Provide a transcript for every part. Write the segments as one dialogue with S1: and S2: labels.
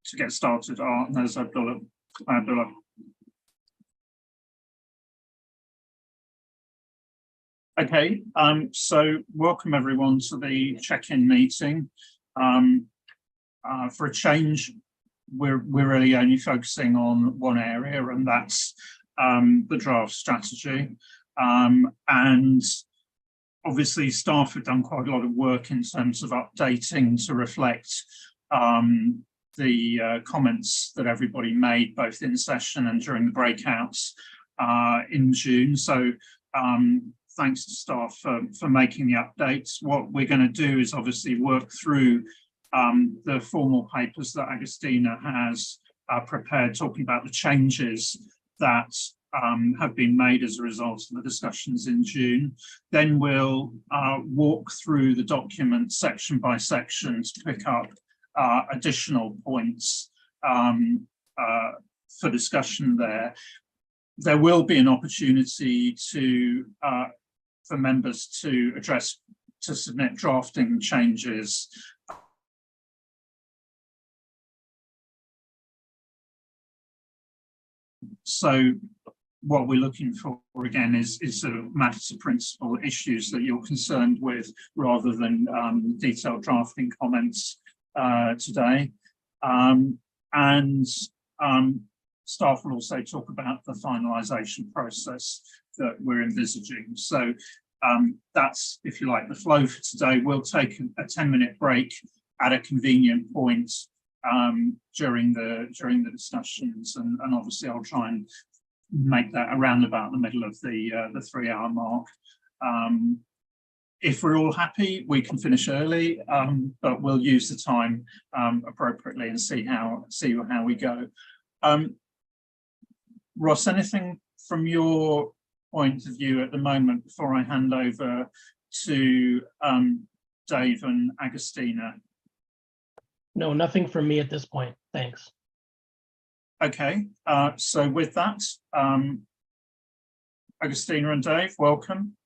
S1: to get started, there's Abdullah. Okay, so welcome everyone to the check-in meeting. For a change, we're really only focusing on one area, and that's the draft strategy. And obviously staff have done quite a lot of work in terms of updating to reflect the comments that everybody made both in session and during the breakouts in June. So thanks to staff for making the updates. What we're going to do is obviously work through the formal papers that Agostina has prepared, talking about the changes that have been made as a result of the discussions in June. Then we'll walk through the document section by section to pick up additional points for discussion there. There will be an opportunity for members to submit drafting changes. So what we're looking for again is sort of matters of principle issues that you're concerned with, rather than detailed drafting comments today. Staff will also talk about the finalisation process that we're envisaging. So that's, if you like, the flow for today. We'll take a 10-minute break at a convenient point during the discussions, and obviously I'll try and make that around about the middle of the 3-hour mark. If we're all happy, we can finish early, but we'll use the time appropriately and see how we go. Ross, anything from your point of view at the moment before I hand over to Dave and Agostina?
S2: No, nothing from me at this point. Thanks.
S1: Okay, so with that, Agostina and Dave, welcome.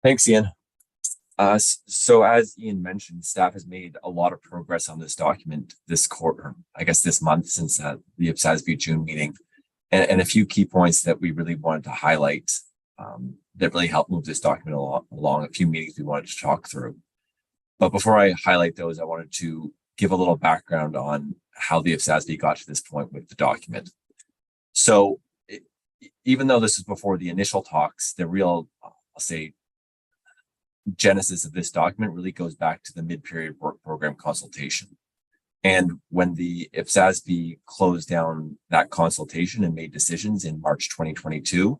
S3: Thanks, Ian. So as Ian mentioned, staff has made a lot of progress on this document this quarter, I guess this month, since the IPSASB June meeting, and a few key points that we really wanted to highlight that really helped move this document along, a few meetings we wanted to talk through. But before I highlight those, I wanted to give a little background on how the IPSASB got to this point with the document. So even though this is before the initial talks, the real, I'll say, genesis of this document really goes back to the mid-period work program consultation. And when the IPSASB closed down that consultation and made decisions in March 2022,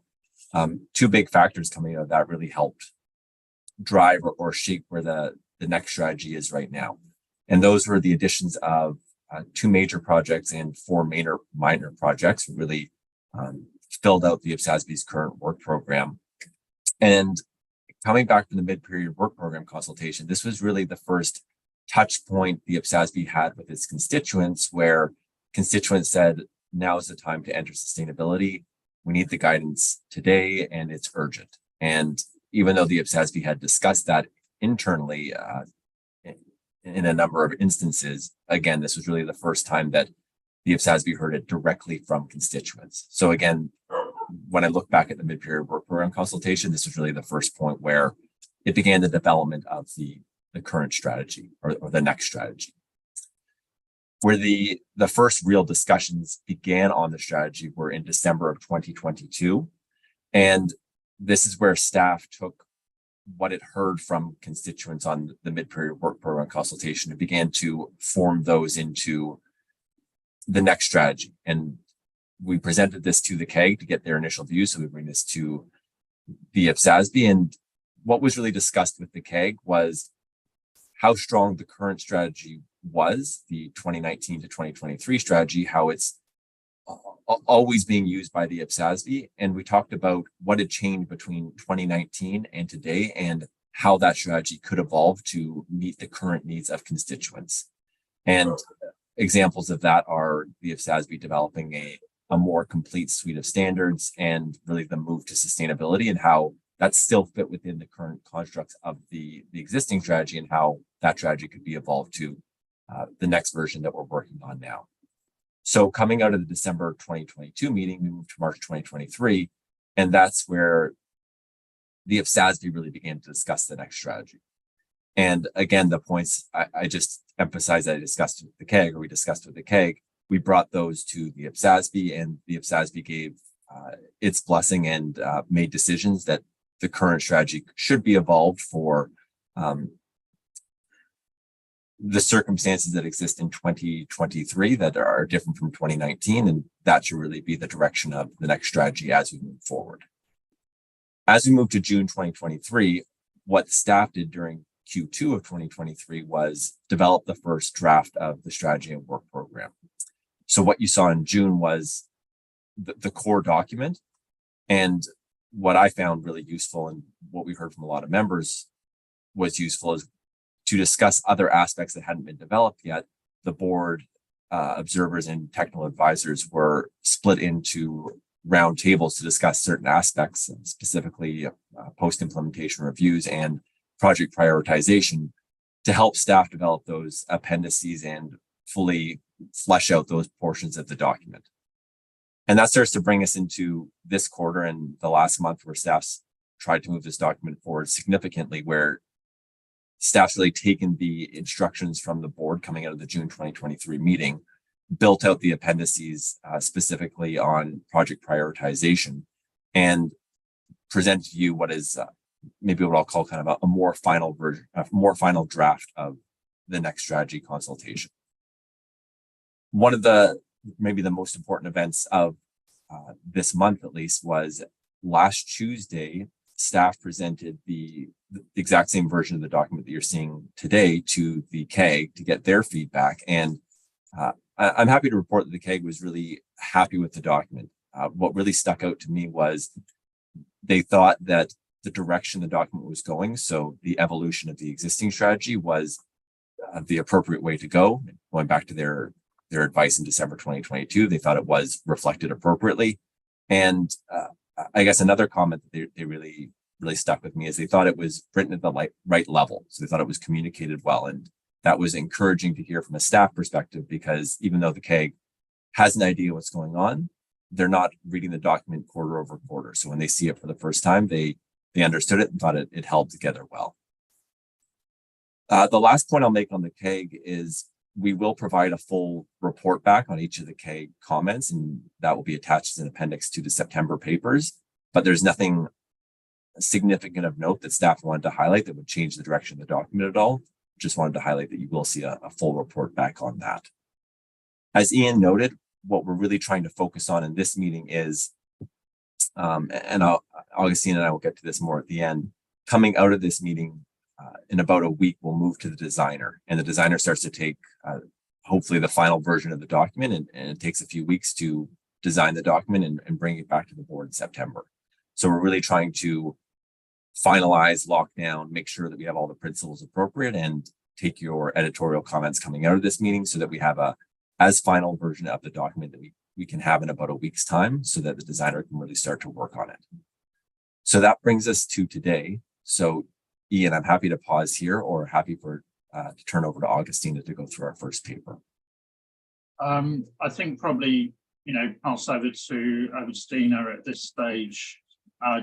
S3: two big factors coming out of that really helped drive or shape where the next strategy is right now. And those were the additions of 2 major projects and 4 minor projects, really filled out the IPSASB's current work program. And coming back from the mid-period work program consultation, this was really the first touch point the IPSASB had with its constituents, where constituents said, now is the time to enter sustainability. We need the guidance today, and it's urgent. And even though the IPSASB had discussed that internally in a number of instances, again, this was really the first time that the IPSASB heard it directly from constituents. So again, when I look back at the mid-period work program consultation, this was really the first point where it began the development of the current strategy or the next strategy. Where the first real discussions began on the strategy were in December of 2022. And this is where staff took what it heard from constituents on the mid-period work program consultation and began to form those into the next strategy. And we presented this to the CAG to get their initial views. So we bring this to the IPSASB. And what was really discussed with the CAG was how strong the current strategy was, the 2019 to 2023 strategy, how it's always being used by the IPSASB. And we talked about what had changed between 2019 and today and how that strategy could evolve to meet the current needs of constituents. And examples of that are the IPSASB developing a more complete suite of standards and really the move to sustainability, and how that still fit within the current constructs of the existing strategy and how that strategy could be evolved to the next version that we're working on now. So coming out of the December 2022 meeting, we moved to March 2023, and that's where the IPSASB really began to discuss the next strategy. And again, the points I just emphasized that I discussed with the KEG, or we discussed with the KEG, we brought those to the IPSASB, and the IPSASB gave its blessing and made decisions that the current strategy should be evolved for the circumstances that exist in 2023 that are different from 2019, and that should really be the direction of the next strategy as we move forward. As we move to June 2023, what staff did during Q2 of 2023 was develop the first draft of the strategy and work program. So what you saw in June was the core document, and what I found really useful and what we heard from a lot of members was useful is to discuss other aspects that hadn't been developed yet. The board observers and technical advisors were split into round tables to discuss certain aspects, specifically post-implementation reviews and project prioritization, to help staff develop those appendices and fully flesh out those portions of the document. And that starts to bring us into this quarter and the last month, where staff's tried to move this document forward significantly, where staff's really taken the instructions from the board coming out of the June 2023 meeting, built out the appendices specifically on project prioritization, and presented to you what is maybe what I'll call kind of a more final version, a more final draft of the next strategy consultation. One of the maybe the most important events of this month, at least, was last Tuesday. Staff presented the exact same version of the document that you're seeing today to the KEG to get their feedback. And I'm happy to report that the KEG was really happy with the document. What really stuck out to me was they thought that the direction the document was going, so the evolution of the existing strategy, was the appropriate way to go. Going back to their advice in December 2022, they thought it was reflected appropriately. And I guess another comment that they really stuck with me is they thought it was written at the right level. So they thought it was communicated well. And that was encouraging to hear from a staff perspective, because even though the KEG has an idea what's going on, they're not reading the document quarter over quarter. So when they see it for the first time, they understood it and thought it held together well. The last point I'll make on the KEG is we will provide a full report back on each of the KEG comments, and that will be attached as an appendix to the September papers. But there's nothing significant of note that staff wanted to highlight that would change the direction of the document at all. Just wanted to highlight that you will see a full report back on that. As Ian noted, what we're really trying to focus on in this meeting is, and Augustine and I will get to this more at the end, coming out of this meeting in about a week, we'll move to the designer, and the designer starts to take hopefully the final version of the document, and it takes a few weeks to design the document and bring it back to the board in September. So we're really trying to finalize, lock down, make sure that we have all the principles appropriate, and take your editorial comments coming out of this meeting so that we have a as final version of the document that we can have in about a week's time, so that the designer can really start to work on it. So that brings us to today. So Ian, I'm happy to pause here, or happy for to turn over to Augustina to go through our first paper.
S1: I think probably, pass over to Augustina at this stage,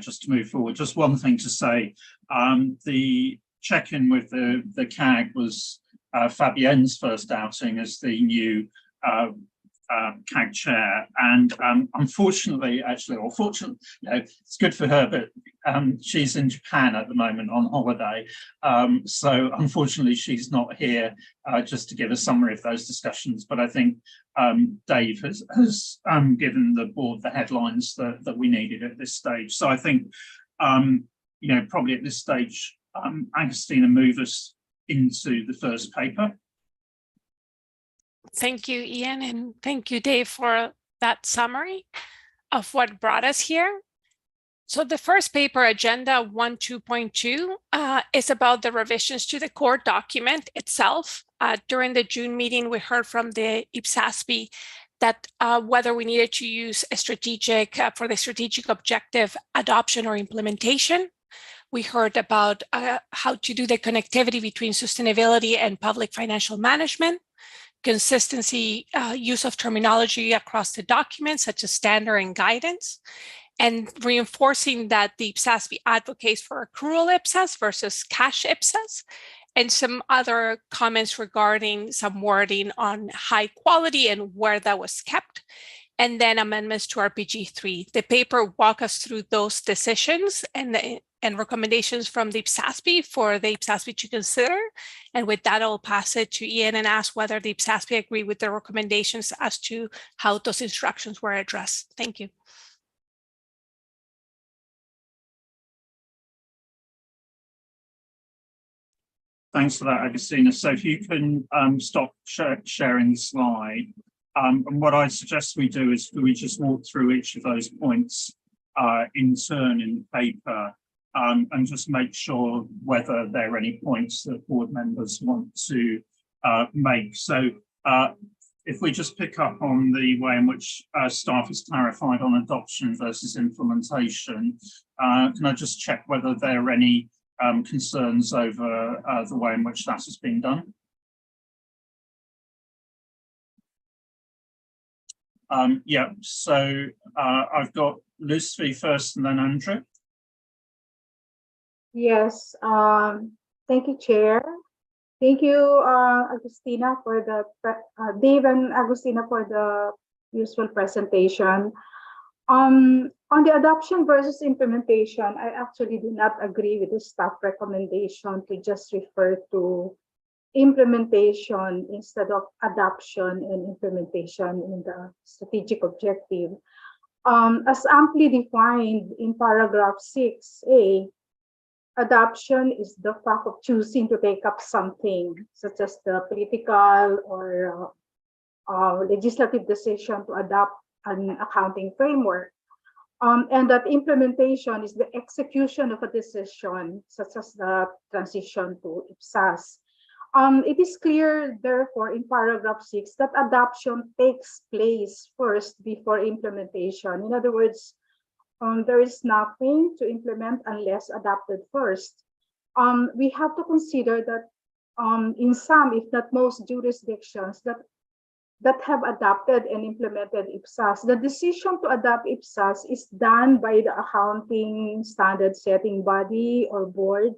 S1: just to move forward. Just one thing to say, the check-in with the CAG was Fabienne's first outing as the new CAG chair, and unfortunately, or fortunately, it's good for her, but she's in Japan at the moment on holiday, so unfortunately she's not here just to give a summary of those discussions. But I think Dave has given the board the headlines that we needed at this stage. So I think probably at this stage, Augustina, move us into the first paper.
S4: Thank you, Ian, and thank you, Dave, for that summary of what brought us here. So the first paper, Agenda 1.2.2, is about the revisions to the core document itself. During the June meeting, we heard from the IPSASB that whether we needed to use a strategic for the strategic objective adoption or implementation. We heard about how to do the connectivity between sustainability and public financial management, consistency, use of terminology across the documents, such as standard and guidance, and reinforcing that the IPSASB advocates for accrual IPSAS versus cash IPSAS, and some other comments regarding some wording on high quality and where that was kept, and then amendments to RPG 3. The paper walks us through those decisions and recommendations from the IPSASB for the IPSASB to consider. And with that, I'll pass it to Ian and ask whether the IPSASB agree with the recommendations as to how those instructions were addressed. Thank you.
S1: Thanks for that, Agustina. So if you can stop sharing the slide. And what I suggest we do is we just walk through each of those points in turn in the paper and just make sure whether there are any points that board members want to make. So if we just pick up on the way in which staff has clarified on adoption versus implementation, can I just check whether there are any concerns over the way in which that has been done? Yeah, so I've got Lucy first and then Andrew.
S5: Yes, thank you, Chair. Thank you, Agustina, for the Dave and Agustina for the useful presentation. On the adoption versus implementation, I actually do not agree with the staff recommendation to just refer to implementation instead of adoption and implementation in the strategic objective. As amply defined in paragraph 6A, adoption is the fact of choosing to take up something, such as the political or legislative decision to adopt an accounting framework. And that implementation is the execution of a decision, such as the transition to IPSAS. It is clear, therefore, in paragraph 6 that adoption takes place first before implementation. In other words, there is nothing to implement unless adopted first. We have to consider that in some, if not most jurisdictions that have adopted and implemented IPSAS, the decision to adopt IPSAS is done by the accounting standard setting body or board,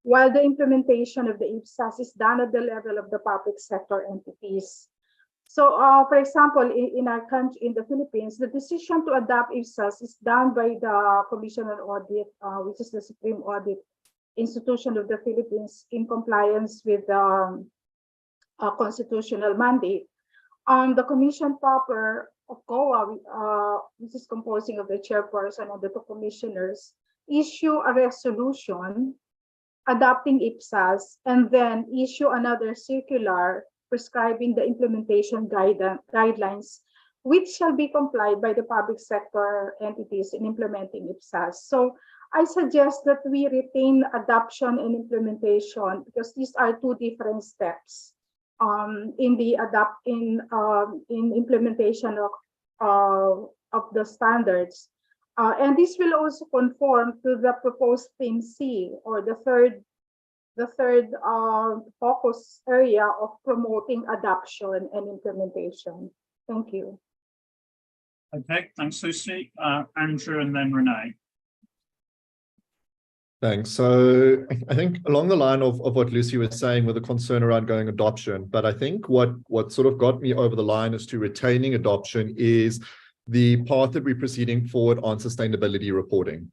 S5: while the implementation of the IPSAS is done at the level of the public sector entities. So, for example, in our country, in the Philippines, the decision to adopt IPSAS is done by the Commission on Audit, which is the Supreme Audit Institution of the Philippines, in compliance with the constitutional mandate. The commission proper of COA, which is composing of the chairperson and the two commissioners, issue a resolution adopting IPSAS and then issue another circular prescribing the implementation guidelines, which shall be complied by the public sector entities in implementing IPSAS. So I suggest that we retain adoption and implementation because these are two different steps in implementation of the standards. And this will also conform to the proposed theme C, or the third focus area of promoting adoption and implementation. Thank you.
S1: Okay, thanks, Lucy. Andrew and then Renee.
S6: Thanks. So I think along the line of what Lucy was saying with the concern around going adoption, but I think what sort of got me over the line as to retaining adoption is the path that we're proceeding forward on sustainability reporting.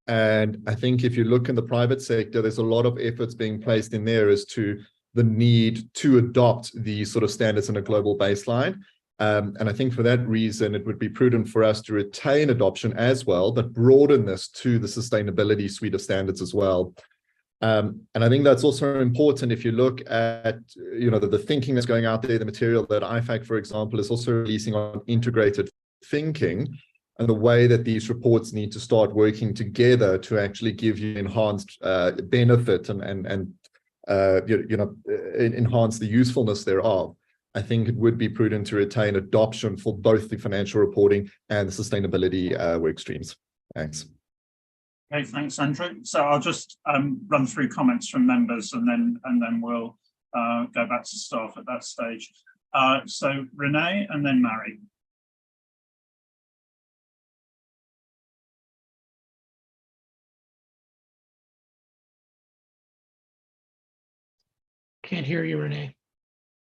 S6: And I think if you look in the private sector, there's a lot of efforts being placed in there as to the need to adopt these sort of standards in a global baseline. And I think for that reason, it would be prudent for us to retain adoption as well, but broaden this to the sustainability suite of standards as well. And I think that's also important if you look at, the thinking that's going out there, the material that IFAC, for example, is also releasing on integrated thinking and the way that these reports need to start working together to actually give you enhanced benefit and enhance the usefulness thereof. I think it would be prudent to retain adoption for both the financial reporting and the sustainability work streams. Thanks.
S1: Okay, thanks, Andrew. So I'll just run through comments from members and then we'll go back to staff at that stage. So Renee and then Mary.
S2: Can't hear you, Renee.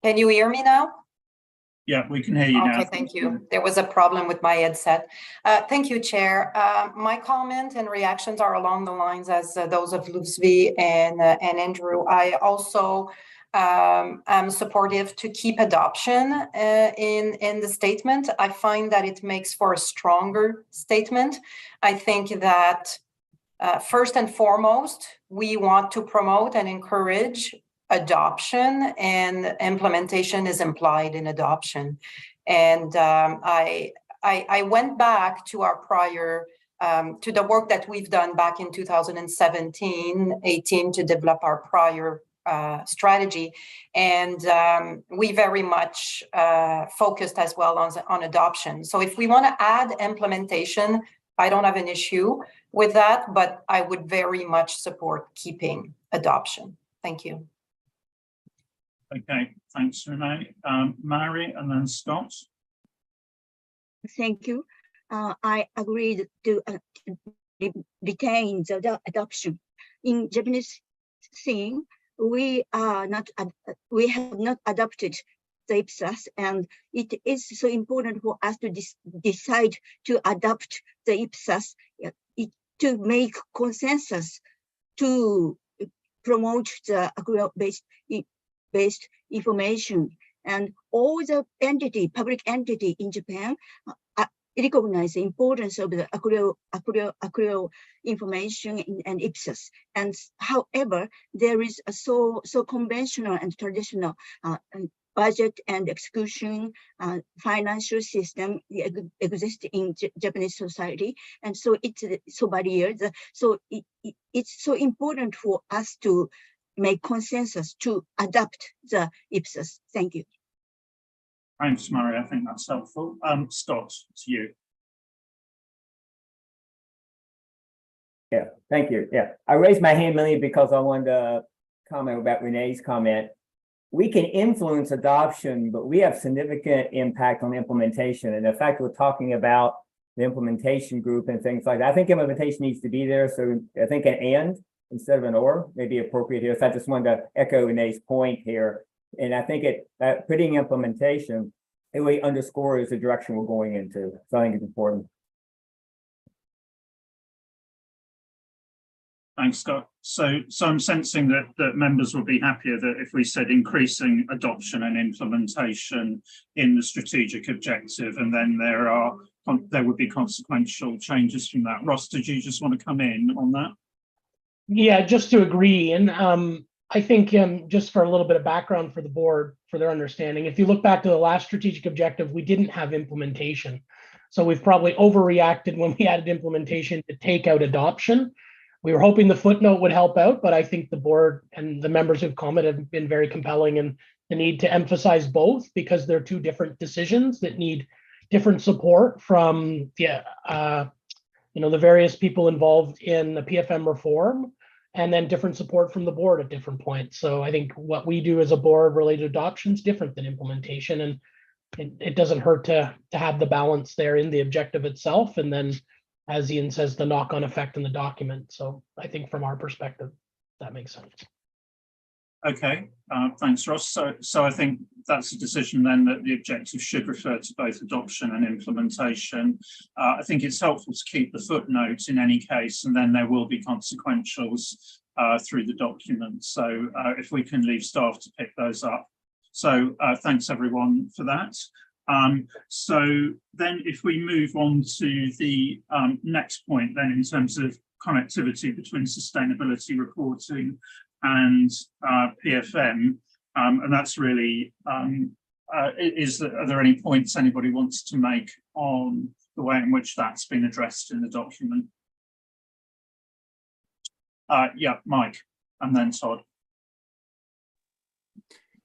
S7: Can you hear me now?
S1: Yeah, we can hear you now.
S7: Okay, thank you. There was a problem with my headset. Thank you, Chair. My comment and reactions are along the lines as those of Lucy and Andrew. I also am supportive to keep adoption in the statement. I find that it makes for a stronger statement. I think that first and foremost, we want to promote and encourage adoption, and implementation is implied in adoption. And I went back to our prior, to the work that we've done back in 2017-18 to develop our prior strategy. And we very much focused as well on adoption. So if we want to add implementation, I don't have an issue with that, but I would very much support keeping adoption. Thank you.
S1: Okay, thanks, Renee. Mary and then Scott.
S8: Thank you. I agreed to retain the adoption. In Japanese thing, we have not adopted the IPSAS, and it is so important for us to decide to adopt the IPSAS, to make consensus to promote the accrual-based information, and all the public entity in Japan recognize the importance of the accrual information and IPSAS. And however, there is a so conventional and traditional budget and execution financial system exists in Japanese society, and so it's so barriers. So it's so important for us to make consensus to adopt the IPSAS. Thank you.
S1: Thanks, Mary. I think that's helpful. Scott, to you.
S9: Yeah, thank you. Yeah, I raised my hand mainly because I wanted to comment about Renee's comment. We can influence adoption, but we have significant impact on implementation. And the fact we're talking about the implementation group and things like that, I think implementation needs to be there. So I think an and instead of an or may be appropriate here. So I just wanted to echo Renee's point here. And I think putting implementation, it really underscores the direction we're going into. So I think it's important.
S1: Thanks, Scott. So I'm sensing that members will be happier that if we said increasing adoption and implementation in the strategic objective, and then there would be consequential changes from that. Ross, did you just want to come in on that?
S2: Yeah, just to agree. And I think just for a little bit of background for the board, for their understanding, if you look back to the last strategic objective, we didn't have implementation. So we've probably overreacted when we added implementation to take out adoption. We were hoping the footnote would help out, but I think the board and the members who've commented have been very compelling in the need to emphasize both, because they're two different decisions that need different support from the various people involved in the PFM reform, and then different support from the board at different points. So I think what we do as a board related to adoption is different than implementation, and it doesn't hurt to have the balance there in the objective itself, and then, as Ian says, the knock-on effect in the document. So I think from our perspective, that makes sense.
S1: Okay, thanks, Ross. So I think that's a decision then that the objective should refer to both adoption and implementation. I think it's helpful to keep the footnotes in any case, and then there will be consequentials through the document. So if we can leave staff to pick those up. So thanks everyone for that. So then if we move on to the next point then in terms of connectivity between sustainability reporting and PFM, and that's really, are there any points anybody wants to make on the way in which that's been addressed in the document? Yeah, Mike, and then Todd.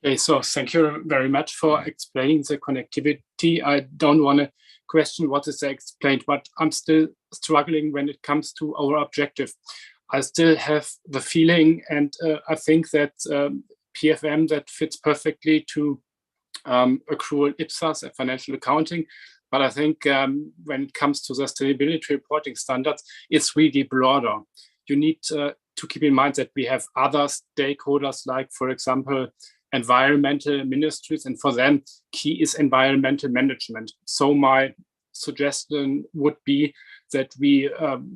S10: Okay, so thank you very much for explaining the connectivity. I don't want to question what is explained, but I'm still struggling when it comes to our objective. I still have the feeling, and I think that PFM that fits perfectly to accrual IPSAS and financial accounting. But I think when it comes to sustainability reporting standards, it's really broader. You need to keep in mind that we have other stakeholders, like, for example, environmental ministries, and for them, key is environmental management. So my suggestion would be that we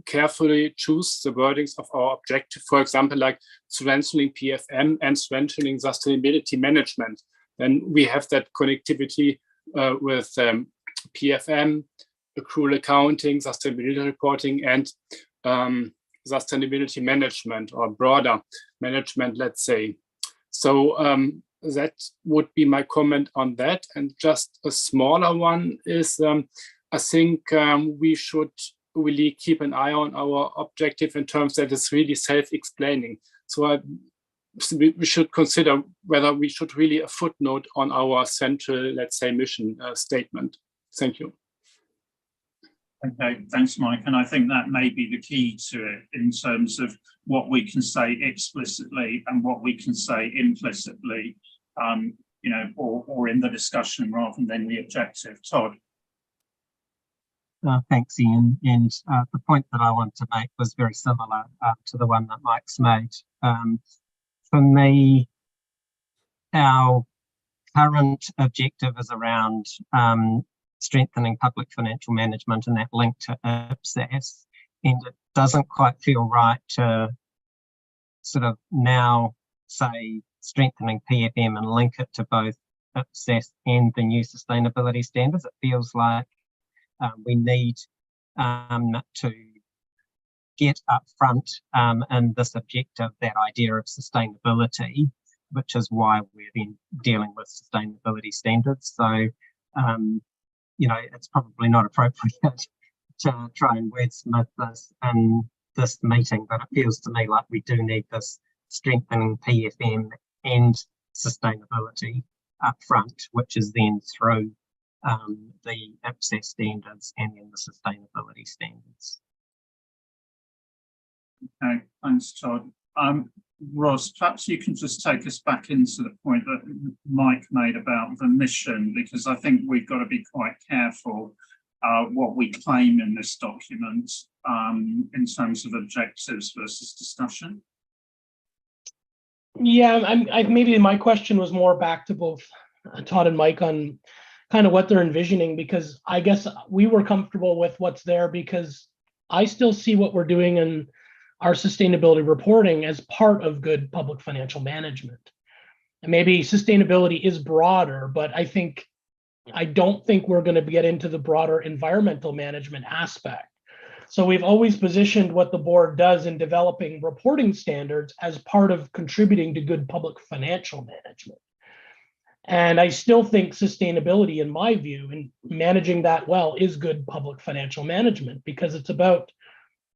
S10: carefully choose the wordings of our objective, for example, like strengthening PFM and strengthening sustainability management. Then we have that connectivity with PFM, accrual accounting, sustainability reporting, and sustainability management, or broader management, let's say. So that would be my comment on that. And just a smaller one is, I think we should really keep an eye on our objective in terms that it's really self-explaining. So we should consider whether we should really a footnote on our central, let's say, mission statement. Thank you.
S1: Okay, thanks, Mike. And I think that may be the key to it in terms of what we can say explicitly and what we can say implicitly, you know, or in the discussion rather than the objective. Todd.
S11: Thanks, Ian. And the point that I wanted to make was very similar to the one that Mike's made. For me, our current objective is around strengthening public financial management and that link to IPSAS. And it doesn't quite feel right to sort of now say strengthening PFM and link it to both IPSAS and the new sustainability standards. It feels like we need to get up front in this objective, that idea of sustainability, which is why we're then dealing with sustainability standards. So, you know, it's probably not appropriate to try and wordsmith this in this meeting, but it feels to me like we do need this strengthening PFM and sustainability up front, which is then through the IPSAS standards and then the sustainability standards.
S1: Okay, thanks, Todd. Ross, perhaps you can just take us back into the point that Mike made about the mission, because I think we've got to be quite careful what we claim in this document in terms of objectives versus discussion.
S2: Yeah, maybe my question was more back to both Todd and Mike on kind of what they're envisioning, because I guess we were comfortable with what's there because I still see what we're doing in our sustainability reporting as part of good public financial management. And maybe sustainability is broader, but I don't think we're going to get into the broader environmental management aspect. So we've always positioned what the board does in developing reporting standards as part of contributing to good public financial management. And I still think sustainability, in my view, and managing that well is good public financial management, because it's about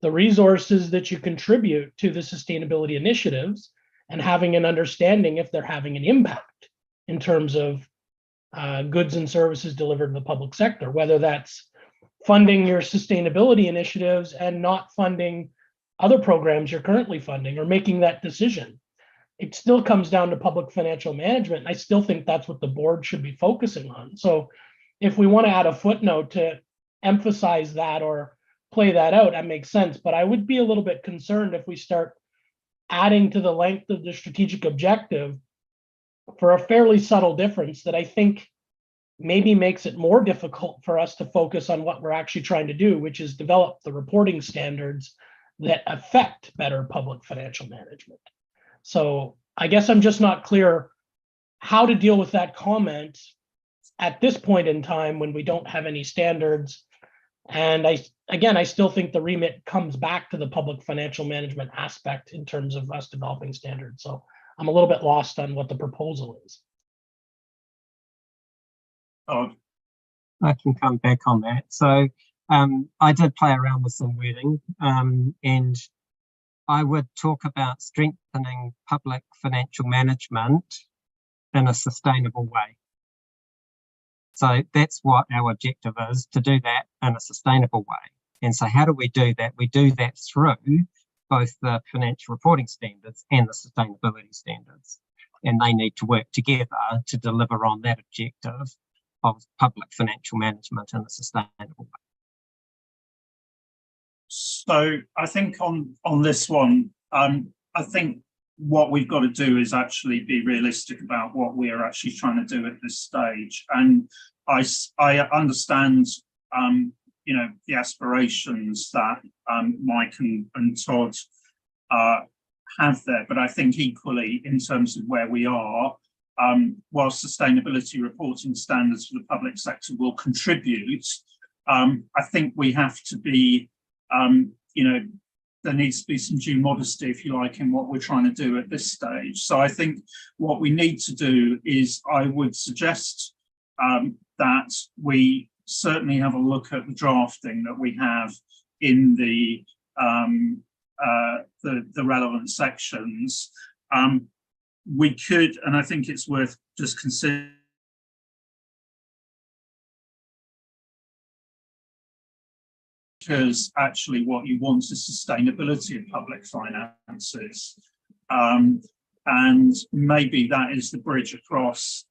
S2: the resources that you contribute to the sustainability initiatives and having an understanding if they're having an impact in terms of goods and services delivered to the public sector, whether that's funding your sustainability initiatives and not funding other programs you're currently funding, or making that decision. It still comes down to public financial management. And I still think that's what the board should be focusing on. So if we want to add a footnote to emphasize that or play that out, that makes sense. But I would be a little bit concerned if we start adding to the length of the strategic objective for a fairly subtle difference that I think maybe makes it more difficult for us to focus on what we're actually trying to do, which is develop the reporting standards that affect better public financial management. So I guess I'm just not clear how to deal with that comment at this point in time when we don't have any standards. And I still think the remit comes back to the public financial management aspect in terms of us developing standards. So I'm a little bit lost on what the proposal is.
S1: Oh,
S11: I can come back on that. So I did play around with some wording, and I would talk about strengthening public financial management in a sustainable way. So that's what our objective is, to do that in a sustainable way. And so how do we do that? We do that through both the financial reporting standards and the sustainability standards. And they need to work together to deliver on that objective of public financial management in a sustainable way.
S1: So I think on this one, I think what we've got to do is actually be realistic about what we are actually trying to do at this stage. And I understand, you know, the aspirations that Mike and Todd have there, but I think equally in terms of where we are, while sustainability reporting standards for the public sector will contribute, I think we have to be, you know, there needs to be some due modesty, if you like, in what we're trying to do at this stage. So I think what we need to do is, I would suggest that we certainly have a look at the drafting that we have in the relevant sections. We could, and I think it's worth just considering, because actually what you want is sustainability of public finances. And maybe that is the bridge across,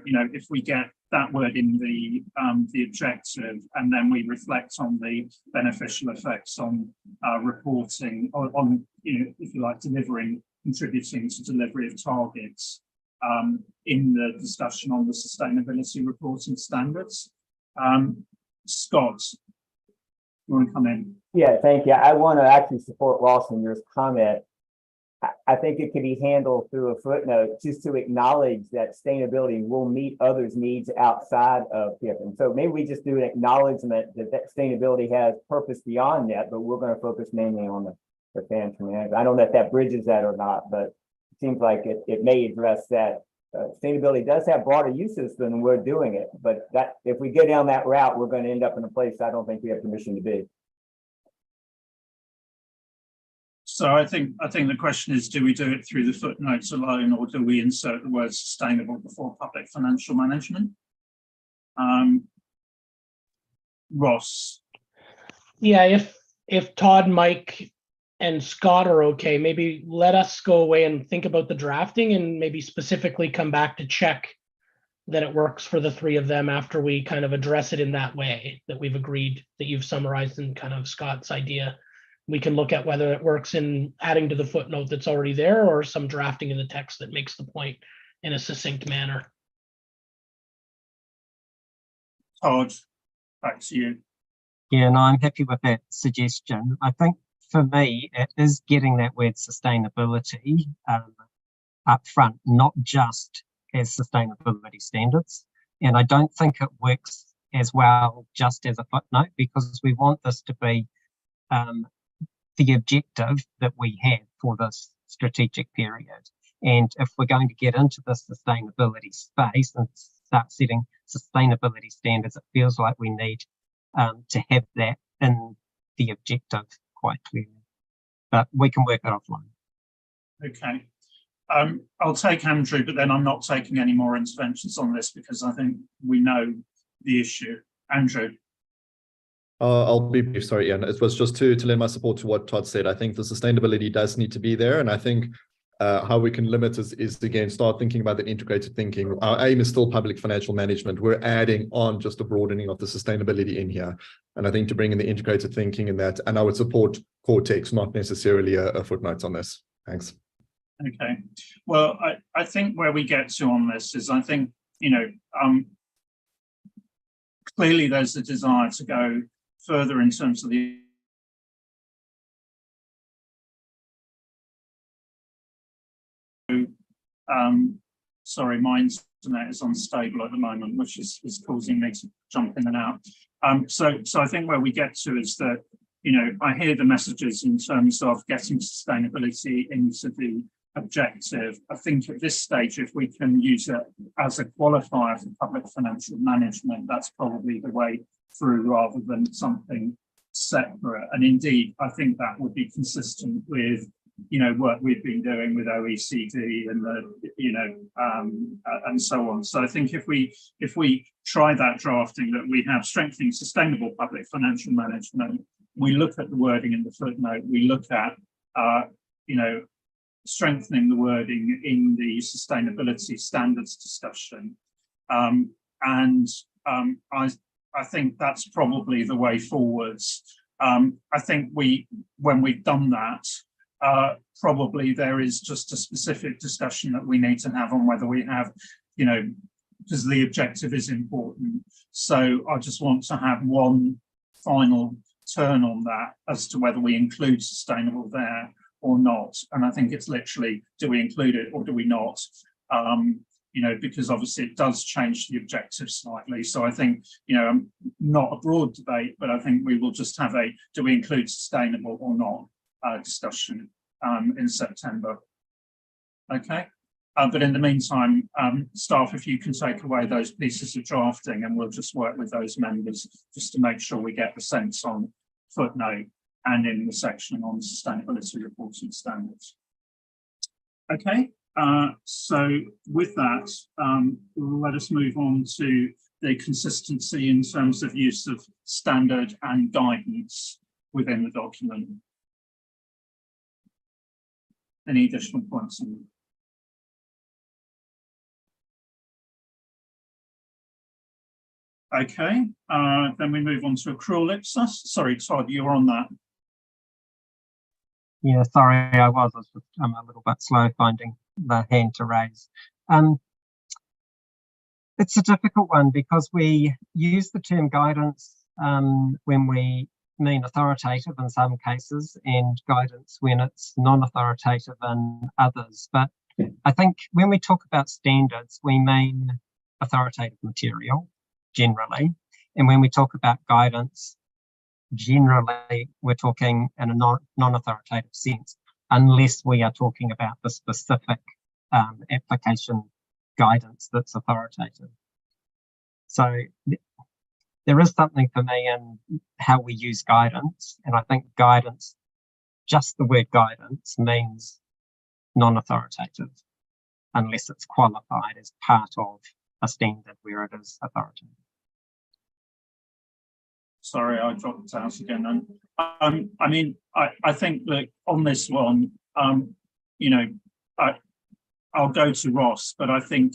S1: you know, if we get that word in the objective, and then we reflect on the beneficial effects on reporting, on, you know, if you like, delivering, contributing to delivery of targets in the discussion on the sustainability reporting standards. Scott, you want to come in?
S9: Yeah, thank you. I want to actually support Ross in your comment. I think it could be handled through a footnote, just to acknowledge that sustainability will meet others' needs outside of PIP. And so maybe we just do an acknowledgement that sustainability has purpose beyond that, but we're going to focus mainly on the financial management. I don't know if that bridges that or not, but it seems like it may address that. Sustainability does have broader uses than we're doing it, but that if we go down that route, we're going to end up in a place I don't think we have permission to be.
S1: So I think the question is, do we do it through the footnotes alone, or do we insert the word sustainable before public financial management? Ross.
S2: Yeah, if Todd, Mike, and Scott are okay, maybe let us go away and think about the drafting, and maybe specifically come back to check that it works for the three of them after we kind of address it in that way that we've agreed, that you've summarized in kind of Scott's idea. We can look at whether it works in adding to the footnote that's already there, or some drafting in the text that makes the point in a succinct manner.
S1: Todd, back to you.
S11: Yeah, no, I'm happy with that suggestion. I think for me, it is getting that word sustainability up front, not just as sustainability standards. And I don't think it works as well just as a footnote, because we want this to be the objective that we have for this strategic period. And if we're going to get into the sustainability space and start setting sustainability standards, it feels like we need to have that in the objective quite clearly. But we can work it offline.
S1: Okay. I'll take Andrew, but then I'm not taking any more interventions on this because I think we know the issue. Andrew.
S6: I'll be brief, sorry, Ian. It was just to lend my support to what Todd said. I think the sustainability does need to be there. And I think how we can limit is again, start thinking about the integrated thinking. Our aim is still public financial management. We're adding on just a broadening of the sustainability in here. And I think to bring in the integrated thinking in that, and I would support core text, not necessarily a footnote on this. Thanks.
S1: Okay. Well, I think where we get to on this is, I think, you know, clearly there's a desire to go further in terms of the sorry, my internet is unstable at the moment, which is causing me to jump in and out. So I think where we get to is that, you know, I hear the messages in terms of getting sustainability into the objective. I think at this stage, if we can use it as a qualifier for public financial management, that's probably the way through rather than something separate. And indeed, I think that would be consistent with work we've been doing with OECD and and so on. So I think if we try that drafting that we have strengthening sustainable public financial management, we look at the wording in the footnote, we look at strengthening the wording in the sustainability standards discussion, I think that's probably the way forwards. I think when we've done that, probably there is just a specific discussion that we need to have on whether we have, because the objective is important. So I just want to have one final turn on that as to whether we include sustainable there or not. And I think it's literally, do we include it or do we not? Because obviously it does change the objective slightly. So I think, not a broad debate, but I think we will just have a, do we include sustainable or not discussion in September. Okay. But in the meantime, staff, if you can take away those pieces of drafting and we'll just work with those members just to make sure we get the sense on footnote and in the section on sustainability reporting standards. Okay. So with that, let us move on to the consistency in terms of use of standard and guidance within the document. Any additional points on that? Okay, then we move on to accrual IPSAS. Sorry, Todd, you're on that.
S11: Yeah, sorry, I was just a little bit slow finding the hand to raise. It's a difficult one because we use the term guidance when we mean authoritative in some cases and guidance when it's non-authoritative in others. But I think when we talk about standards, we mean authoritative material generally. And when we talk about guidance, generally we're talking in a non-authoritative sense, unless we are talking about the specific application guidance that's authoritative. So there is something for me in how we use guidance, and I think guidance, just the word guidance, means non-authoritative unless it's qualified as part of a standard where it is authoritative.
S1: Sorry, I dropped out again then. I mean, I think that on this one, I'll go to Ross, but I think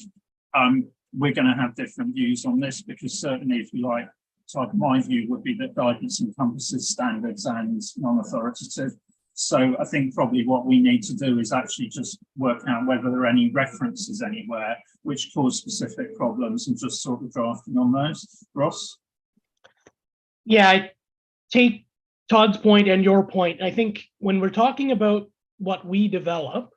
S1: we're going to have different views on this because certainly, if you like, my view would be that guidance encompasses standards and non-authoritative. So I think probably what we need to do is actually just work out whether there are any references anywhere which cause specific problems and just sort of drafting on those. Ross?
S2: Yeah, I take Todd's point and your point. I think when we're talking about what we develop,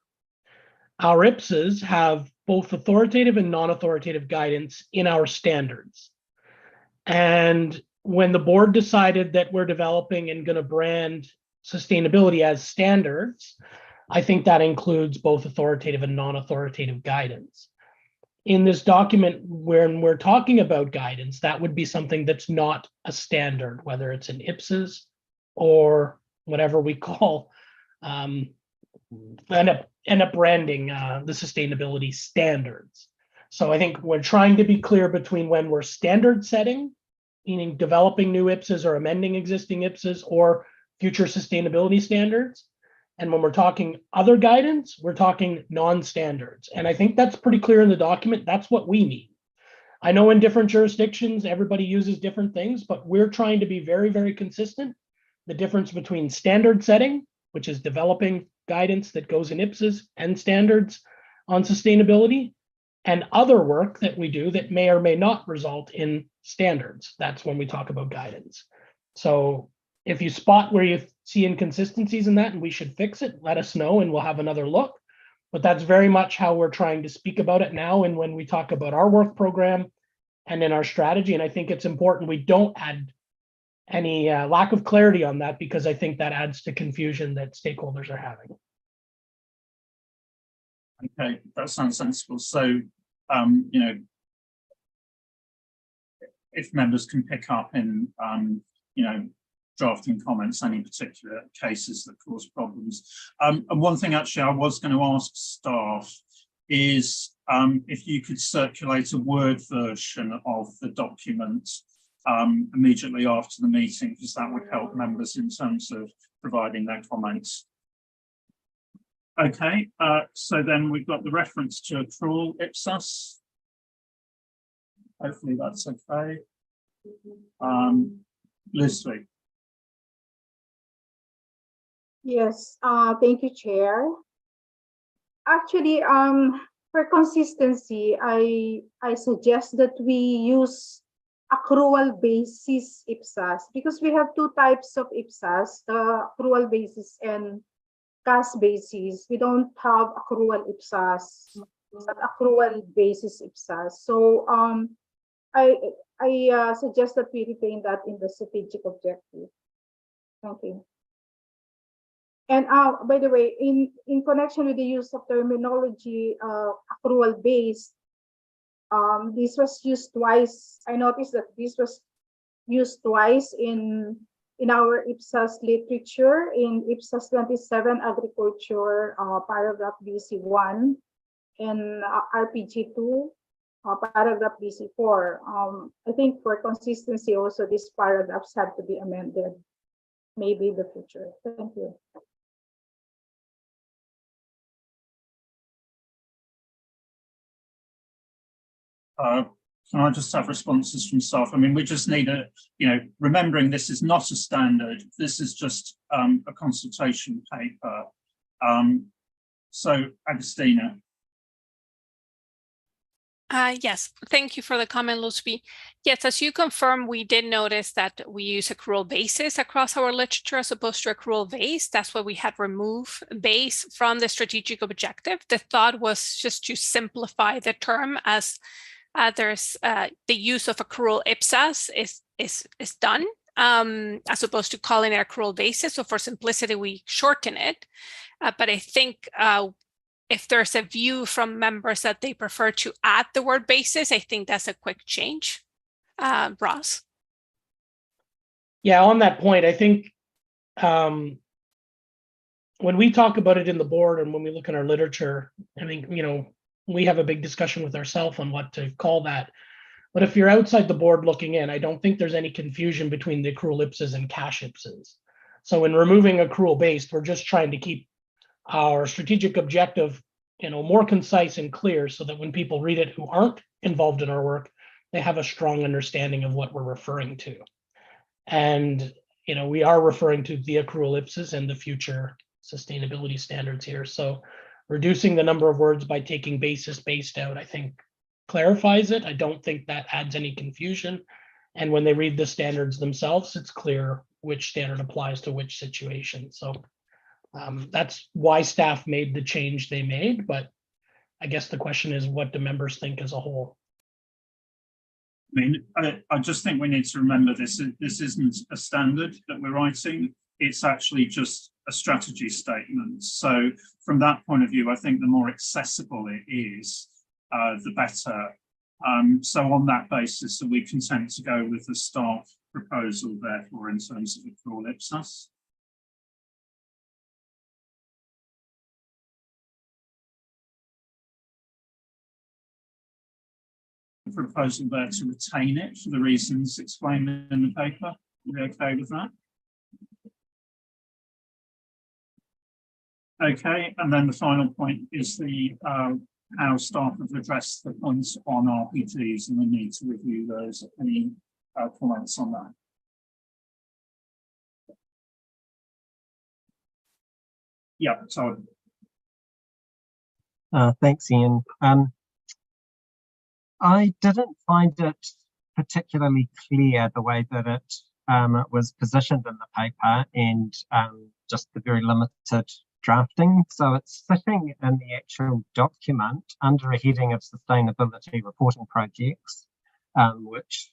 S2: our IPSAs have both authoritative and non-authoritative guidance in our standards. And when the board decided that we're developing and going to brand sustainability as standards, I think that includes both authoritative and non-authoritative guidance. In this document, when we're talking about guidance, that would be something that's not a standard, whether it's an IPSAS or whatever we call end up branding the sustainability standards. So I think we're trying to be clear between when we're standard setting, meaning developing new IPSAs or amending existing IPSAs or future sustainability standards. And when we're talking other guidance, we're talking non-standards. And I think that's pretty clear in the document. That's what we mean. I know in different jurisdictions, everybody uses different things, but we're trying to be very, very consistent. The difference between standard setting, which is developing guidance that goes in IPSAs and standards on sustainability, and other work that we do that may or may not result in standards. That's when we talk about guidance. So if you spot where you see inconsistencies in that and we should fix it, let us know and we'll have another look. But that's very much how we're trying to speak about it now and when we talk about our work program and in our strategy. And I think it's important we don't add any lack of clarity on that because I think that adds to confusion that stakeholders are having.
S1: Okay, that sounds sensible. So, if members can pick up in, drafting comments, any particular cases that cause problems. And one thing actually I was going to ask staff is if you could circulate a Word version of the document immediately after the meeting, because that would help members in terms of providing their comments. Okay, so then we've got the reference to accrual IPSAS. Hopefully that's okay. Lucy.
S5: Yes, thank you, Chair. Actually, for consistency, I suggest that we use accrual basis IPSAS, because we have two types of IPSAS, the accrual basis and cash basis. We don't have accrual IPSAS, but accrual basis IPSAS. So I suggest that we retain that in the strategic objective. Thank you. And by the way, in connection with the use of terminology accrual based, this was used twice. I noticed that this was used twice in our IPSAS literature, in IPSAS 27 agriculture paragraph BC1, and RPG 2 paragraph BC4. I think for consistency also these paragraphs have to be amended, maybe in the future. Thank you.
S1: Can I just have responses from staff? I mean, we just need a, remembering this is not a standard, this is just a consultation paper. So, Agustina.
S4: Yes, thank you for the comment, Lucy. Yes, as you confirmed, we did notice that we use accrual basis across our literature as opposed to accrual base. That's why we had removed base from the strategic objective. The thought was just to simplify the term, as there's the use of accrual IPSAS is done, as opposed to calling it accrual basis. So for simplicity, we shorten it. But I think if there's a view from members that they prefer to add the word basis, I think that's a quick change. Ross?
S2: Yeah, on that point, I think when we talk about it in the board and when we look in our literature, I think, we have a big discussion with ourselves on what to call that. But if you're outside the board looking in, I don't think there's any confusion between the accrual IPSAS and cash IPSAS. So in removing accrual based, we're just trying to keep our strategic objective, more concise and clear, so that when people read it who aren't involved in our work, they have a strong understanding of what we're referring to. And we are referring to the accrual IPSAS and the future sustainability standards here. So reducing the number of words by taking basis based out, I think, clarifies it. I don't think that adds any confusion. And when they read the standards themselves, it's clear which standard applies to which situation. So that's why staff made the change they made. But I guess the question is, what do members think as a whole?
S1: I mean, I just think we need to remember this isn't a standard that we're writing. It's actually just a strategy statement. So from that point of view, I think the more accessible it is, the better. So on that basis, are we content to go with the staff proposal, therefore, in terms of accrual IPSAS? Proposal there to retain it for the reasons explained in the paper. Are we okay with that? Okay, and then the final point is the how staff have addressed the points on RPGs and the need to review those. Any comments on that? Yeah, sorry.
S11: Thanks, Ian. I didn't find it particularly clear the way that it was positioned in the paper, and just the very limited drafting. So it's sitting in the actual document under a heading of sustainability reporting projects, which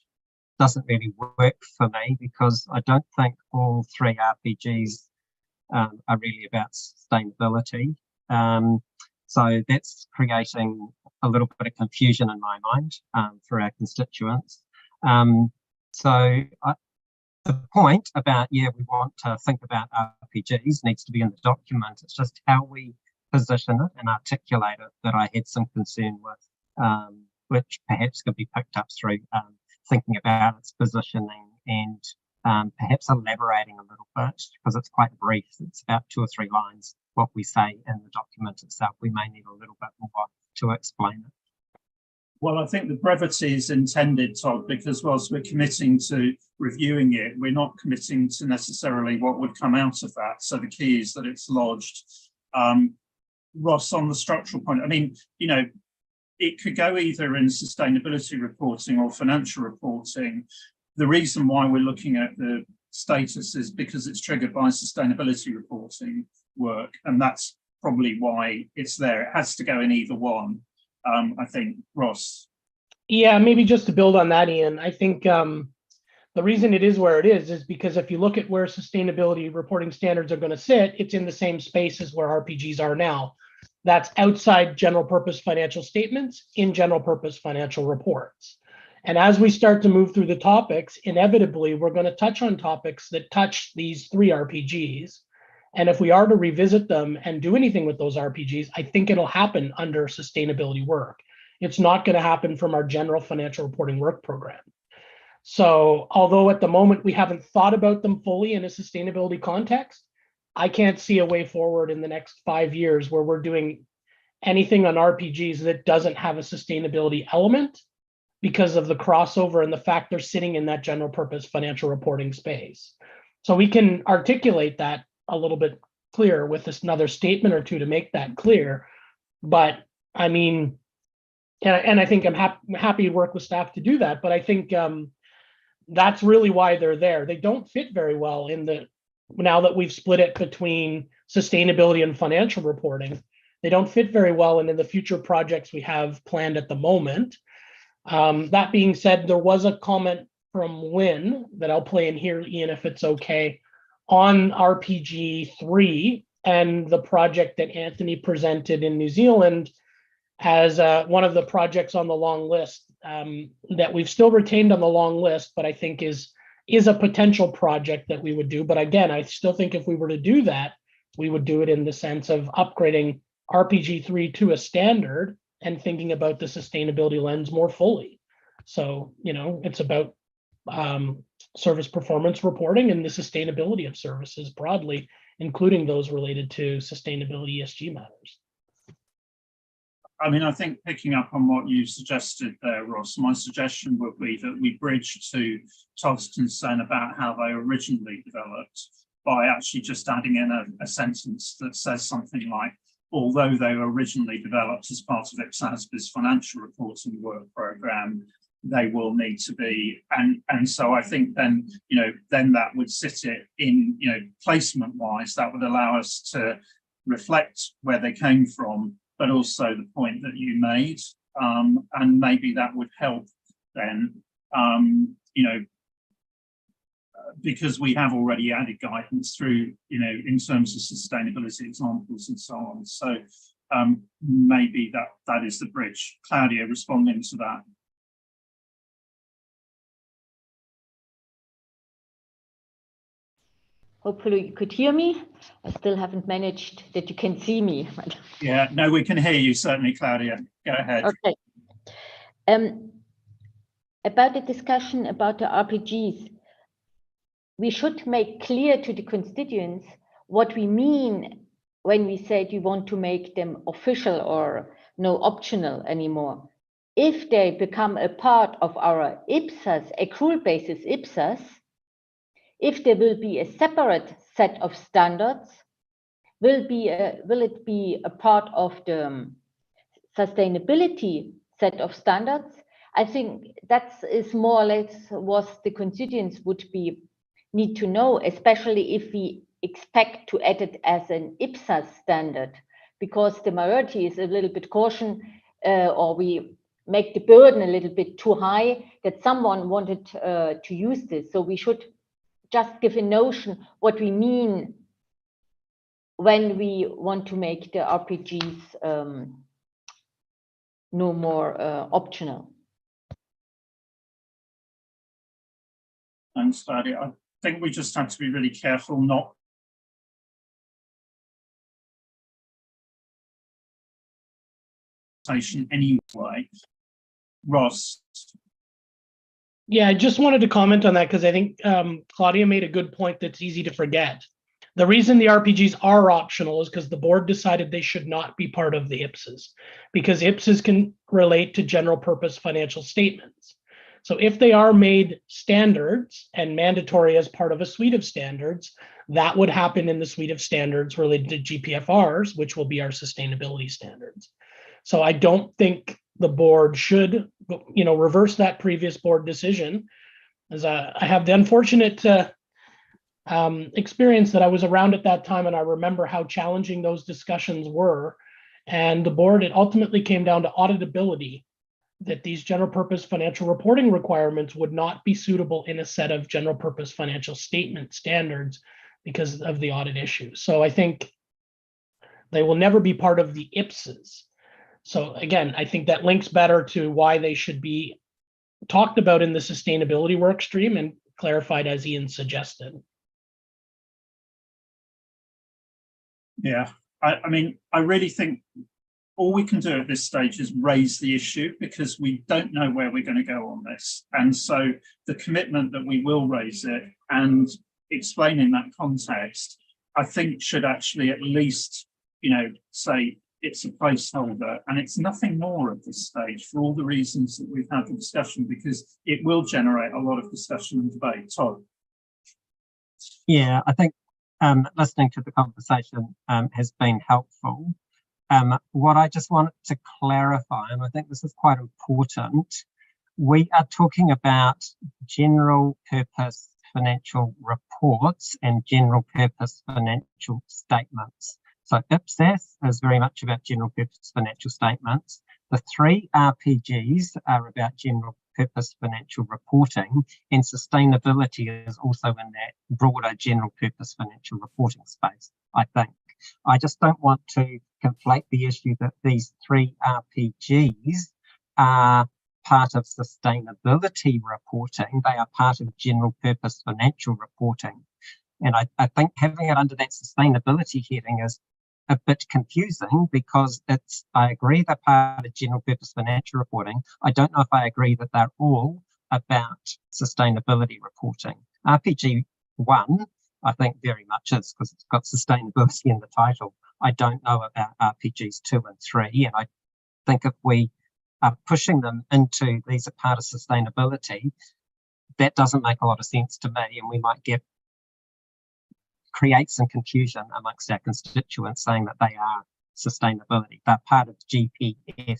S11: doesn't really work for me, because I don't think all three RPGs are really about sustainability. So that's creating a little bit of confusion in my mind for our constituents. So the point about, yeah, we want to think about RPGs needs to be in the document. It's just how we position it and articulate it that I had some concern with, which perhaps could be picked up through thinking about its positioning and perhaps elaborating a little bit, because it's quite brief. It's about 2 or 3 lines, what we say in the document itself. We may need a little bit more to explain it.
S1: Well, I think the brevity is intended, Todd, because whilst we're committing to reviewing it, we're not committing to necessarily what would come out of that. So the key is that it's lodged. Ross, on the structural point, I mean, you know, it could go either in sustainability reporting or financial reporting. The reason why we're looking at the status is because it's triggered by sustainability reporting work, and that's probably why it's there. It has to go in either one. I think, Ross.
S2: Yeah, maybe just to build on that, Ian, I think the reason it is where it is because if you look at where sustainability reporting standards are going to sit, it's in the same space as where RPGs are now. That's outside general purpose financial statements in general purpose financial reports. And as we start to move through the topics, inevitably, we're going to touch on topics that touch these 3 RPGs. And if we are to revisit them and do anything with those RPGs, I think it'll happen under sustainability work. It's not going to happen from our general financial reporting work program. So although at the moment we haven't thought about them fully in a sustainability context, I can't see a way forward in the next 5 years where we're doing anything on RPGs that doesn't have a sustainability element because of the crossover and the fact they're sitting in that general purpose financial reporting space. So we can articulate that a little bit clearer with this another statement or two to make that clear. But I mean, and I think I'm happy to work with staff to do that, but I think that's really why they're there. They don't fit very well in the, now that we've split it between sustainability and financial reporting, they don't fit very well in the future projects we have planned at the moment. That being said, there was a comment from Wynn that I'll play in here, Ian, if it's okay, on RPG 3 and the project that Anthony presented in New Zealand as one of the projects on the long list that we've still retained on the long list, but I think is a potential project that we would do. But again, I still think if we were to do that, we would do it in the sense of upgrading RPG 3 to a standard and thinking about the sustainability lens more fully. So, you know, it's about service performance reporting and the sustainability of services broadly, including those related to sustainability ESG matters.
S1: I mean, I think picking up on what you suggested there, Ross, my suggestion would be that we bridge to Todd's concern about how they originally developed by actually just adding in a sentence that says something like, although they were originally developed as part of IPSASB's financial reporting work program, they will need to be, and so I think then, you know, then that would sit it in, you know, placement wise, that would allow us to reflect where they came from, but also the point that you made, and maybe that would help then, you know, because we have already added guidance through, you know, in terms of sustainability examples and so on. So maybe that is the bridge. Claudia, responding to that.
S12: Hopefully you could hear me. I still haven't managed that you can see me.
S1: Yeah, no, we can hear you certainly, Claudia. Go ahead.
S12: Okay. About the discussion about the RPGs, we should make clear to the constituents what we mean when we say we want to make them official or no optional anymore. If they become a part of our IPSAS, accrual basis IPSAS, if there will be a separate set of standards, will it be a part of the sustainability set of standards? I think that is more or less what the constituents would need to know, especially if we expect to add it as an IPSAS standard, because the majority is a little bit caution, or we make the burden a little bit too high that someone wanted to use this. So we should just give a notion what we mean when we want to make the RPGs no more optional.
S1: Thanks, Claudia. think we just have to be really careful not anyway. Ross.
S2: Yeah, I just wanted to comment on that because I think Claudia made a good point that's easy to forget. The reason the RPGs are optional is because the board decided they should not be part of the IPSAS, because IPSAS can relate to general purpose financial statements. So if they are made standards and mandatory as part of a suite of standards, that would happen in the suite of standards related to GPFRs, which will be our sustainability standards. So I don't think the board should, reverse that previous board decision, as I have the unfortunate experience that I was around at that time, and I remember how challenging those discussions were. And the board, it ultimately came down to auditability, that these general purpose financial reporting requirements would not be suitable in a set of general purpose financial statement standards because of the audit issues. So I think they will never be part of the IPSAS. So again, I think that links better to why they should be talked about in the sustainability work stream and clarified as Ian suggested.
S1: Yeah, I mean, I really think all we can do at this stage is raise the issue, because we don't know where we're going to go on this. And so the commitment that we will raise it and explain in that context, I think should actually at least, say it's a placeholder, and it's nothing more at this stage for all the reasons that we've had the discussion, because it will generate a lot of discussion and debate. Todd.
S11: Yeah, I think listening to the conversation has been helpful. What I just wanted to clarify, and I think this is quite important, we are talking about general purpose financial reports and general purpose financial statements. So IPSAS is very much about general purpose financial statements. The 3 RPGs are about general purpose financial reporting, and sustainability is also in that broader general purpose financial reporting space, I think. I just don't want to conflate the issue that these 3 RPGs are part of sustainability reporting. They are part of general purpose financial reporting. And I think having it under that sustainability heading is a bit confusing, because I agree they're part of general purpose financial reporting. I don't know if I agree that they're all about sustainability reporting. RPG 1, I think very much is, because it's got sustainability in the title. I don't know about RPGs 2 and 3, and I think if we are pushing them into these are part of sustainability, that doesn't make a lot of sense to me, and we might create some confusion amongst our constituents saying that they are sustainability. They're part of GPFR.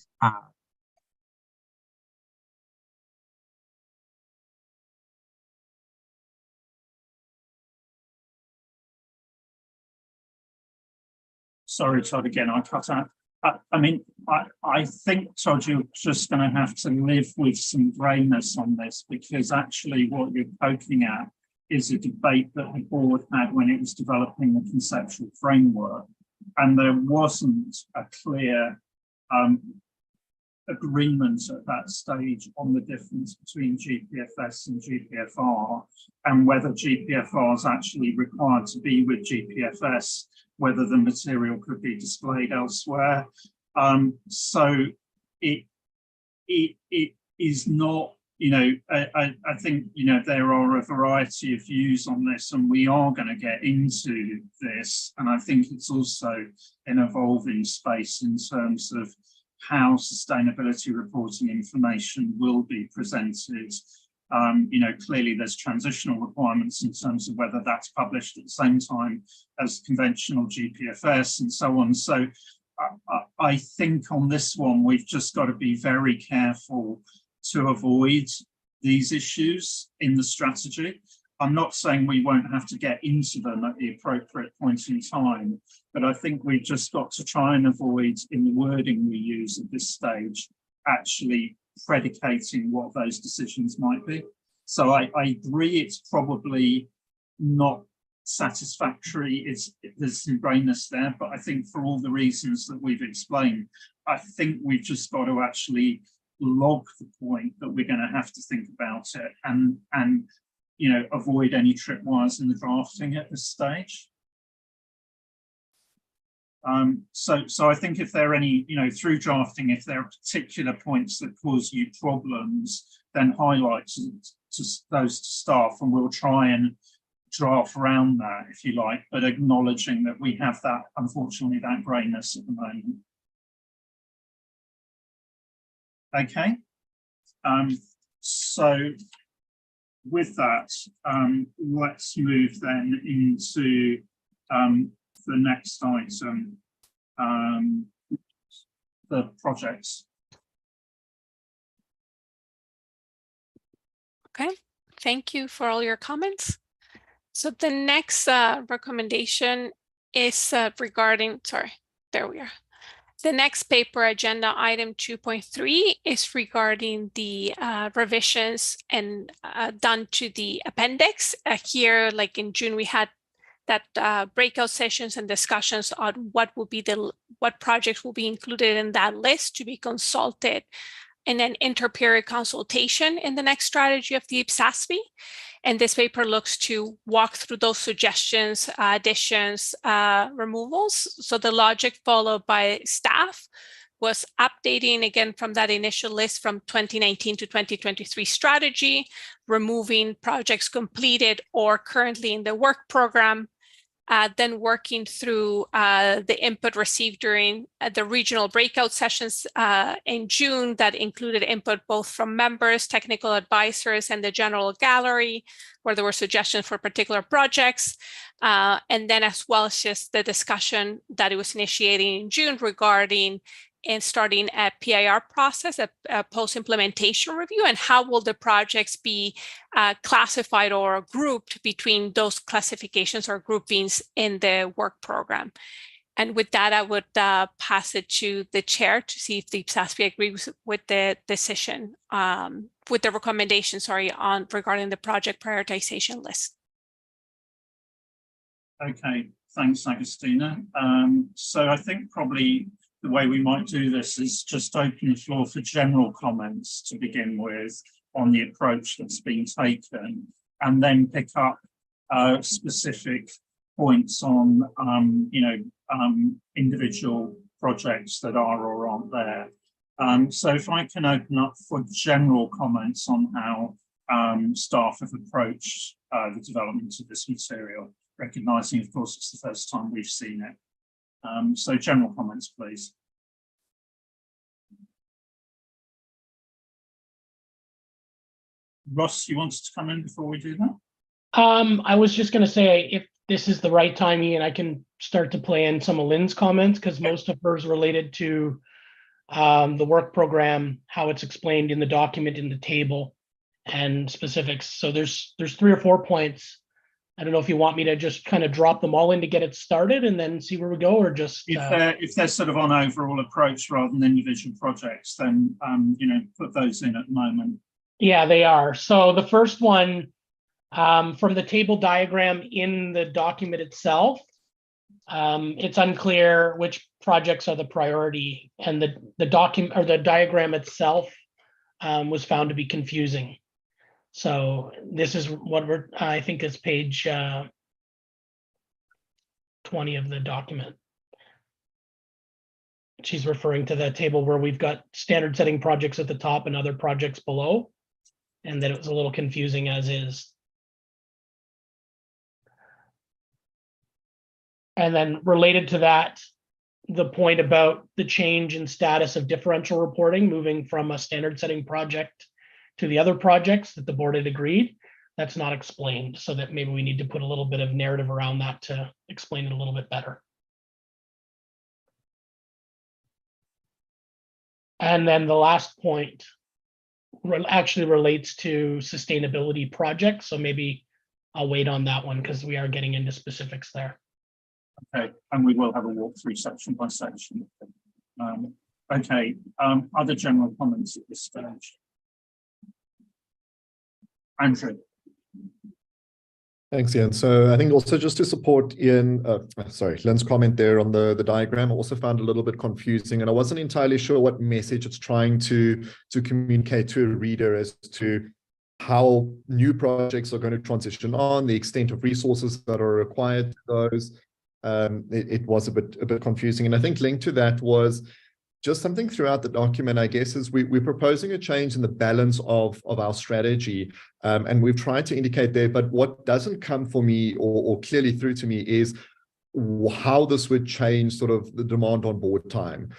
S1: Sorry, Todd, again, I cut out. I mean, I think, Todd, you're just going to have to live with some grayness on this, because actually what you're poking at is a debate that the board had when it was developing the conceptual framework. And there wasn't a clear agreement at that stage on the difference between GPFS and GPFR, and whether GPFR is actually required to be with GPFS, whether the material could be displayed elsewhere. So it is not, I think, there are a variety of views on this, and we are going to get into this. And I think it's also an evolving space in terms of how sustainability reporting information will be presented. Clearly there's transitional requirements in terms of whether that's published at the same time as conventional GPFS and so on. So I think on this one, we've just got to be very careful to avoid these issues in the strategy. I'm not saying we won't have to get into them at the appropriate point in time, but I think we've just got to try and avoid, in the wording we use at this stage, actually predicating what those decisions might be. So I agree it's probably not satisfactory, there's some grayness there, but I think for all the reasons that we've explained, I think we've just got to actually log the point that we're going to have to think about it and avoid any tripwires in the drafting at this stage. So I think if there are any, through drafting, if there are particular points that cause you problems, then highlight to those to staff, and we'll try and draft around that, if you like, but acknowledging that we have that, unfortunately, that greyness at the moment. Okay. So with that, let's move then into the next item, the projects.
S4: Okay, thank you for all your comments. So the next recommendation is regarding, sorry, there we are. The next paper, agenda item 2.3, is regarding the revisions and done to the appendix. Here, like in June, we had that breakout sessions and discussions on what projects will be included in that list to be consulted in an inter-period consultation in the next strategy of the IPSASB. And this paper looks to walk through those suggestions, additions, removals. So the logic followed by staff was updating again from that initial list from 2019 to 2023 strategy, removing projects completed or currently in the work program, then working through the input received during the regional breakout sessions in June that included input both from members, technical advisors, and the general gallery, where there were suggestions for particular projects. And then as well as just the discussion that it was initiating in June regarding and starting a PIR process, a post-implementation review, and how will the projects be classified or grouped between those classifications or groupings in the work program. And with that, I would pass it to the chair to see if the IPSASB agrees with the decision, with the recommendation, on regarding the project prioritization list.
S1: Okay, thanks, Agustina. So I think probably the way we might do this is just open the floor for general comments to begin with on the approach that's been taken, and then pick up specific points on, individual projects that are or aren't there. So if I can open up for general comments on how staff have approached the development of this material, recognising, of course, it's the first time we've seen it. So general comments, please. Ross, you wanted to come in before we do that?
S2: I was just going to say, if this is the right time, Ian, I can start to play in some of Lynn's comments, because most of hers related to the work program, how it's explained in the document, in the table, and specifics. So there's 3 or 4 points. I don't know if you want me to just kind of drop them all in to get it started and then see where we go, or just
S1: if they're sort of on overall approach rather than individual projects, then put those in at the moment.
S2: Yeah, they are. So the first one, from the table diagram in the document itself, it's unclear which projects are the priority, and the document or the diagram itself was found to be confusing. So this is what I think is page 20 of the document. She's referring to the table where we've got standard setting projects at the top and other projects below, and that it was a little confusing as is. And then related to that, the point about the change in status of differential reporting, moving from a standard setting project to the other projects that the board had agreed, that's not explained. So that maybe we need to put a little bit of narrative around that to explain it a little bit better. And then the last point actually relates to sustainability projects. So maybe I'll wait on that one because we are getting into specifics there.
S1: Okay, and we will have a walkthrough section by section. Okay, other general comments at this stage? Andrew.
S6: Thanks, Ian. So I think also just to support Lynn's comment there on the diagram, I also found a little bit confusing, and I wasn't entirely sure what message it's trying to communicate to a reader as to how new projects are going to transition on, the extent of resources that are required to those. It was a bit confusing. And I think linked to that was just something throughout the document, I guess, is we're proposing a change in the balance of our strategy. And we've tried to indicate there, but what doesn't come for me or clearly through to me is how this would change sort of the demand on board time.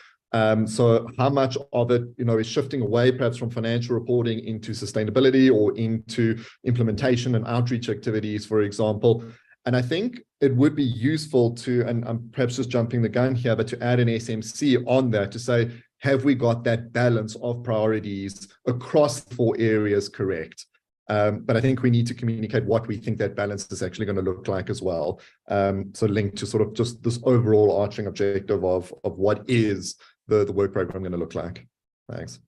S6: So how much of it, is shifting away perhaps from financial reporting into sustainability or into implementation and outreach activities, for example. And I think it would be useful to, and I'm perhaps just jumping the gun here, but to add an SMC on that to say, have we got that balance of priorities across the 4 areas correct? But I think we need to communicate what we think that balance is actually going to look like as well. So linked to sort of just this overall arching objective of what is the work program going to look like. Thanks.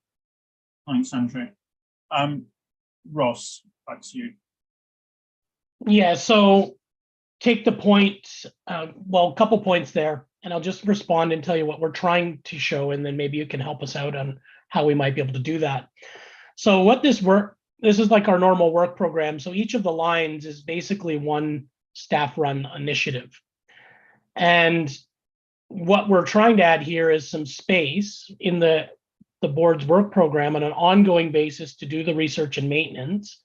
S1: Thanks, Andrew. Ross, back to you.
S2: Yeah, so take the point, well, a couple points there, and I'll just respond and tell you what we're trying to show, and then maybe you can help us out on how we might be able to do that. So what this is like our normal work program. So each of the lines is basically one staff-run initiative. And what we're trying to add here is some space in the board's work program on an ongoing basis to do the research and maintenance,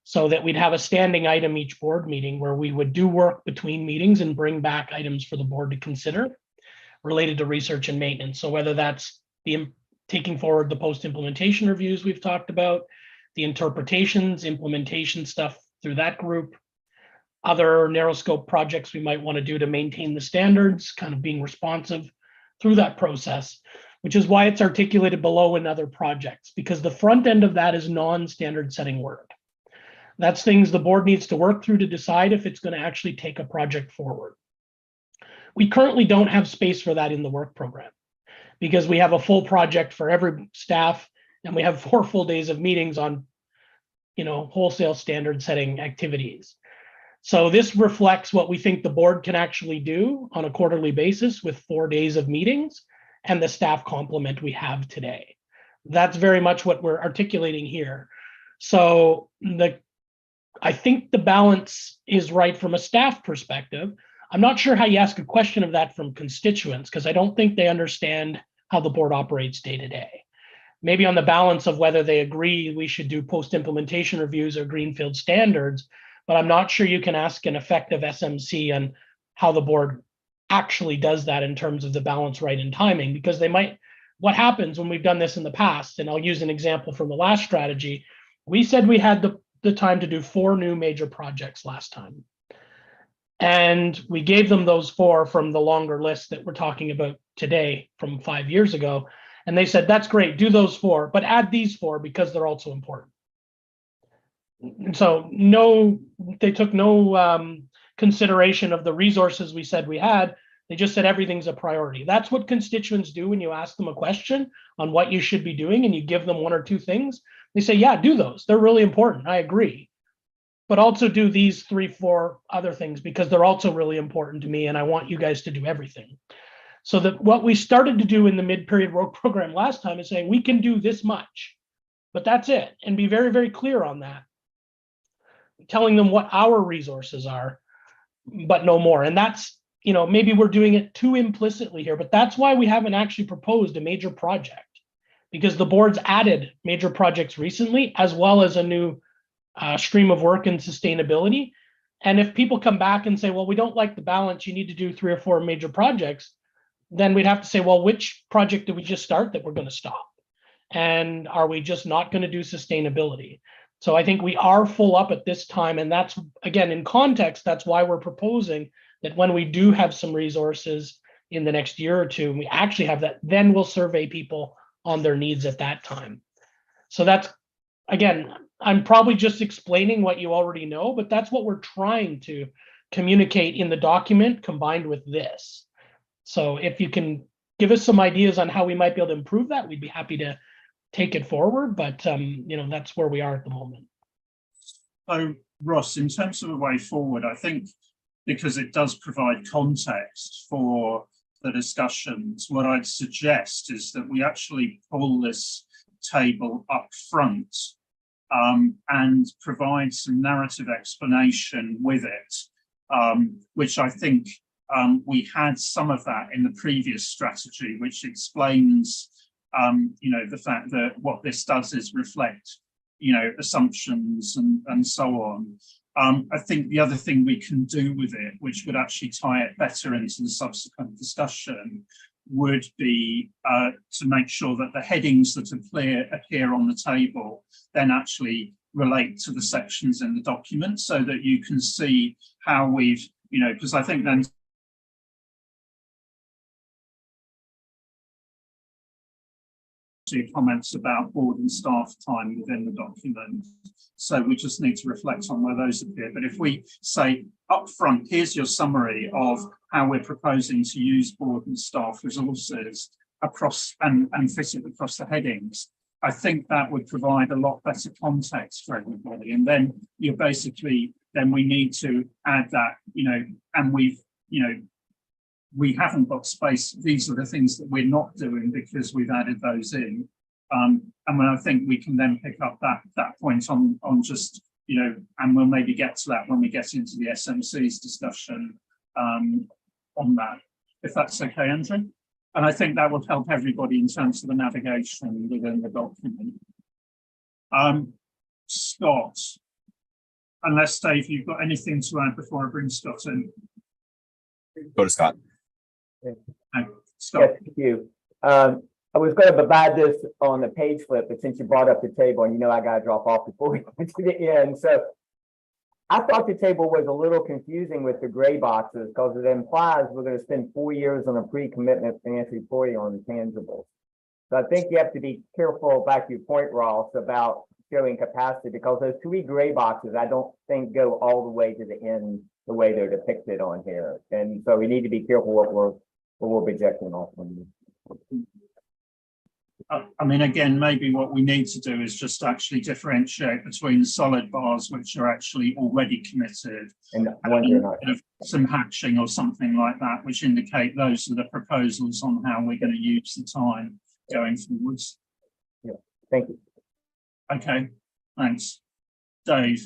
S2: so that we'd have a standing item each board meeting where we would do work between meetings and bring back items for the board to consider related to research and maintenance. So whether that's taking forward the post-implementation reviews we've talked about, the interpretations, implementation stuff through that group, other narrow scope projects we might want to do to maintain the standards, kind of being responsive through that process, which is why it's articulated below in other projects, because the front end of that is non-standard setting work. That's things the board needs to work through to decide if it's going to actually take a project forward. We currently don't have space for that in the work program because we have a full project for every staff and we have 4 full days of meetings on, wholesale standard setting activities. So this reflects what we think the board can actually do on a quarterly basis with 4 days of meetings and the staff complement we have today. That's very much what we're articulating here. So I think the balance is right from a staff perspective. I'm not sure how you ask a question of that from constituents, because I don't think they understand how the board operates day to day. Maybe on the balance of whether they agree we should do post-implementation reviews or greenfield standards, but I'm not sure you can ask an effective SMC on how the board actually does that in terms of the balance right and timing, because what happens when we've done this in the past, and I'll use an example from the last strategy, we said we had the time to do 4 new major projects last time. And we gave them those 4 from the longer list that we're talking about today from 5 years ago. And they said, that's great, do those 4, but add these 4 because they're also important. And so they took no consideration of the resources we said we had. They just said everything's a priority. That's what constituents do when you ask them a question on what you should be doing and you give them 1 or 2 things. They say, yeah, do those. They're really important. I agree. But also do these 3, 4 other things because they're also really important to me and I want you guys to do everything. So that what we started to do in the mid-period work program last time is saying we can do this much, but that's it. And be very, very clear on that. Telling them what our resources are, but no more. And that's, maybe we're doing it too implicitly here, but that's why we haven't actually proposed a major project, because the board's added major projects recently, as well as a new stream of work in sustainability. And if people come back and say, well, we don't like the balance, you need to do 3 or 4 major projects, then we'd have to say, well, which project did we just start that we're going to stop? And are we just not going to do sustainability? So I think we are full up at this time. And that's, again, in context, that's why we're proposing that when we do have some resources in the next year or 2, and we actually have that, then we'll survey people on their needs at that time. So that's, again, I'm probably just explaining what you already know, but that's what we're trying to communicate in the document combined with this. So if you can give us some ideas on how we might be able to improve that, we'd be happy to take it forward, but that's where we are at the moment.
S1: So Ross, in terms of a way forward, I think because it does provide context for the discussions, what I'd suggest is that we actually pull this table up front and provide some narrative explanation with it, which I think we had some of that in the previous strategy, which explains, the fact that what this does is reflect, assumptions and so on. I think the other thing we can do with it, which would actually tie it better into the subsequent discussion, would be to make sure that the headings that appear on the table then actually relate to the sections in the document, so that you can see how we've, because I think then comments about board and staff time within the document. So we just need to reflect on where those appear. But if we say up front, here's your summary of how we're proposing to use board and staff resources across and fit it across the headings, I think that would provide a lot better context for everybody. And then you're basically, then we need to add that, and we haven't got space. These are the things that we're not doing because we've added those in. And when I think we can then pick up that point on just, and we'll maybe get to that when we get into the SMC's discussion on that, if that's okay, Andrew. And I think that will help everybody in terms of the navigation within the document. Scott, unless Dave, you've got anything to add before I bring Scott in.
S3: Go to Scott.
S1: Scott.
S9: Yes, thank you. I was going to provide this on the page flip, but since you brought up the table, and I got to drop off before we get to the end. So I thought the table was a little confusing with the gray boxes, because it implies we're going to spend 4 years on a pre-commitment financial reporting on the tangibles. So I think you have to be careful, back to your point, Ross, about showing capacity, because those 3 gray boxes, I don't think go all the way to the end the way they're depicted on here. And so we need to be careful what we're projecting off on.
S1: I mean, again, maybe what we need to do is just actually differentiate between solid bars, which are actually already committed, and some hatching or something like that, which indicate those are the proposals on how we're going to use the time going forwards.
S9: Yeah, thank you.
S1: Okay, thanks. Dave.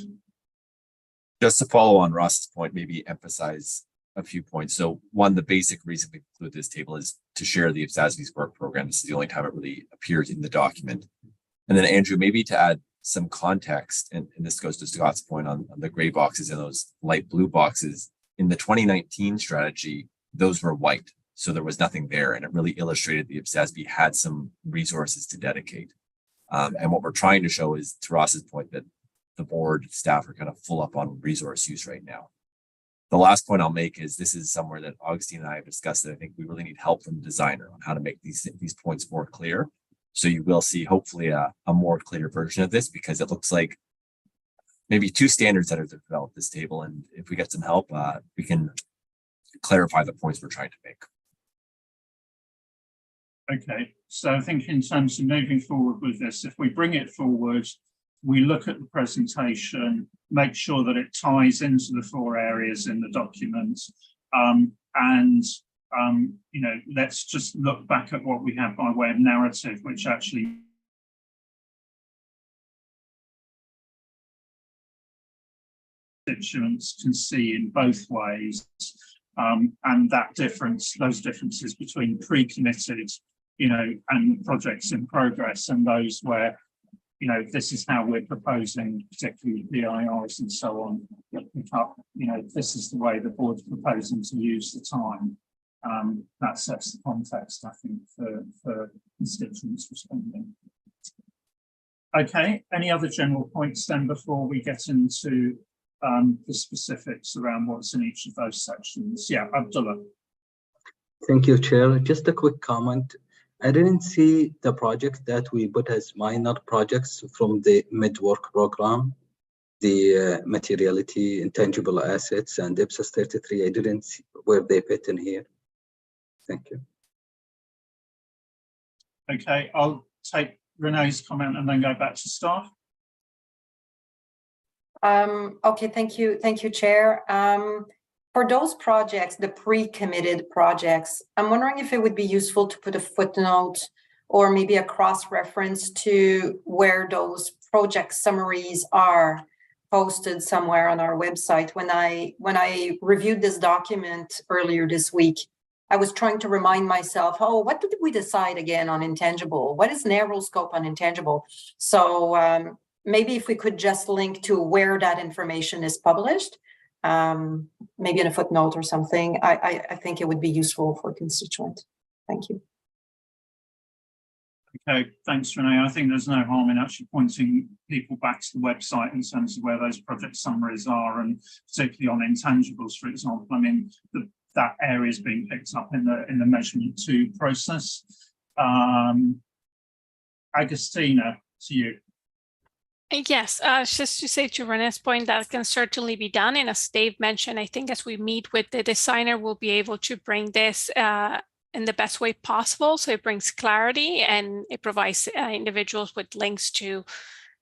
S3: Just to follow on Ross's point, maybe emphasize a few points. So one, the basic reason we include this table is to share the IPSASB's work program. This is the only time it really appears in the document. And then Andrew, maybe to add some context, and this goes to Scott's point on the gray boxes and those light blue boxes. In the 2019 strategy, those were white. So there was nothing there, and it really illustrated the IPSASB had some resources to dedicate. And what we're trying to show is, to Ross's point, that the board staff are kind of full up on resource use right now. The last point I'll make is this is somewhere that Augustine and I have discussed that I think we really need help from the designer on how to make these points more clear. So you will see hopefully a more clear version of this, because it looks like maybe 2 standards that have developed this table. And if we get some help, we can clarify the points we're trying to make.
S1: Okay, so I think in terms of moving forward with this, if we bring it forward, we look at the presentation, make sure that it ties into the 4 areas in the document, let's just look back at what we have by way of narrative, which actually constituents can see in both ways, and that difference, those differences between pre-committed, and projects in progress, and those where, this is how we're proposing, particularly PIRs and so on, this is the way the board's proposing to use the time. That sets the context, I think, for constituents responding. Okay, any other general points then before we get into the specifics around what's in each of those sections? Yeah, Abdullah.
S13: Thank you, Chair. Just a quick comment. I didn't see the project that we put as minor projects from the mid-work program, the materiality, intangible assets, and IPSAS 33. I didn't see where they fit in here. Thank you.
S1: Okay, I'll take Renee's comment and then go back to staff.
S7: Okay, thank you, Chair. For those projects, the pre-committed projects, I'm wondering if it would be useful to put a footnote or maybe a cross-reference to where those project summaries are posted somewhere on our website. When I reviewed this document earlier this week, I was trying to remind myself, oh, what did we decide again on intangible? What is narrow scope on intangible? So maybe if we could just link to where that information is published, maybe in a footnote or something, I think it would be useful for constituents. Thank you.
S1: Okay, thanks, Renee. I think there's no harm in actually pointing people back to the website in terms of where those project summaries are, and particularly on intangibles, for example. I mean, that area is being picked up in the measurement 2 process. Agustina, to you.
S4: Yes, just to say to Renee's point, that can certainly be done. And as Dave mentioned, I think as we meet with the designer, we'll be able to bring this in the best way possible. So it brings clarity and it provides individuals with links to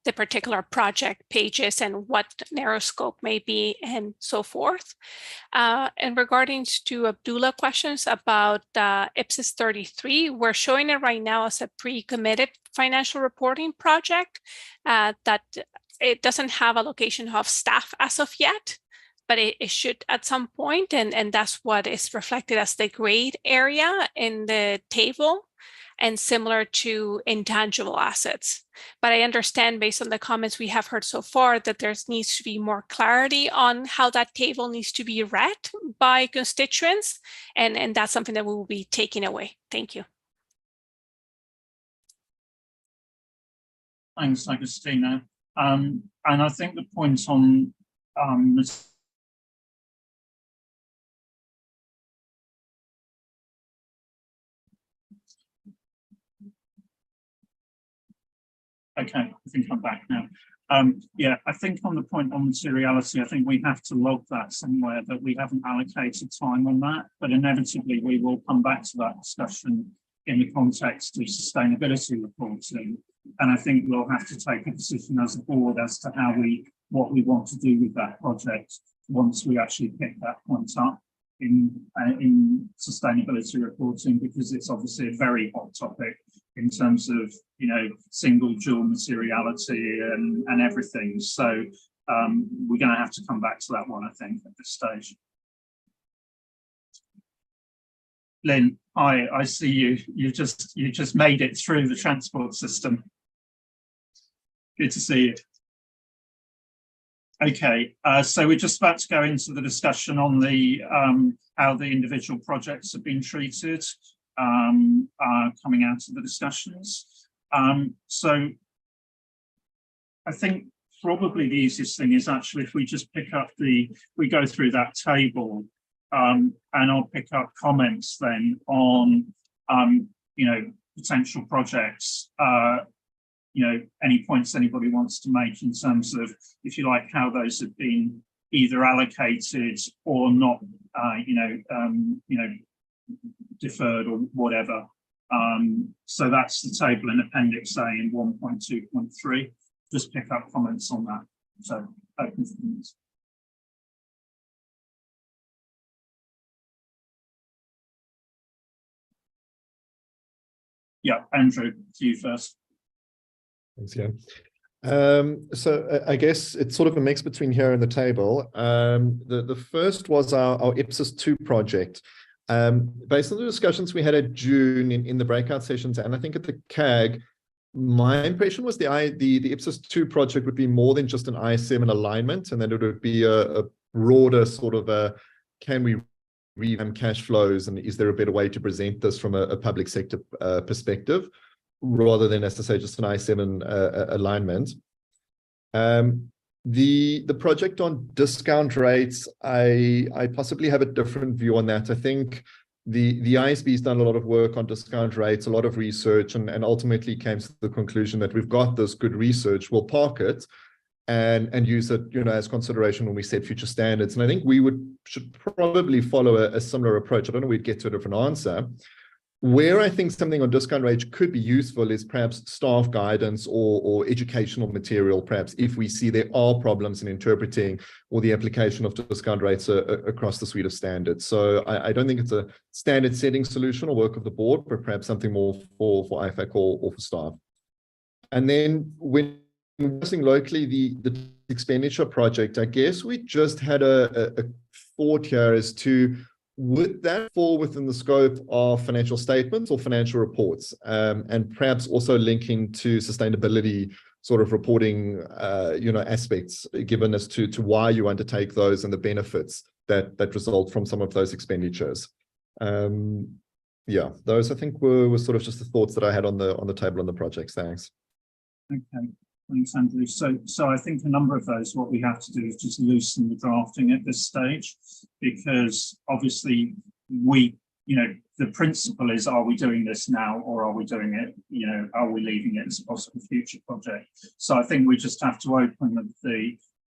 S4: the particular project pages and what narrow scope may be and so forth. And regarding to Abdullah questions about IPSAS 33, we're showing it right now as a pre-committed financial reporting project that it doesn't have a location of staff as of yet, but it should at some point, and that's what is reflected as the grade area in the table, and similar to intangible assets. But I understand based on the comments we have heard so far that there needs to be more clarity on how that table needs to be read by constituents, and that's something that we will be taking away. Thank you.
S1: Thanks, Agustina. And I think the point on okay, I think I'm back now. Yeah, I think on the point on materiality, I think we have to log that somewhere, that we haven't allocated time on that, but inevitably we will come back to that discussion in the context of sustainability reporting. And I think we'll have to take a decision as a board as to what we want to do with that project once we actually pick that point up in sustainability reporting, because it's obviously a very hot topic in terms of, you know, single dual materiality and everything. So we're going to have to come back to that one, I think, at this stage. Lynn, hi, I see you. You just made it through the transport system. Good to see you. Okay, so we're just about to go into the discussion on the how the individual projects have been treated, coming out of the discussions. So I think probably the easiest thing is actually if we just pick up we go through that table, and I'll pick up comments then on you know, potential projects, you know, any points anybody wants to make in terms of, if you like, how those have been either allocated or not, you know, deferred or whatever. So that's the table in Appendix A in 1.2.3. Just pick up comments on that. So open for comments. Yeah, Andrew, to you first.
S6: Thanks, Ian. So I guess it's sort of a mix between here and the table. The first was our IPSAS 2 project. Based on the discussions we had at June in the breakout sessions, and I think at the CAG, my impression was the IPSAS 2 project would be more than just an ISM alignment, and that it would be a broader sort of a, can we revamp cash flows, and is there a better way to present this from a public sector perspective, rather than, as I say, just an I7 alignment. The project on discount rates, I possibly have a different view on that. I think the ISB has done a lot of work on discount rates, a lot of research, and ultimately came to the conclusion that we've got this good research, we'll park it and use it, you know, as consideration when we set future standards. And I think we should probably follow a similar approach. I don't know, we'd get to a different answer. Where I think something on discount rates could be useful is perhaps staff guidance or educational material, perhaps if we see there are problems in interpreting or the application of discount rates across the suite of standards. So I don't think it's a standard setting solution or work of the board, but perhaps something more for IFAC or for staff. And then when investing locally, the expenditure project, I guess we just had a thought here as to, would that fall within the scope of financial statements or financial reports, and perhaps also linking to sustainability sort of reporting, aspects given as to why you undertake those and the benefits that result from some of those expenditures. Yeah, those I think were sort of just the thoughts that I had on the table on the projects. Thanks.
S1: Okay, thanks, Andrew. So I think a number of those, what we have to do is just loosen the drafting at this stage, because obviously the principle is, are we doing this now, or are we doing it, are we leaving it as a possible future project? So I think we just have to open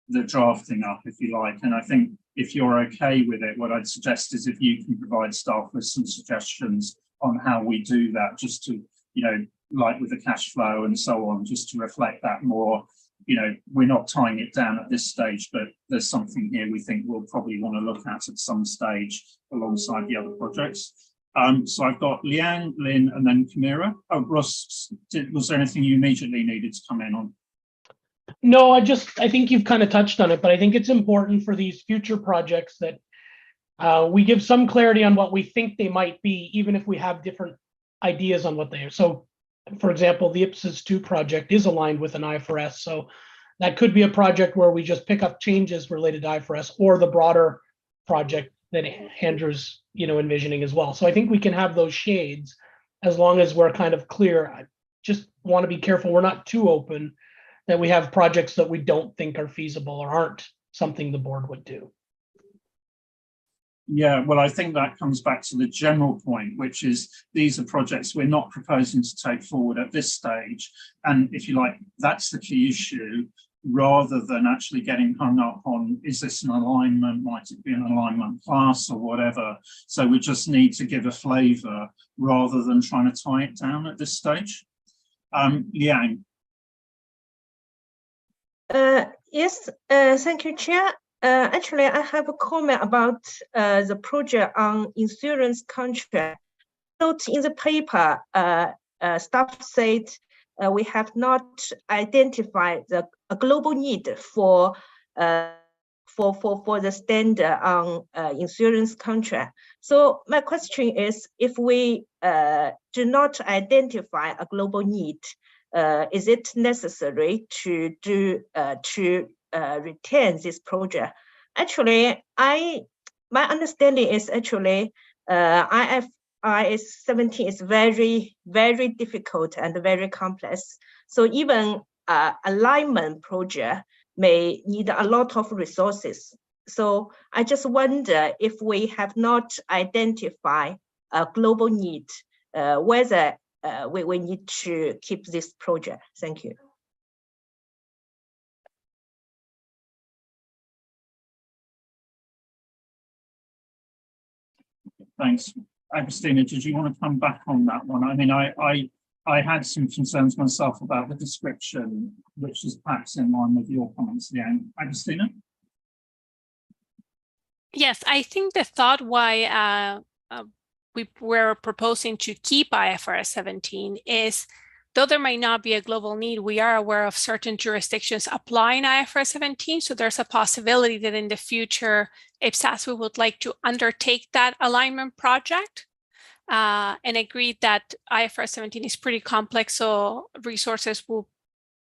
S1: the drafting up, if you like. And I think if you're okay with it, what I'd suggest is if you can provide staff with some suggestions on how we do that, just to, like with the cash flow and so on, just to reflect that more. We're not tying it down at this stage, but there's something here we think we'll probably want to look at some stage alongside the other projects. So I've got Liang, Lynn, and then Kamira. Oh, Ross, was there anything you immediately needed to come in on?
S2: No, I think you've kind of touched on it, but I think it's important for these future projects that we give some clarity on what we think they might be, even if we have different ideas on what they are. So, for example, the IPSASB project is aligned with an IFRS. So that could be a project where we just pick up changes related to IFRS, or the broader project that Andrew's, envisioning as well. So I think we can have those shades as long as we're kind of clear. I just want to be careful we're not too open, that we have projects that we don't think are feasible or aren't something the board would do.
S1: Yeah, well, I think that comes back to the general point, which is these are projects we're not proposing to take forward at this stage. And if you like, that's the key issue, rather than actually getting hung up on, is this an alignment? Might it be an alignment class or whatever? So we just need to give a flavour rather than trying to tie it down at this stage. Liang.
S14: Yes, thank you, Chair. Actually, I have a comment about the project on insurance contract. Note in the paper, staff said we have not identified a global need for the standard on insurance contract. So my question is, if we do not identify a global need, is it necessary to retain this project? Actually, my understanding is actually IFRS 17 is very, very difficult and very complex. So even alignment project may need a lot of resources. So I just wonder, if we have not identified a global need, whether we need to keep this project. Thank you.
S1: Thanks. Agustina, did you want to come back on that one? I mean, I had some concerns myself about the description, which is perhaps in line with your comments, Liang. Agustina?
S4: Yes, I think the thought why we were proposing to keep IFRS 17 is, though there might not be a global need, we are aware of certain jurisdictions applying IFRS 17. So there's a possibility that in the future, IPSASB would like to undertake that alignment project, and agreed that IFRS 17 is pretty complex. So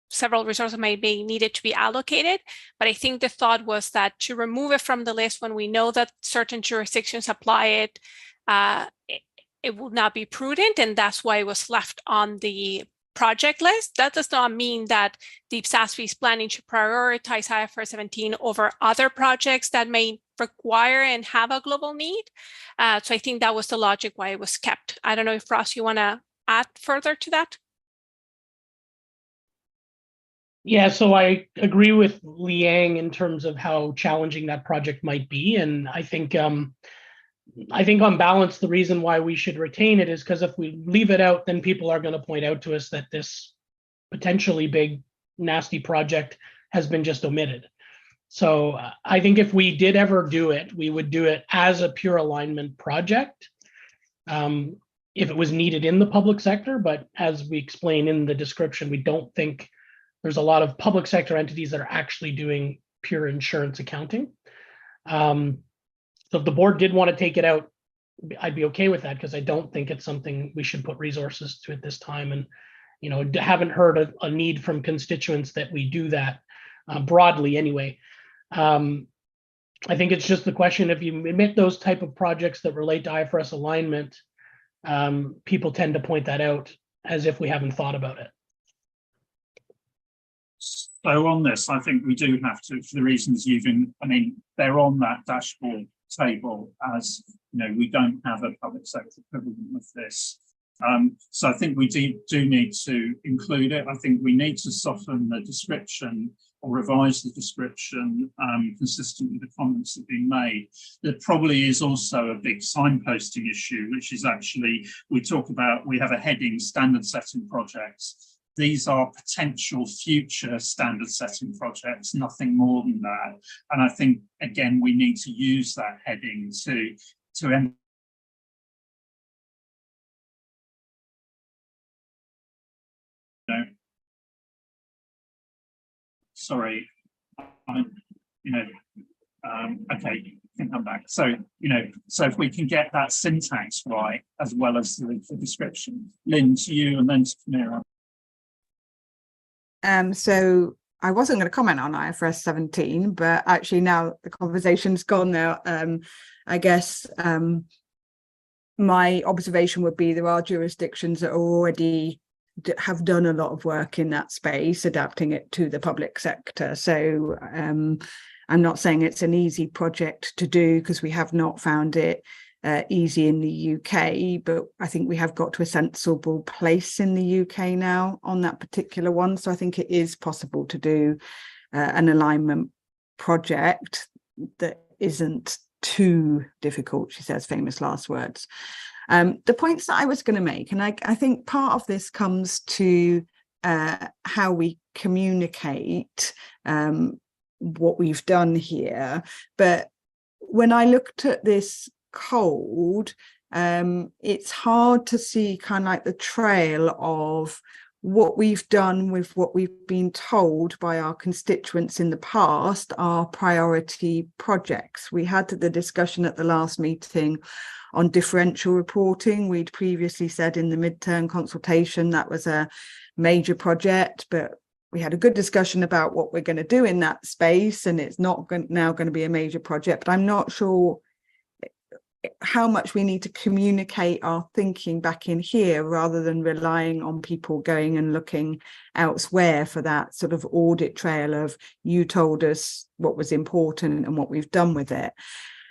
S4: several resources may be needed to be allocated. But I think the thought was that to remove it from the list when we know that certain jurisdictions apply it, it would not be prudent, and that's why it was left on the project list. That does not mean that the IPSASB is planning to prioritize IFRS 17 over other projects that may require and have a global need. So I think that was the logic why it was kept. I don't know if Ross, you want to add further to that?
S2: Yeah, so I agree with Liang in terms of how challenging that project might be, and I think on balance, the reason why we should retain it is because if we leave it out, then people are going to point out to us that this potentially big, nasty project has been just omitted. So I think if we did ever do it, we would do it as a pure alignment project, if it was needed in the public sector. But as we explain in the description, we don't think there's a lot of public sector entities that are actually doing pure insurance accounting. So if the board did want to take it out, I'd be okay with that, because I don't think it's something we should put resources to at this time. And, you know, haven't heard a need from constituents that we do that broadly anyway. I think it's just the question, if you admit those type of projects that relate to IFRS alignment, people tend to point that out as if we haven't thought about it.
S1: So on this, I think we do have to, for the reasons you've I mean, they're on that dashboard table, as you know, we don't have a public sector equivalent of this. So I think we do need to include it. I think we need to soften the description or revise the description consistent with the comments that have been made. There probably is also a big signposting issue, which is actually, we have a heading standard setting projects. These are potential future standard setting projects, nothing more than that. And I think, again, we need to use that heading to end. Sorry, okay, I think I'm back. So, so if we can get that syntax right, as well as the description. Lynn, to you, and then to Mira.
S15: So I wasn't going to comment on IFRS 17, but actually now the conversation's gone now. I guess my observation would be there are jurisdictions that already have done a lot of work in that space, adapting it to the public sector. So I'm not saying it's an easy project to do, because we have not found it easy in the UK, but I think we have got to a sensible place in the UK now on that particular one. So I think it is possible to do an alignment project that isn't too difficult, she says, famous last words. The points that I was going to make, and I think part of this comes to how we communicate what we've done here. But when I looked at this code, it's hard to see kind of like the trail of what we've done with what we've been told by our constituents in the past are priority projects. We had the discussion at the last meeting on differential reporting. We'd previously said in the midterm consultation that was a major project, but we had a good discussion about what we're going to do in that space, and it's not now going to be a major project. But I'm not sure how much we need to communicate our thinking back in here, rather than relying on people going and looking elsewhere for that sort of audit trail of, you told us what was important and what we've done with it.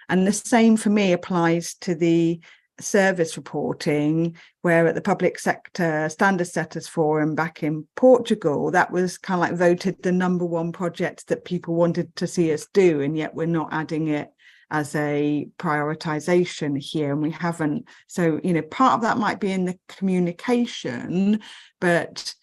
S15: And the same for me applies to the service reporting, where at the Public Sector Standard Setters Forum back in Portugal, that was kind of like voted the #1 project that people wanted to see us do, and yet we're not adding it as a prioritization here, and we haven't. So, part of that might be in the communication, but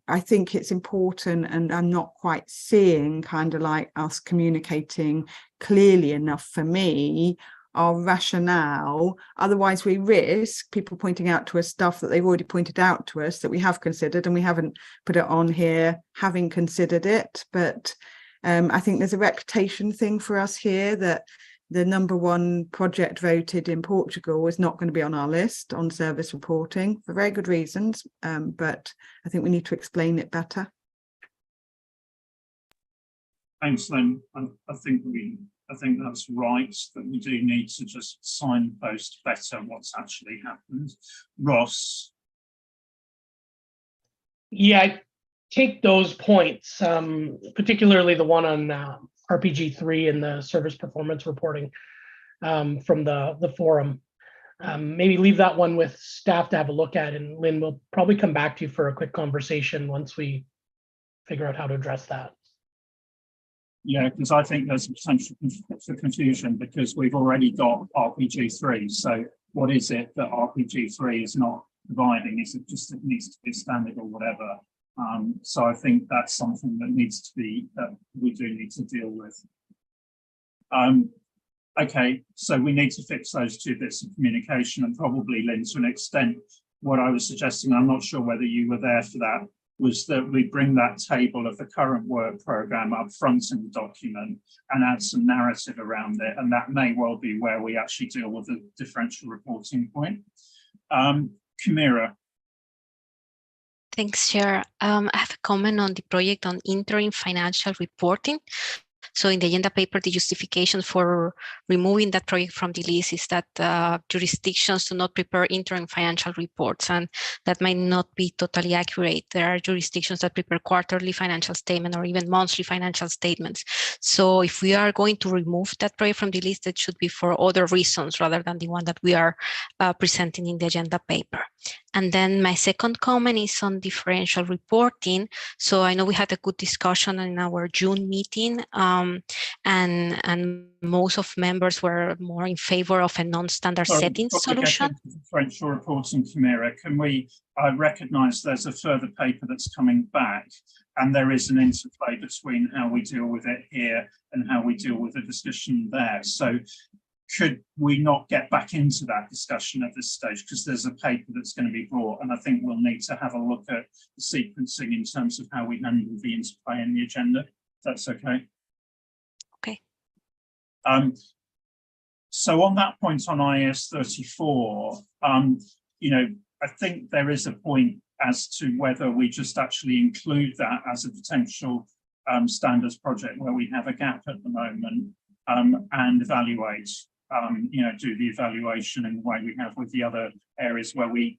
S15: I think it's important, and I'm not quite seeing kind of like us communicating clearly enough for me our rationale. Otherwise we risk people pointing out to us stuff that they've already pointed out to us that we have considered, and we haven't put it on here having considered it. But I think there's a reputation thing for us here, that the #1 project voted in Portugal is not going to be on our list on service reporting for very good reasons, but I think we need to explain it better.
S1: Thanks, Lynn. I think that's right, that we do need to just signpost better what's actually happened. Ross.
S2: Yeah, I take those points, particularly the one on RPG3 and the service performance reporting from the forum. Maybe leave that one with staff to have a look at, and Lynn will probably come back to you for a quick conversation once we figure out how to address that.
S1: Yeah, because I think there's a potential for confusion, because we've already got RPG3. So what is it that RPG3 is not providing? Is it just it needs to be standard or whatever? So I think that's something that needs to be, that we do need to deal with. Okay, so we need to fix those two bits of communication, and probably, Lynn, to an extent, what I was suggesting, I'm not sure whether you were there for that was that we bring that table of the current work programme up front in the document and add some narrative around it. And that may well be where we actually deal with the differential reporting point. Camira.
S16: Thanks, Chair. I have a comment on the project on interim financial reporting. So in the agenda paper, the justification for removing that project from the list is that jurisdictions do not prepare interim financial reports, and that might not be totally accurate. There are jurisdictions that prepare quarterly financial statement or even monthly financial statements. So if we are going to remove that project from the list, it should be for other reasons rather than the one that we are presenting in the agenda paper. And then my second comment is on differential reporting. So I know we had a good discussion in our June meeting, and most of members were more in favor of a non-standard setting solution.
S1: Differential reporting, Camira, can we, I recognise there's a further paper that's coming back, and there is an interplay between how we deal with it here and how we deal with the discussion there. So could we not get back into that discussion at this stage, because there's a paper that's going to be brought, and I think we'll need to have a look at the sequencing in terms of how we handle the interplay in the agenda, if that's okay.
S16: Okay.
S1: So on that point on IAS 34, you know, I think there is a point as to whether we just actually include that as a potential standards project where we have a gap at the moment, and evaluate, you know, do the evaluation in the way we have with the other areas where we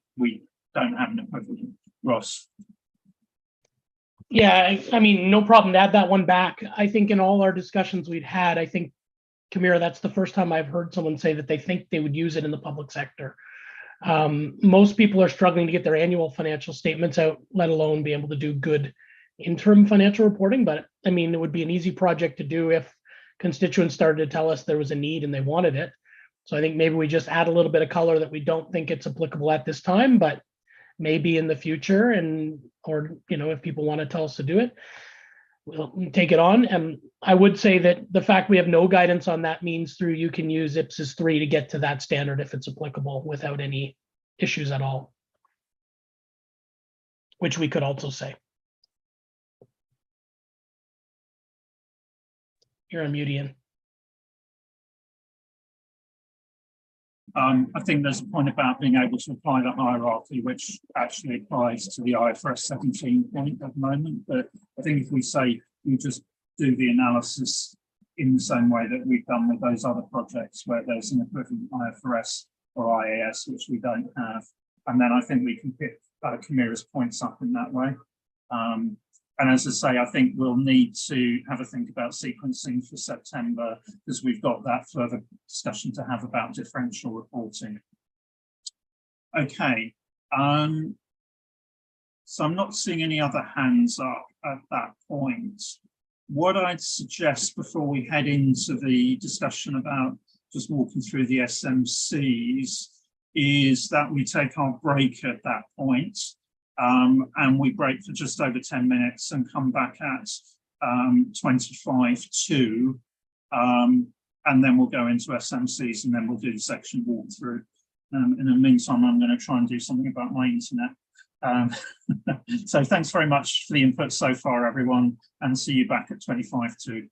S1: don't have an equivalent. Ross.
S2: Yeah, I mean, no problem to add that one back. I think in all our discussions we'd had, I think, Camira, that's the first time I've heard someone say that they think they would use it in the public sector. Most people are struggling to get their annual financial statements out, let alone be able to do good interim financial reporting. But I mean, it would be an easy project to do if constituents started to tell us there was a need and they wanted it. So I think maybe we just add a little bit of color that we don't think it's applicable at this time, but maybe in the future, and or you know, if people want to tell us to do it, we'll take it on. And I would say that the fact we have no guidance on that means through you can use IPSAS 3 to get to that standard if it's applicable without any issues at all, which we could also say. You're on mute, Ian.
S1: I think there's a point about being able to apply the hierarchy, which actually applies to the IFRS 17 point at the moment. But I think if we say you just do the analysis in the same way that we've done with those other projects where there's an equivalent IFRS or IAS, which we don't have, and then I think we can pick Camira's points up in that way. And as I say, I think we'll need to have a think about sequencing for September, because we've got that further discussion to have about differential reporting. Okay, so I'm not seeing any other hands up at that point. What I'd suggest before we head into the discussion about just walking through the SMCs is that we take our break at that point. And we break for just over 10 minutes and come back at 25 to, and then we'll go into SMCs and then we'll do the section walkthrough. In the meantime, I'm going to try and do something about my internet. So thanks very much for the input so far, everyone, and see you back at 25 to.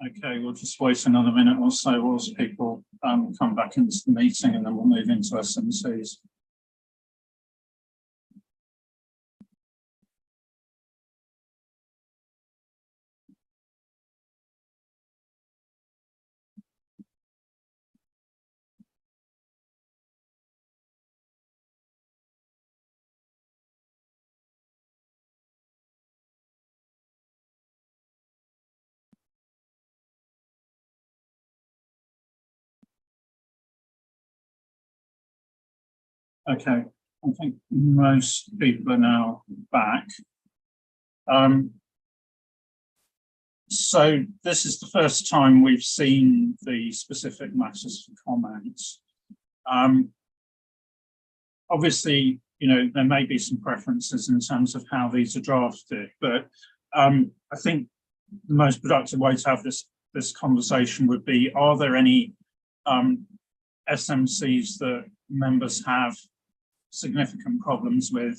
S1: Okay, we'll just wait another minute or so whilst people come back into the meeting, and then we'll move into SMCs. Okay, I think most people are now back. So this is the first time we've seen the specific matters for comments. Obviously, you know, there may be some preferences in terms of how these are drafted, but I think the most productive way to have this conversation would be, are there any SMCs that members have significant problems with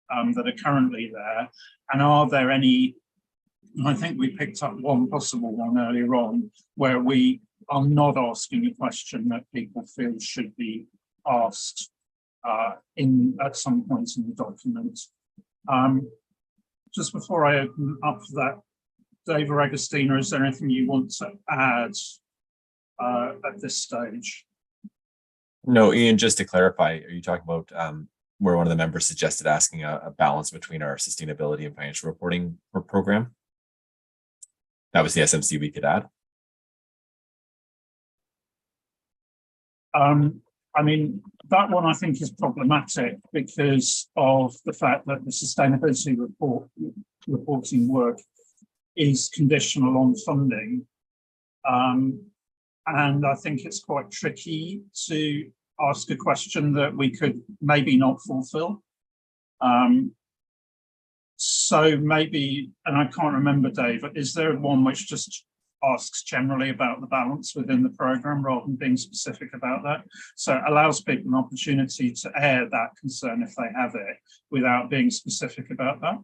S1: that are currently there? And are there any, I think we picked up one possible one earlier on, where we are not asking a question that people feel should be asked at some point in the document. Just before I open up for that, Dave or Agostina, is there anything you want to add at this stage?
S3: No, Ian, just to clarify, are you talking about where one of the members suggested asking a balance between our sustainability and financial reporting program? That was the SMC we could add.
S1: I mean, that one I think is problematic because of the fact that the sustainability reporting work is conditional on funding. And I think it's quite tricky to ask a question that we could maybe not fulfill. So maybe, and I can't remember, Dave, is there one which just asks generally about the balance within the program rather than being specific about that? So it allows people an opportunity to air that concern if they have it without being specific about that.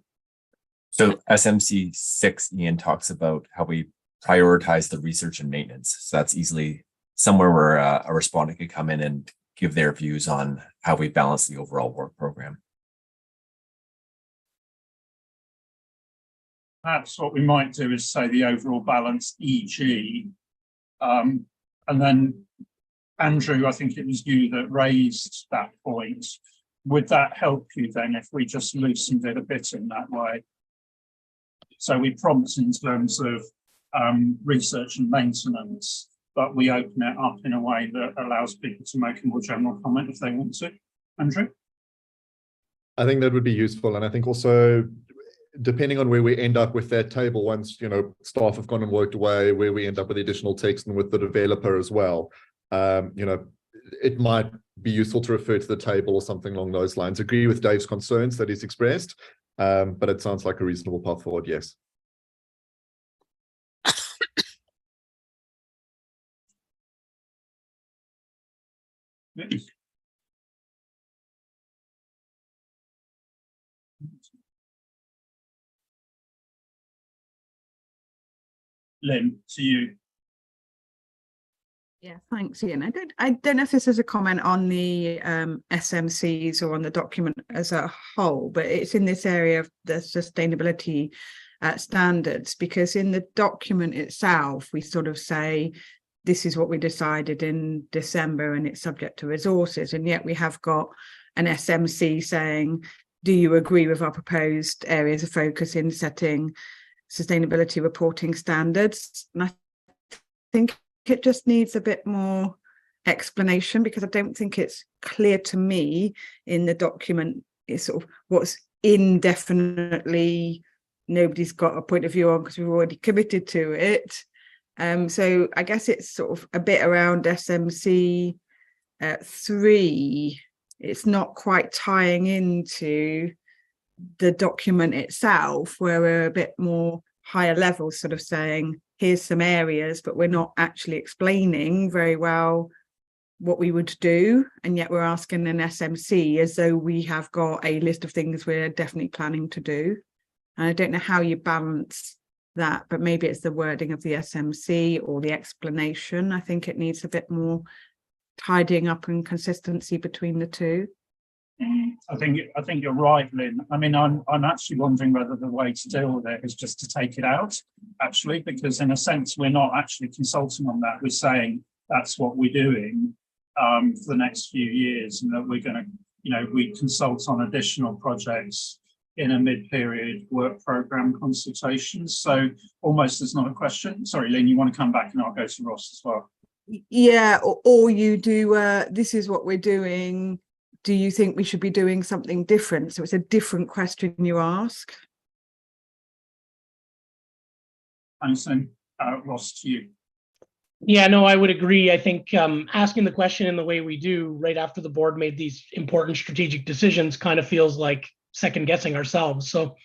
S3: So SMC 6, Ian, talks about how we prioritize the research and maintenance. So that's easily somewhere where a respondent could come in and give their views on how we balance the overall work program.
S1: Perhaps what we might do is say the overall balance, e.g. And then, Andrew, I think it was you that raised that point. Would that help you then if we just loosened it a bit in that way? So we prompt in terms of research and maintenance, but we open it up in a way that allows people to make a more general comment if they want to. Andrew?
S6: I think that would be useful. And I think also, depending on where we end up with that table, once, you know, staff have gone and worked away, where we end up with additional text and with the developer as well, you know, it might be useful to refer to the table or something along those lines. Agree with Dave's concerns that he's expressed, but it sounds like a reasonable path forward, yes.
S1: Yes. Lynn, to you.
S15: Yeah, thanks, Ian. I don't know if this is a comment on the SMCs or on the document as a whole, but it's in this area of the sustainability standards, because in the document itself, we sort of say, this is what we decided in December and it's subject to resources. And yet we have got an SMC saying, do you agree with our proposed areas of focus in setting sustainability reporting standards? And I think it just needs a bit more explanation, because I don't think it's clear to me in the document is sort of what's indefinitely nobody's got a point of view on because we've already committed to it. So I guess it's sort of a bit around SMC 3. It's not quite tying into the document itself, where we're a bit more higher level, sort of saying, here's some areas, but we're not actually explaining very well what we would do. And yet we're asking an SMC as though we have got a list of things we're definitely planning to do. And I don't know how you balance that, but maybe it's the wording of the SMC or the explanation. I think it needs a bit more tidying up and consistency between the two.
S1: I think you're right, Lynn. I mean, I'm actually wondering whether the way to deal with it is just to take it out, actually, because in a sense we're not actually consulting on that. We're saying that's what we're doing for the next few years, and that we're going to, you know, we consult on additional projects in a mid-period work program consultation. So almost there's not a question. Sorry, Lynn, you want to come back, and I'll go to Ross as well.
S15: Yeah, or you do. This is what we're doing. Do you think we should be doing something different? So it's a different question you ask.
S1: Thanks, and Ross, to you.
S2: Yeah, no, I would agree. I think asking the question in the way we do right after the board made these important strategic decisions kind of feels like second guessing ourselves. So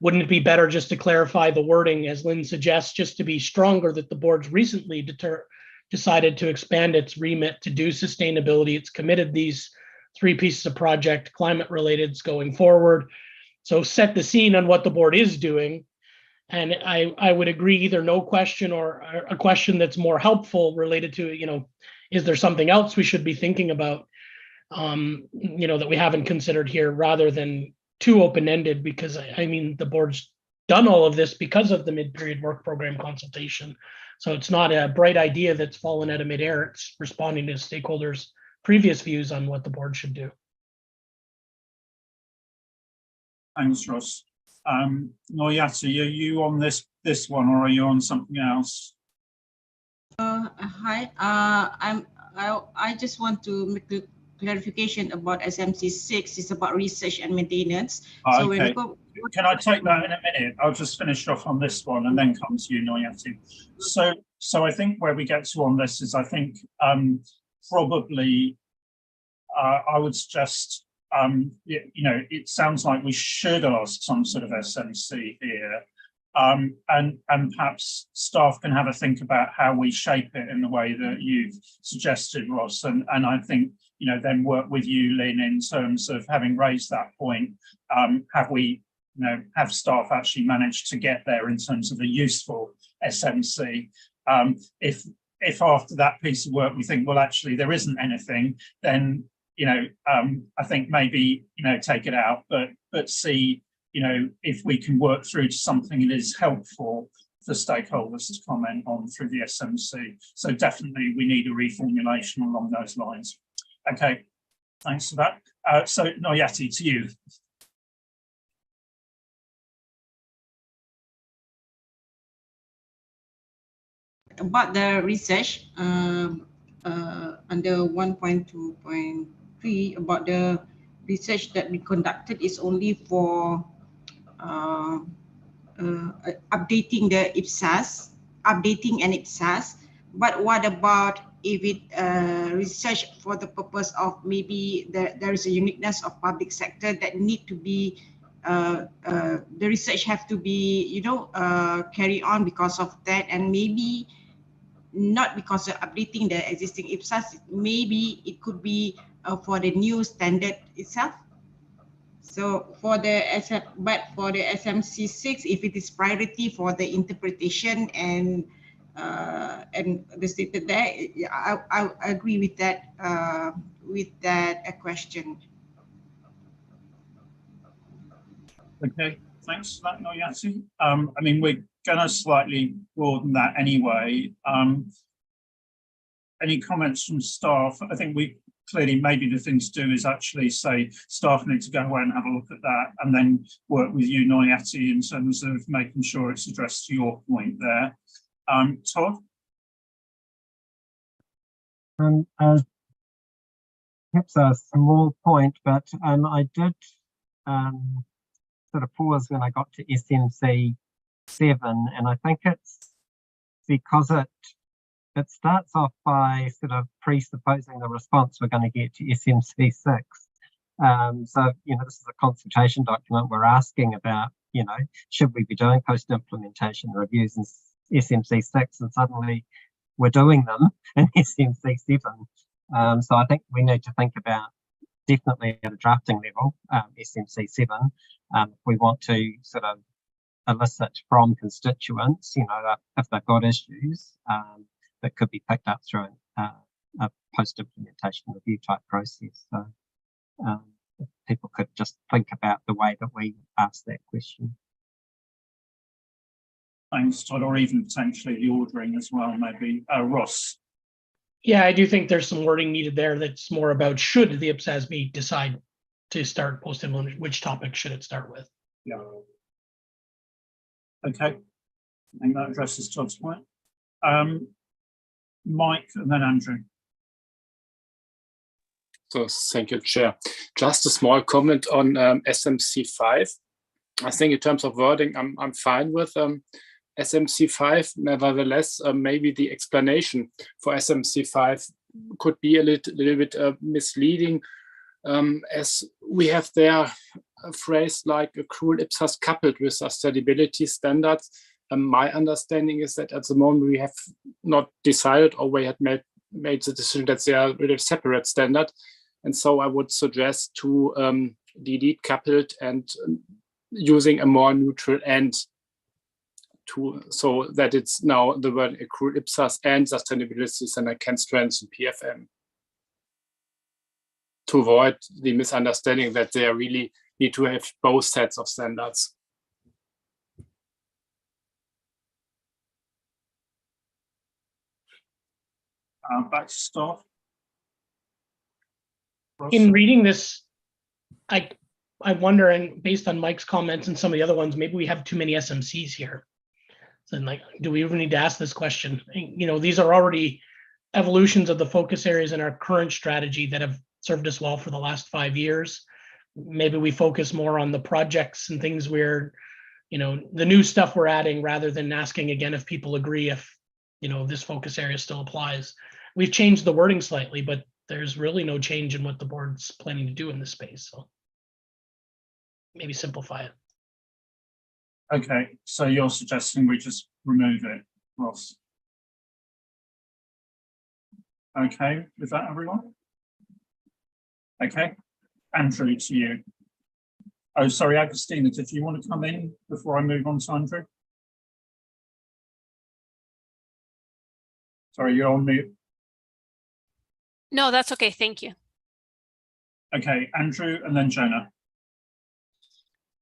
S2: wouldn't it be better just to clarify the wording, as Lynn suggests, just to be stronger, that the board's recently decided to expand its remit to do sustainability. It's committed these 3 pieces of project climate relateds going forward. So set the scene on what the board is doing. And I would agree, either no question or a question that's more helpful related to, you know, is there something else we should be thinking about, you know, that we haven't considered here, rather than too open-ended, because I mean, the board's done all of this because of the mid-period work program consultation. So it's not a bright idea that's fallen out of midair. It's responding to stakeholders' previous views on what the board should do.
S1: Thanks, Ross. Noyati, are you on this one, or are you on something else?
S17: Hi. I just want to make a clarification about SMC 6. It's about research and maintenance. So
S1: okay. Can I take that in a minute? I'll just finish off on this one and then come to you, Noyati. So I think where we get to on this is, I think probably I would suggest, you know, it sounds like we should ask some sort of SMC here, and perhaps staff can have a think about how we shape it in the way that you've suggested, Ross, and I think, you know, then work with you, Lynn, in terms of having raised that point. Have we, you know, have staff actually managed to get there in terms of a useful SMC? If after that piece of work we think, well, actually there isn't anything, then, you know, I think maybe, you know, take it out, but see, you know, if we can work through to something that is helpful for stakeholders to comment on through the SMC. So definitely we need a reformulation along those lines. Okay, thanks for that. So Noyati, to you.
S17: About the research under 1.2.3, about the research that we conducted is only for updating the IPSAS, updating an IPSAS. But what about if it research for the purpose of maybe there is a uniqueness of public sector that need to be the research have to be, you know, carry on because of that, and maybe not because of updating the existing IPSAS, maybe it could be for the new standard itself. So for the for the SMC 6, if it is priority for the interpretation and the stated there, I agree with that question.
S1: Okay, thanks for that, Noyati. I mean, we're going to slightly broaden that anyway. Any comments from staff? I think we clearly, maybe the thing to do is actually say staff need to go away and have a look at that, and then work with you, Noyati, in terms of making sure it's addressed to your point there. Todd?
S11: Perhaps a small point, but I did sort of pause when I got to SMC 7, and I think it's because it starts off by sort of presupposing the response we're going to get to SMC 6. So, you know, this is a consultation document. We're asking about, you know, should we be doing post-implementation reviews in SMC 6, and suddenly we're doing them in SMC 7. So I think we need to think about, definitely at a drafting level, SMC 7, if we want to sort of elicit from constituents, if they've got issues that could be picked up through a post-implementation review type process. So people could just think about the way that we ask that question.
S1: Thanks, Todd, or even potentially the ordering as well, maybe. Ross.
S2: Yeah, I do think there's some wording needed there that's more about should the IPSASB decide to start post-implementation, which topic should it start with?
S1: Yeah. Okay. I think that addresses Todd's point. Mike and then Andrew.
S10: So thank you, Chair. Just a small comment on SMC5. I think in terms of wording, I'm fine with SMC5. Nevertheless, maybe the explanation for SMC5 could be a little bit misleading, as we have there a phrase like accrual IPSAS coupled with sustainability standards. My understanding is that at the moment we have not decided, or we had made the decision that they are really separate standard. And so I would suggest to delete coupled and using a more neutral end, so that it's now the word accrual IPSAS and sustainability standard can strengthen PFM, to avoid the misunderstanding that they really need to have both sets of standards.
S1: Back to staff. Ross?
S2: In reading this, I'm wondering, based on Mike's comments and some of the other ones, maybe we have too many SMCs here. So do we even need to ask this question? These are already evolutions of the focus areas in our current strategy that have served us well for the last 5 years. Maybe we focus more on the projects and things where, the new stuff we're adding, rather than asking again if people agree if, this focus area still applies. We've changed the wording slightly, but there's really no change in what the board's planning to do in this space. So maybe simplify it.
S1: Okay, so you're suggesting we just remove it, Ross? Okay, is that everyone? Okay, Andrew, to you. Oh, sorry, Agustina, did you want to come in before I move on to Andrew? Sorry, you're on mute.
S4: No, that's okay. Thank you.
S1: Okay, Andrew and then Jonah.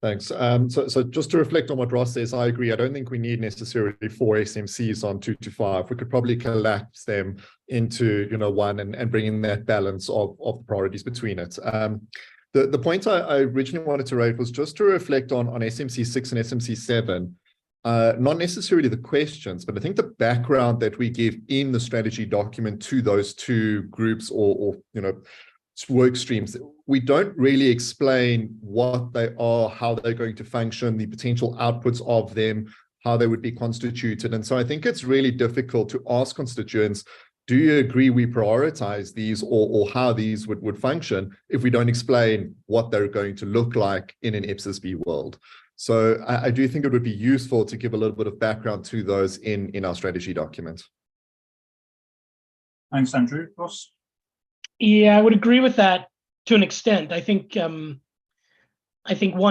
S6: Thanks. So just to reflect on what Ross says, I agree. I don't think we need necessarily 4 SMCs on 2 to 5. We could probably collapse them into, one and bring in that balance of the priorities between it. The point I originally wanted to raise was just to reflect on SMC 6 and SMC 7. Not necessarily the questions, but I think the background that we give in the strategy document to those two groups or work streams. We don't really explain what they are, how they're going to function, the potential outputs of them, how they would be constituted. And so I think it's really difficult to ask constituents, do you agree we prioritize these or how these would function if we don't explain what they're going to look like in an IPSASB world? So I do think it would be useful to give a little bit of background to those in our strategy document.
S1: Thanks, Andrew. Ross?
S2: Yeah, I would agree with that to an extent. I think one,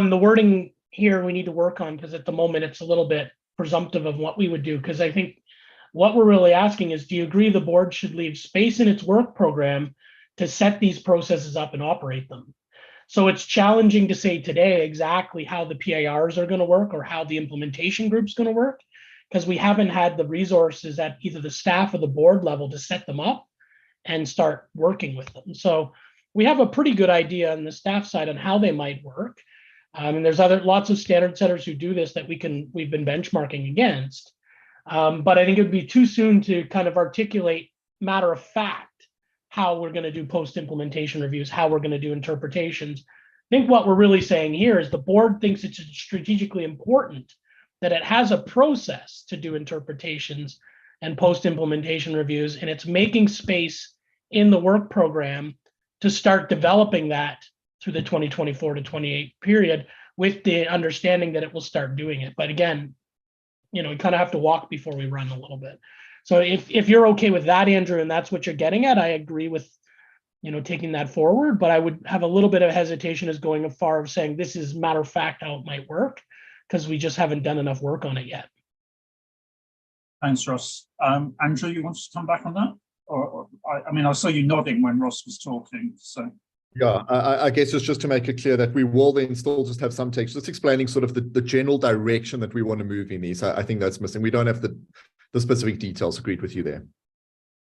S2: the wording here we need to work on, because at the moment it's a little bit presumptive of what we would do. Because I think what we're really asking is, do you agree the board should leave space in its work program to set these processes up and operate them? So it's challenging to say today exactly how the PARs are going to work or how the implementation group's going to work, because we haven't had the resources at either the staff or the board level to set them up and start working with them. So we have a pretty good idea on the staff side on how they might work. And there's lots of standard setters who do this that we've been benchmarking against. But I think it would be too soon to kind of articulate matter of fact how we're going to do post-implementation reviews, how we're going to do interpretations. I think what we're really saying here is the board thinks it's strategically important that it has a process to do interpretations and post-implementation reviews, and it's making space in the work program to start developing that through the 2024 to 28 period with the understanding that it will start doing it. But again, we kind of have to walk before we run a little bit. So if you're okay with that, Andrew, and that's what you're getting at, I agree with, taking that forward, but I would have a little bit of hesitation as going as far as saying this is matter of fact how it might work, because we just haven't done enough work on it yet.
S1: Thanks, Ross. Andrew, you want to come back on that? I mean, I saw you nodding when Ross was talking, so.
S6: Yeah, I guess it's just to make it clear that we will then still just have some text, just explaining sort of the general direction that we want to move in these. I think that's missing. We don't have the specific details. Agreed with you there.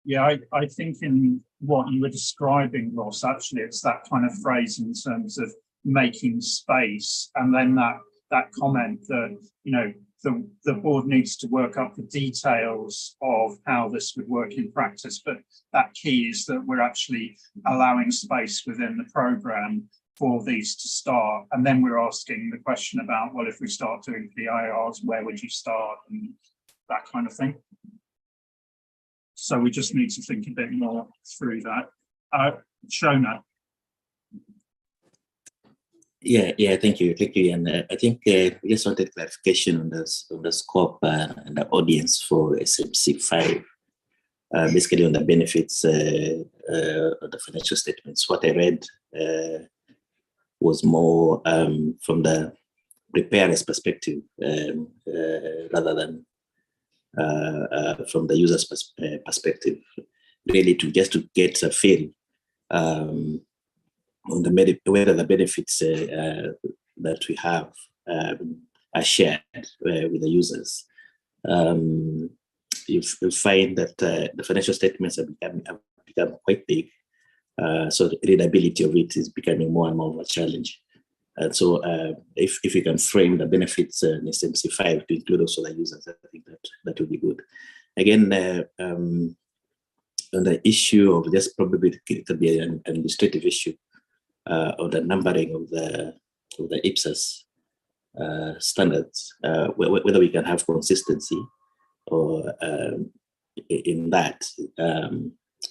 S1: Yeah, I think in what you were describing, Ross, actually, it's that kind of phrase in terms of making space, and then that comment that, you know, the board needs to work up the details of how this would work in practice, but that key is that we're actually allowing space within the programme for these to start. And then we're asking the question about, well, if we start doing PIRs, where would you start, and that kind of thing. So we just need to think a bit more through that. Shona.
S18: Yeah, thank you, and I think we just wanted clarification on the scope and the audience for SMC5, basically on the benefits of the financial statements. What I read was more from the preparer's perspective rather than from the user's perspective, really to get a feel on whether the benefits that we have are shared with the users. You find that the financial statements have become quite big, so the readability of it is becoming more and more of a challenge. And so if you can frame the benefits in SMC5 to include also the users, I think that would be good. Again, on the issue of just probably it could be an administrative issue of the numbering of the IPSAS standards, whether we can have consistency or in that,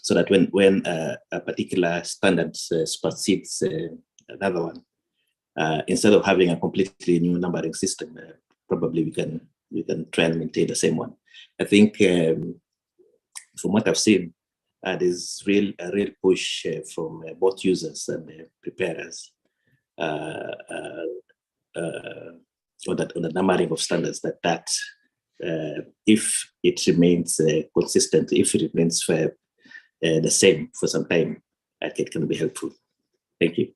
S18: so that when a particular standard supersedes another one, instead of having a completely new numbering system, probably we can try and maintain the same one. I think from what I've seen, there's a real push from both users and preparers on the numbering of standards that if it remains consistent, if it remains the same for some time, I think it can be helpful. Thank you.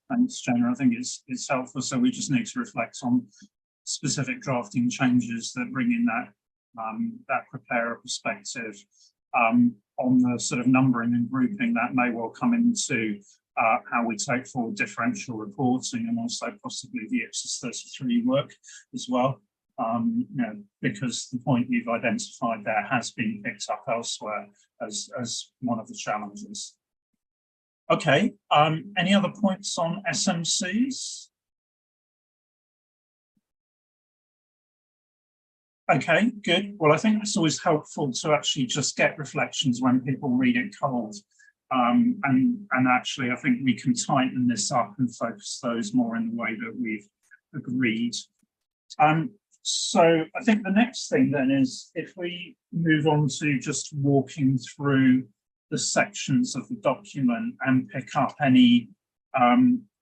S1: Thanks, Jenna. I think it's helpful. So we just need to reflect on specific drafting changes that bring in that preparer perspective. On the sort of numbering and grouping, that may well come into how we take forward differential reporting and also possibly the IPSAS 33 work as well. You know, because the point you've identified there has been picked up elsewhere as one of the challenges. Okay, any other points on SMCs? Okay, good. Well, I think it's always helpful to actually just get reflections when people read it cold. And actually, I think we can tighten this up and focus those more in the way that we've agreed. So I think the next thing then is if we move on to just walking through the sections of the document and pick up any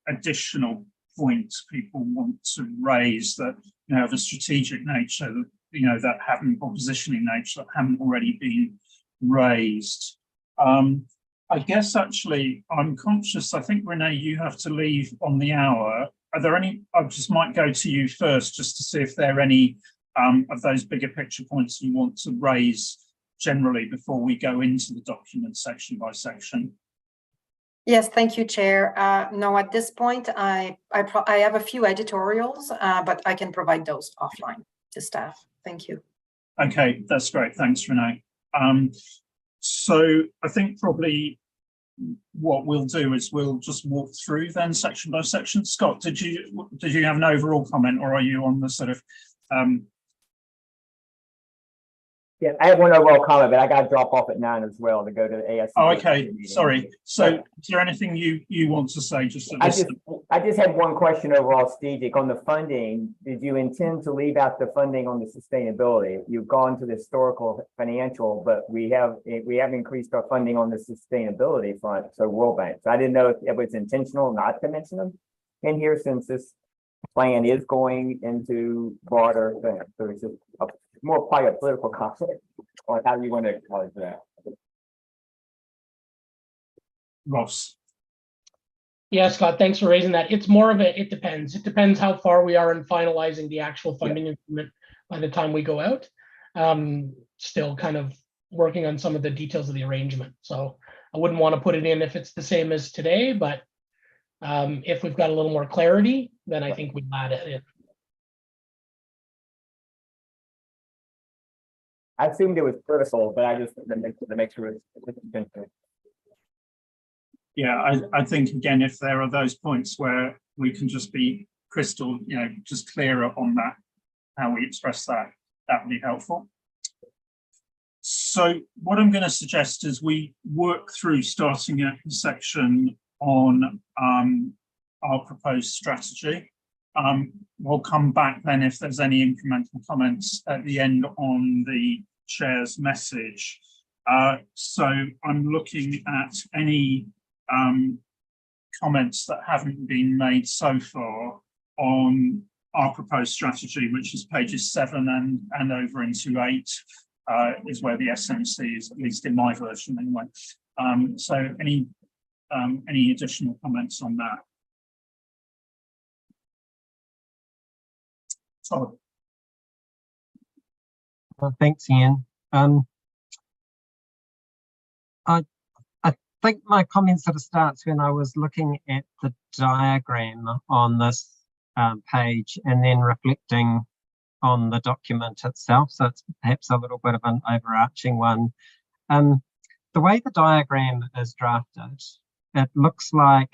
S1: additional points people want to raise that, you know, of a strategic nature, that, you know, that haven't, or positioning nature that haven't already been raised. I guess actually I'm conscious, I think Renee, you have to leave on the hour. Are there any, I just might go to you first just to see if there are any of those bigger picture points you want to raise generally before we go into the document section by section.
S7: Yes, thank you, Chair. No, at this point, I have a few editorials, but I can provide those offline to staff. Thank you.
S1: Okay, that's great. Thanks, Renee. So I think probably what we'll do is we'll just walk through then section by section. Scott, did you have an overall comment, or are you on the sort of
S9: Yeah, I have one overall comment, but I got to drop off at 9 as well to go to the ASC.
S1: Oh, okay. Sorry. So is there anything you want to say? I
S9: just have one question overall, strategic on the funding. Did you intend to leave out the funding on the sustainability? You've gone to the historical financial, but we have increased our funding on the sustainability front, so World Bank. So I didn't know if it was intentional not to mention them in here, since this plan is going into broader things. So it's just more probably a political conflict on how you want to acknowledge that.
S1: Ross.
S2: Yeah, Scott, thanks for raising that. It's more of a, it depends. It depends how far we are in finalizing the actual funding agreement by the time we go out. Still kind of working on some of the details of the arrangement. So I wouldn't want to put it in if it's the same as today, but if we've got a little more clarity, then I think we'd add it in.
S9: I assumed it was critical, but I just to make sure it's
S1: Yeah, I think again, if there are those points where we can just be crystal, just clearer on that, how we express that, that would be helpful. So what I'm going to suggest is we work through starting at the section on our proposed strategy. We'll come back then if there's any incremental comments at the end on the chair's message. So I'm looking at any comments that haven't been made so far on our proposed strategy, which is pages 7 and over into 8, is where the SMC is, at least in my version anyway. So any additional comments on that? Todd.
S11: Thanks, Ian. I think my comment sort of starts when I was looking at the diagram on this page and then reflecting on the document itself. So it's perhaps a little bit of an overarching one. The way the diagram is drafted, it looks like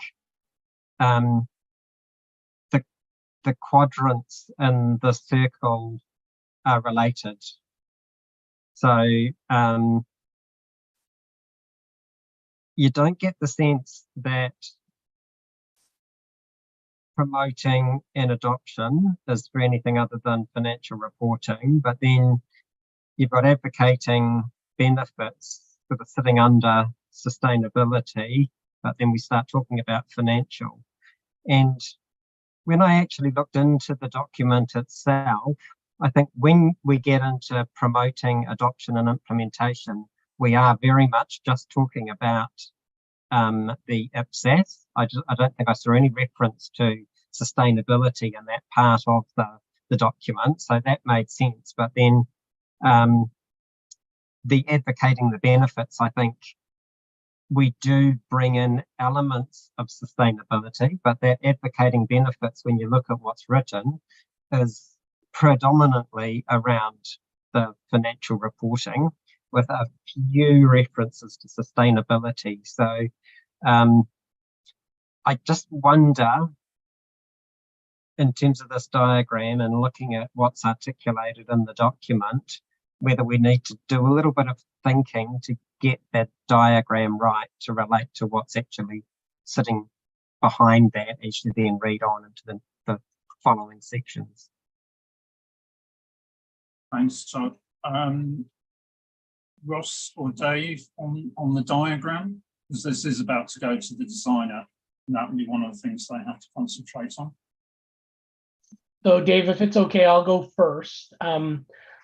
S11: the quadrants in the circle are related. So you don't get the sense that promoting an adoption is for anything other than financial reporting, but then you've got advocating benefits sort of sitting under sustainability, but then we start talking about financial. And when I actually looked into the document itself, I think when we get into promoting adoption and implementation, we are very much just talking about the IPSAS. I don't think I saw any reference to sustainability in that part of the document, so that made sense. But then the advocating the benefits, I think we do bring in elements of sustainability, but that advocating benefits, when you look at what's written, is predominantly around the financial reporting with a few references to sustainability. So I just wonder, in terms of this diagram and looking at what's articulated in the document, whether we need to do a little bit of thinking to get that diagram right to relate to what's actually sitting behind that as you then read on into the following sections.
S1: Thanks, Todd. Ross or Dave on the diagram, because this is about to go to the designer, and that will be one of the things they have to concentrate on.
S2: So Dave, if it's okay, I'll go first.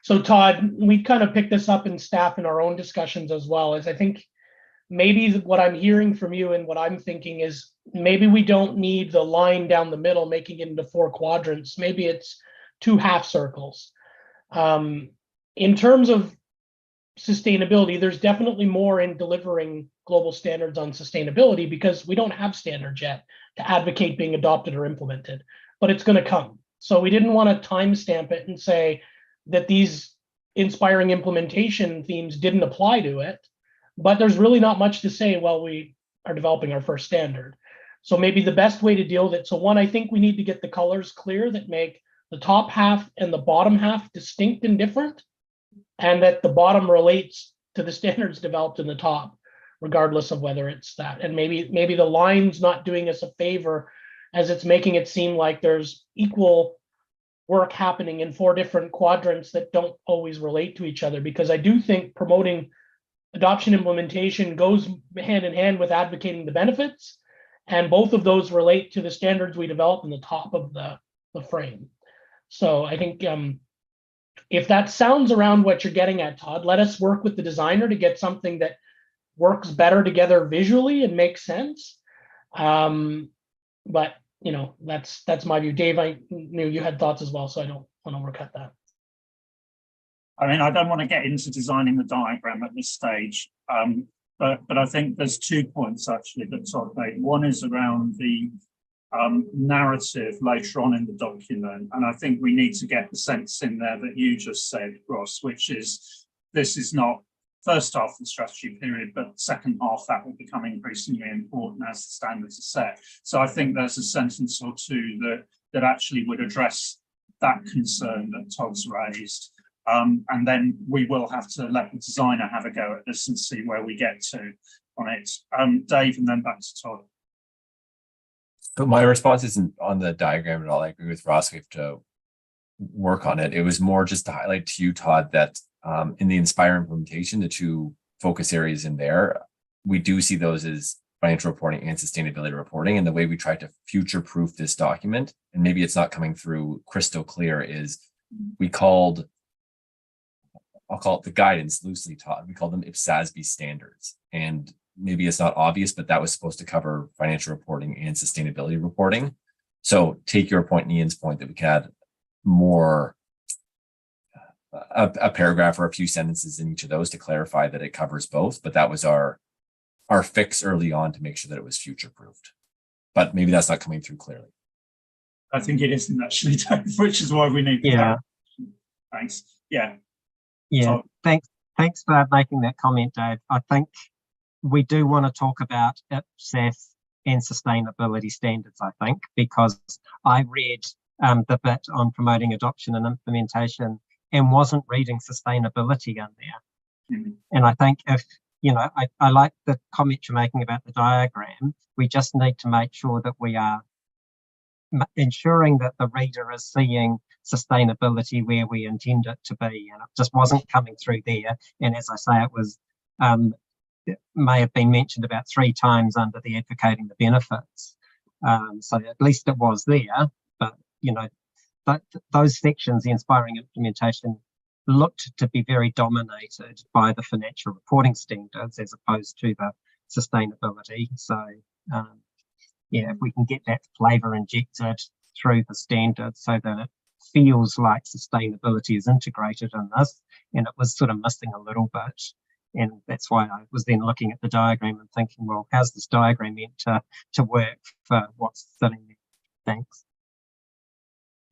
S2: So Todd, we kind of picked this up in staff in our own discussions as well, as I think maybe what I'm hearing from you and what I'm thinking is maybe we don't need the line down the middle making it into 4 quadrants. Maybe it's 2 half circles. In terms of sustainability, there's definitely more in delivering global standards on sustainability because we don't have standards yet to advocate being adopted or implemented, but it's going to come. So we didn't want to timestamp it and say that these inspiring implementation themes didn't apply to it, but there's really not much to say while we are developing our first standard. So maybe the best way to deal with it. So one, I think we need to get the colors clear that make the top half and the bottom half distinct and different, and that the bottom relates to the standards developed in the top, regardless of whether it's that. And maybe the line's not doing us a favor as it's making it seem like there's equal work happening in 4 different quadrants that don't always relate to each other, because I do think promoting adoption implementation goes hand in hand with advocating the benefits, and both of those relate to the standards we develop in the top of the the frame. So I think if that sounds around what you're getting at, Todd, let us work with the designer to get something that works better together visually and makes sense. But you know, that's my view. Dave, I knew you had thoughts as well, so I don't want to overcut that.
S1: I mean, I don't want to get into designing the diagram at this stage, but I think there's 2 points actually that Todd made. One is around the narrative later on in the document, and I think we need to get the sense in there that you just said, Ross, which is this is not first half of the strategy period, but second half that will become increasingly important as the standards are set. So I think there's a sentence or two that actually would address that concern that Todd's raised. And then we will have to let the designer have a go at this and see where we get to on it. Dave, and then back to Todd.
S3: But my response isn't on the diagram at all. I agree with Ross. We have to work on it. It was more just to highlight to you, Todd, that in the Inspire implementation, the 2 focus areas in there, we do see those as financial reporting and sustainability reporting. And the way we try to future-proof this document, and maybe it's not coming through crystal clear, is we called, I'll call it the guidance loosely, Todd. We call them IPSASB standards. And maybe it's not obvious, but that was supposed to cover financial reporting and sustainability reporting. So take your point, Ian's point, that we could add more, a paragraph or a few sentences in each of those to clarify that it covers both. But that was our fix early on to make sure that it was future-proofed. But maybe that's not coming through clearly.
S1: I think it isn't actually, which is why we need.
S11: Yeah.
S1: Thanks. Yeah.
S11: Yeah. Thanks for making that comment, Dave. I think we do want to talk about IPSAS and sustainability standards, I think, because I read the bit on promoting adoption and implementation and wasn't reading sustainability in there. Mm-hmm. And I think if, you know, I like the comment you're making about the diagram. We just need to make sure that we are ensuring that the reader is seeing sustainability where we intend it to be, and it just wasn't coming through there. And as I say, it was it may have been mentioned about 3 times under the advocating the benefits. So at least it was there, but you know, those sections, the inspiring implementation, looked to be very dominated by the financial reporting standards as opposed to the sustainability. So yeah, if we can get that flavour injected through the standards so that it feels like sustainability is integrated in this, and it was sort of missing a little bit. And that's why I was then looking at the diagram and thinking, well, how's this diagram meant to work for what's sitting there? Thanks.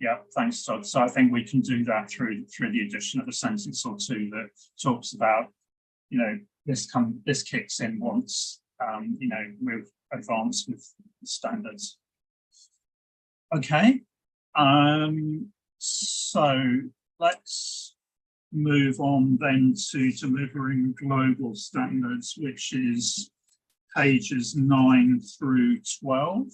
S1: Yeah, thanks, Todd. So I think we can do that through the addition of a sentence or two that talks about, you know, this kicks in once, you know, we've advanced with standards. Okay, so let's move on then to delivering global standards, which is pages 9 through 12.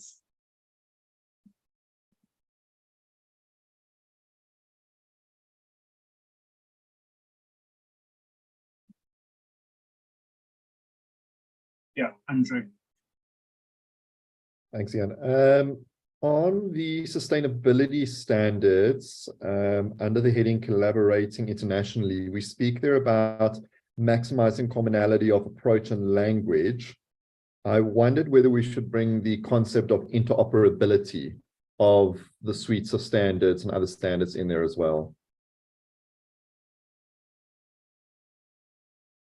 S1: Yeah, Andrew.
S6: Thanks, Ian. On the sustainability standards, under the heading Collaborating Internationally, we speak there about maximizing commonality of approach and language. I wondered whether we should bring the concept of interoperability of the suites of standards and other standards in there as well.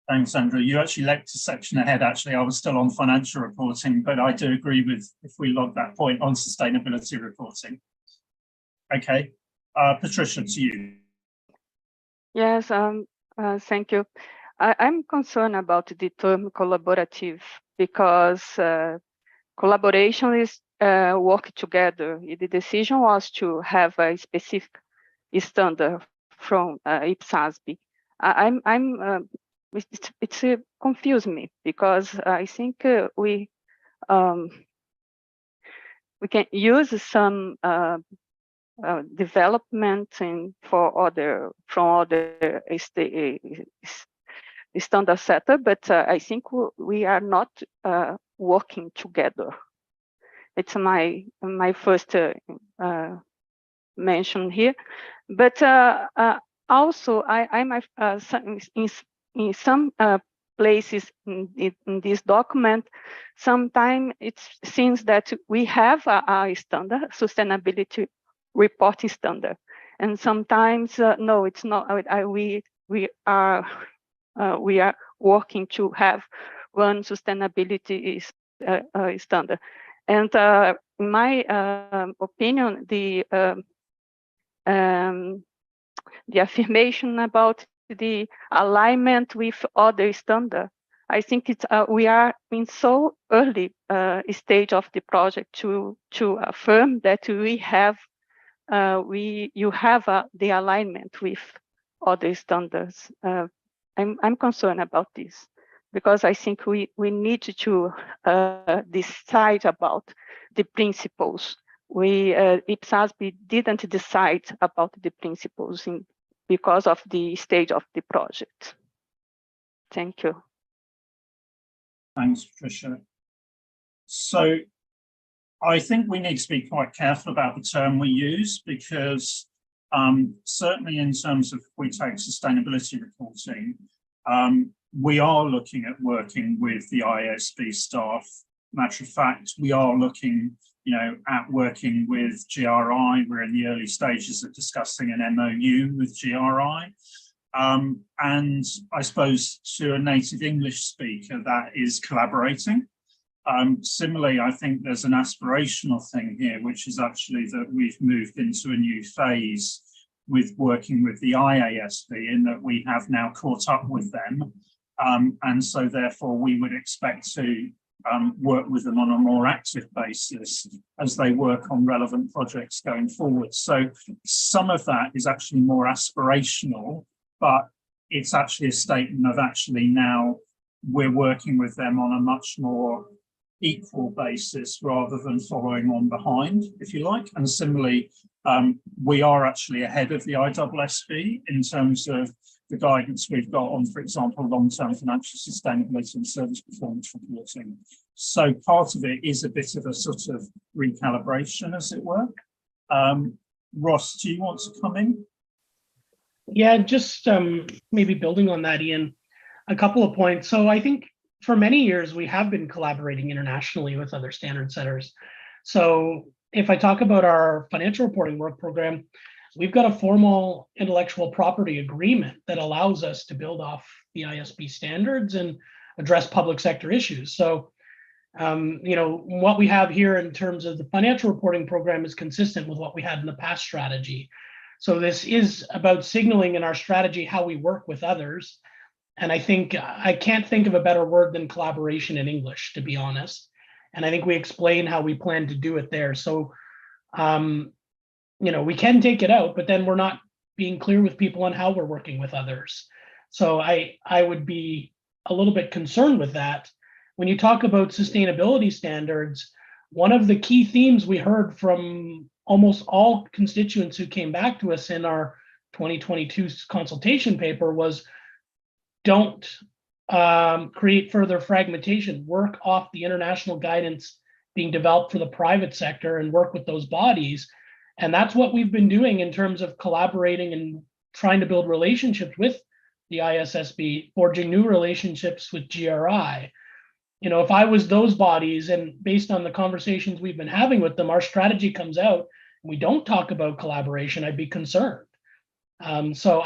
S1: Thanks, Andrew. You actually leapt a section ahead. Actually, I was still on financial reporting, but I do agree with if we log that point on sustainability reporting. Okay, Patricia, to you.
S19: Yes, thank you. I'm concerned about the term collaborative because collaboration is work together. The decision was to have a specific standard from IPSASB. It's confused me because I think we can use some development from other standard setter, but I think we are not working together. It's my first mentioned here. But also, in some places in this document, sometimes it seems that we have a standard, sustainability reporting standard, and sometimes no, it's not. We are working to have one sustainability standard, and in my opinion, the affirmation about the alignment with other standards, I think it's we are in so early stage of the project to affirm that we have you have the alignment with other standards. I'm concerned about this because I think we need to decide about the principles. IPSASB didn't decide about the principles because of the stage of the project. Thank you.
S1: Thanks, Patricia. So I think we need to be quite careful about the term we use because certainly in terms of if we take sustainability reporting, we are looking at working with the IASB staff. Matter of fact, we are looking, at working with GRI. We're in the early stages of discussing an MOU with GRI. And I suppose to a native English speaker, that is collaborating. Similarly, I think there's an aspirational thing here, which is actually that we've moved into a new phase with working with the IASB in that we have now caught up with them. And so therefore we would expect to work with them on a more active basis as they work on relevant projects going forward. So some of that is actually more aspirational, but it's actually a statement of actually now we're working with them on a much more equal basis rather than following on behind, if you like. And similarly, we are actually ahead of the IPSASB in terms of the guidance we've got on, for example, long-term financial sustainability and service performance reporting. So part of it is a bit of a sort of recalibration, as it were. Ross, do you want to come in?
S2: Yeah, just maybe building on that, Ian, a couple of points. So I think for many years, we have been collaborating internationally with other standard setters. So if I talk about our financial reporting work program, we've got a formal intellectual property agreement that allows us to build off the ISB standards and address public sector issues. So, what we have here in terms of the financial reporting program is consistent with what we had in the past strategy. So this is about signaling in our strategy how we work with others. And I think I can't think of a better word than collaboration in English, to be honest. And I think we explain how we plan to do it there. So, we can take it out, but then we're not being clear with people on how we're working with others. So I would be a little bit concerned with that. When you talk about sustainability standards, one of the key themes we heard from almost all constituents who came back to us in our 2022 consultation paper was don't create further fragmentation, work off the international guidance being developed for the private sector and work with those bodies. And that's what we've been doing in terms of collaborating and trying to build relationships with the IPSASB, forging new relationships with GRI. If I was those bodies and based on the conversations we've been having with them, our strategy comes out and we don't talk about collaboration, I'd be concerned. So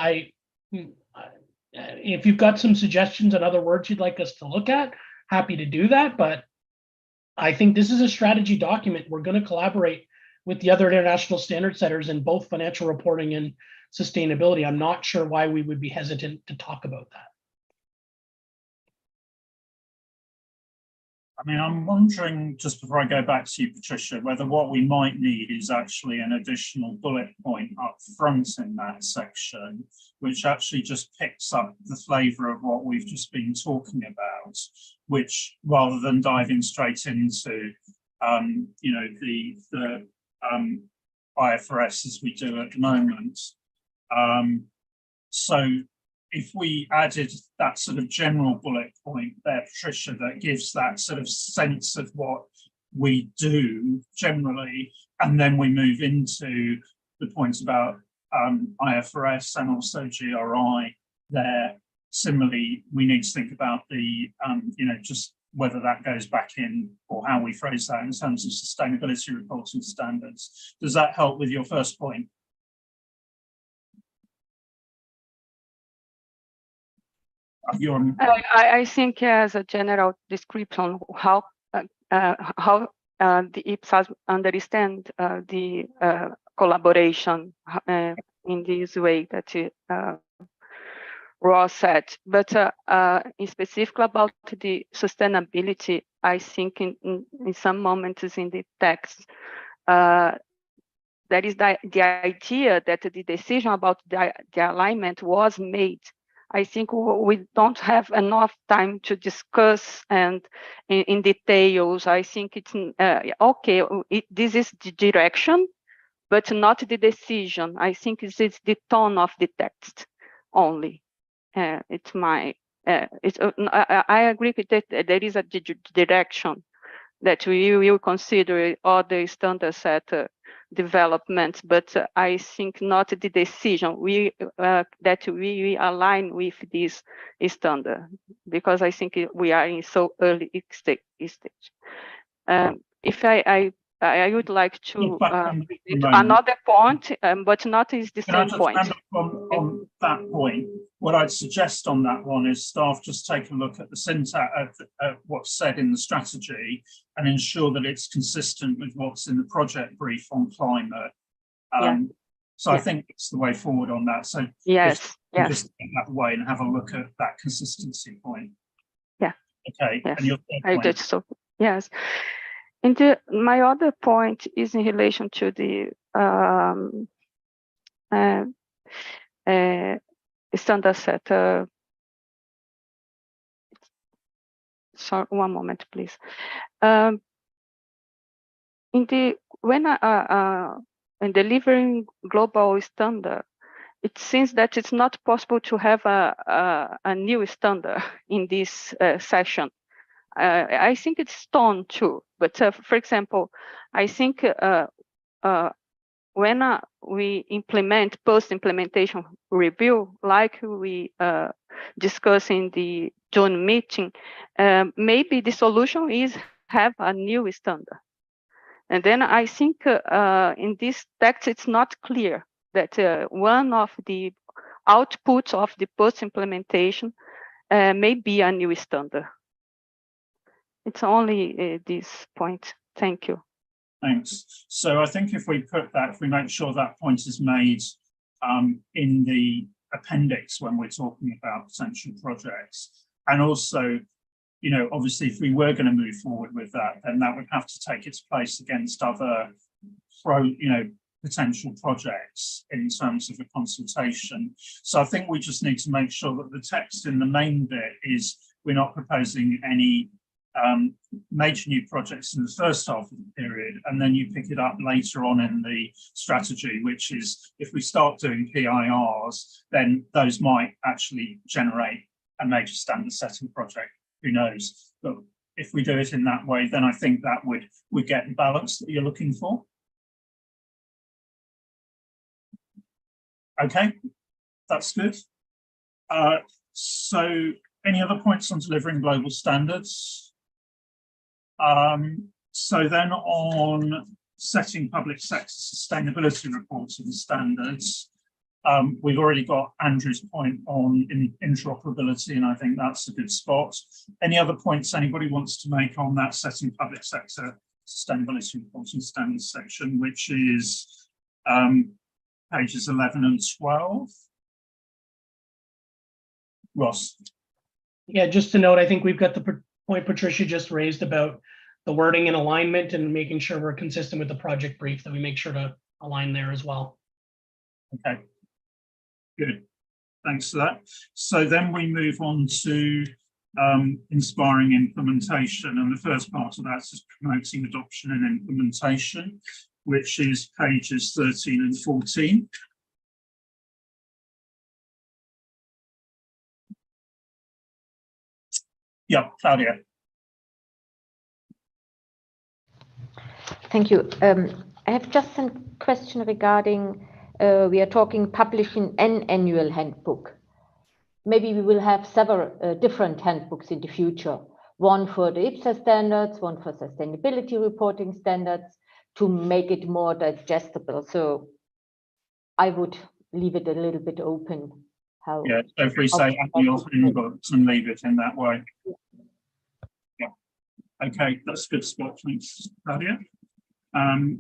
S2: if you've got some suggestions and other words you'd like us to look at, happy to do that. But I think this is a strategy document. We're going to collaborate with the other international standard setters in both financial reporting and sustainability. I'm not sure why we would be hesitant to talk about that.
S1: I mean, I'm wondering, just before I go back to you, Patricia, whether what we might need is actually an additional bullet point up front in that section, which actually just picks up the flavour of what we've just been talking about, which rather than diving straight into, the IFRS as we do at the moment. So if we added that sort of general bullet point there, Patricia, that gives that sort of sense of what we do generally, and then we move into the points about IFRS and also GRI there. Similarly, we need to think about the, just whether that goes back in or how we phrase that in terms of sustainability reporting standards. Does that help with your first point?
S19: I think as a general description, how the IPSASB understand the collaboration in this way that Ross said, but in specific about the sustainability, I think in some moments in the text, there is the idea that the decision about the alignment was made. I think we don't have enough time to discuss and in details. I think it's okay. This is the direction, but not the decision. I think it's the tone of the text only. It's my. I agree with that. There is a direction that we will consider other standard set development, but I think not the decision that we align with this standard, because I think we are in so early stage. If I would like to another point, but not is the same point.
S1: On that point, what I'd suggest on that one is staff just take a look at the syntax of what's said in the strategy and ensure that it's consistent with what's in the project brief on climate. So I think it's the way forward on that. So just get that way and have a look at that consistency point.
S19: Yeah.
S1: Okay.
S19: Yes.
S1: And your third point.
S19: So yes. And my other point is in relation to the standard set. Sorry, one moment, please. In delivering global standard, it seems that it's not possible to have a new standard in this session. I think it's tone too, but for example, I think when we implement post-implementation review, like we discussed in the June meeting, maybe the solution is have a new standard. And then I think in this text, it's not clear that one of the outputs of the post-implementation may be a new standard. It's only this point. Thank you.
S1: Thanks. So I think if we make sure that point is made in the appendix when we're talking about potential projects, and also, obviously, if we were going to move forward with that, then that would have to take its place against other potential projects in terms of a consultation. So I think we just need to make sure that the text in the main bit is we're not proposing any major new projects in the first half of the period, and then you pick it up later on in the strategy, which is if we start doing PIRs, then those might actually generate a major standard setting project. Who knows? But if we do it in that way, then I think that would get the balance that you're looking for. Okay, that's good. So any other points on delivering global standards? So then on setting public sector sustainability reporting standards, we've already got Andrew's point on interoperability, and I think that's a good spot. Any other points anybody wants to make on that setting public sector sustainability reporting standards section, which is pages 11 and 12? Ross.
S2: Yeah, just to note, I think we've got the point Patricia just raised about the wording and alignment and making sure we're consistent with the project brief, that we make sure to align there as well.
S1: Okay, good. Thanks for that. So then we move on to inspiring implementation. And the first part of that is promoting adoption and implementation, which is pages 13 and 14. Yeah, Claudia.
S12: Thank you. I have just a question regarding we are talking publishing an annual handbook. Maybe we will have several different handbooks in the future. One for the IPSAS standards, one for sustainability reporting standards, to make it more digestible. So I would leave it a little bit open. How?
S1: Yeah, so if we say annual handbooks and leave it in that way. Yeah. Okay, that's a good spot. Thanks, Claudia.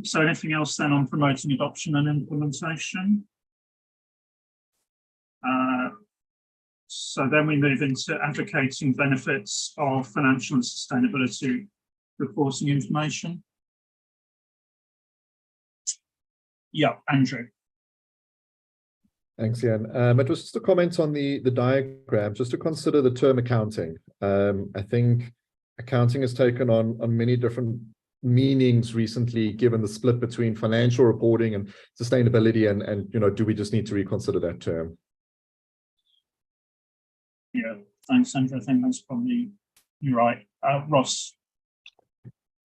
S1: So anything else then on promoting adoption and implementation? So then we move into advocating benefits of financial and sustainability reporting information. Yeah, Andrew.
S6: Thanks, Ian. It was just a comment on the diagram, just to consider the term accounting. I think accounting has taken on many different meanings recently, given the split between financial reporting and sustainability, and you know, do we just need to reconsider that term?
S1: Yeah, thanks, Andrew. I think that's probably, you're right. Ross.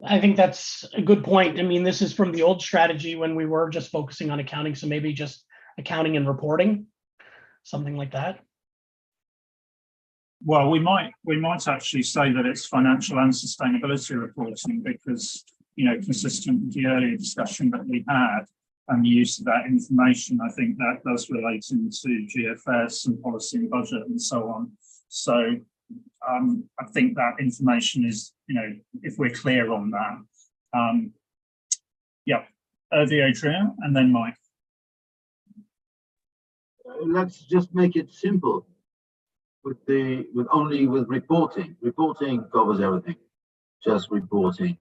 S2: I think that's a good point. I mean, this is from the old strategy when we were just focusing on accounting, so maybe just accounting and reporting, something like that.
S1: Well, we might actually say that it's financial and sustainability reporting, because, you know, consistent with the earlier discussion that we had and the use of that information, I think that does relate into GFS and policy and budget and so on. So I think that information is, you know, if we're clear on that. Yeah, Adrian, and then Mike.
S20: Let's just make it simple with only reporting. Reporting covers everything. Just reporting.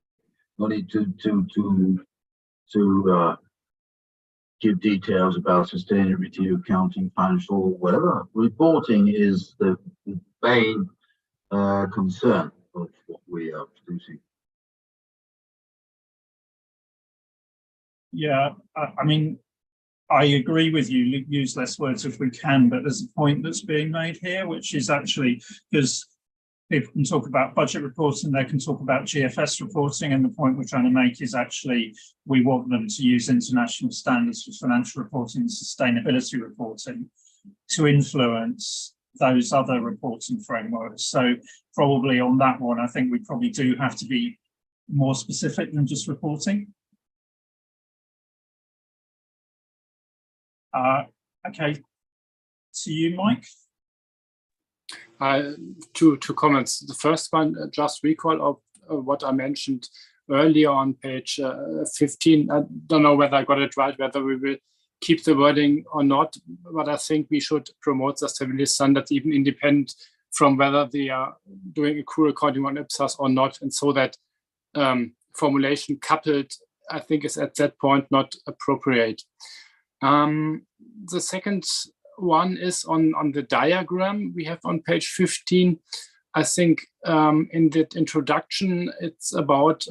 S20: No need to give details about sustainability, accounting, financial, whatever. Reporting is the main concern of what we are producing.
S1: Yeah, I mean, I agree with you, use less words if we can, but there's a point that's being made here, which is actually, because people can talk about budget reporting, they can talk about GFS reporting, and the point we're trying to make is actually we want them to use international standards for financial reporting and sustainability reporting to influence those other reporting frameworks. So probably on that one, I think we probably do have to be more specific than just reporting. Okay, to you, Mike.
S10: Two comments. The first one, just recall of what I mentioned earlier on page 15. I don't know whether I got it right, whether we will keep the wording or not, but I think we should promote sustainability standards even independent from whether they are doing accrual accounting on IPSAS or not. And so that formulation coupled, I think, is at that point not appropriate. The second one is on the diagram we have on page 15. I think in the introduction, it's about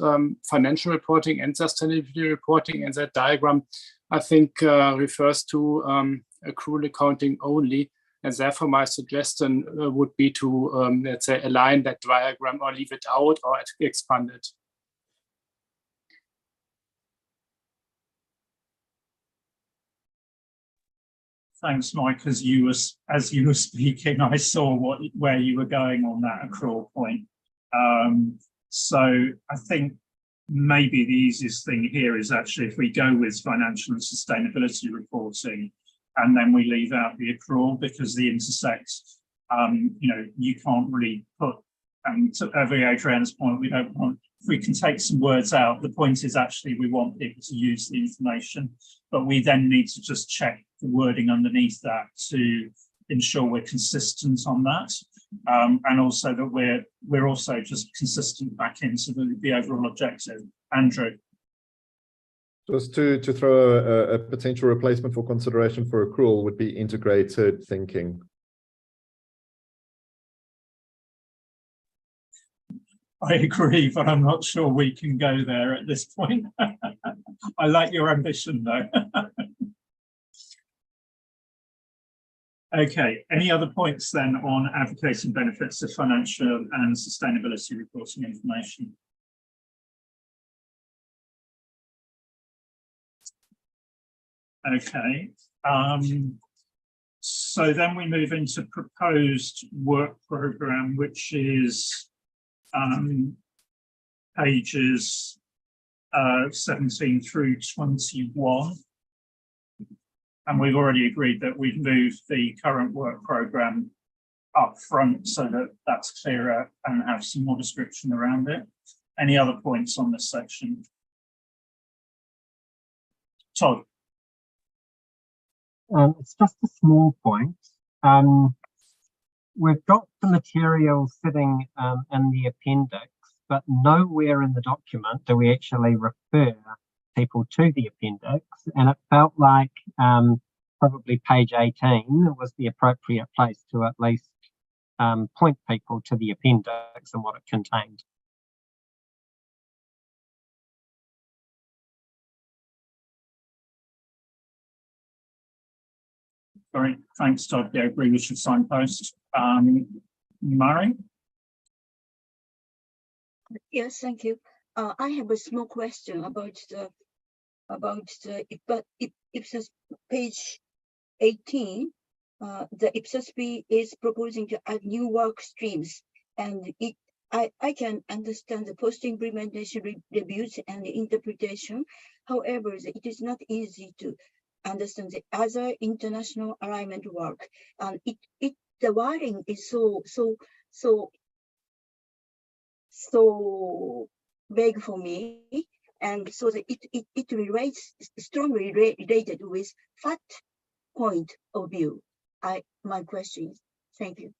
S10: financial reporting and sustainability reporting, and that diagram, I think, refers to accrual accounting only. And therefore, my suggestion would be to, let's say, align that diagram or leave it out or expand it.
S1: Thanks, Mike. As you were speaking, I saw where you were going on that accrual point. So I think maybe the easiest thing here is actually if we go with financial and sustainability reporting, and then we leave out the accrual, because the intersect, you know, you can't really put. And to Adrian's point, we don't want. If we can take some words out, the point is actually we want people to use the information, but we then need to just check the wording underneath that to ensure we're consistent on that, and also that we're also just consistent back into the overall objective. Andrew.
S6: Just to throw a potential replacement for consideration for accrual would be integrated thinking.
S1: I agree, but I'm not sure we can go there at this point. I like your ambition, though. Okay, any other points then on advocating benefits of financial and sustainability reporting information? Okay. So then we move into proposed work program, which is pages 17 through 21. And we've already agreed that we've moved the current work program up front so that that's clearer and have some more description around it. Any other points on this section? Todd.
S11: It's just a small point. We've got the material sitting in the appendix, but nowhere in the document do we actually refer people to the appendix. And it felt like probably page 18 was the appropriate place to at least point people to the appendix and what it contained.
S1: Great, thanks, Todd. Yeah, I agree with your signpost. Murray?
S8: Yes, thank you. I have a small question about the IPSAS page 18. The IPSASB is proposing to add new work streams, and I can understand the post-implementation reviews and the interpretation. However, it is not easy to understand the other international alignment work, and the wording is so vague for me, and so that it relates strongly related with FAT point of view. My question is, thank you.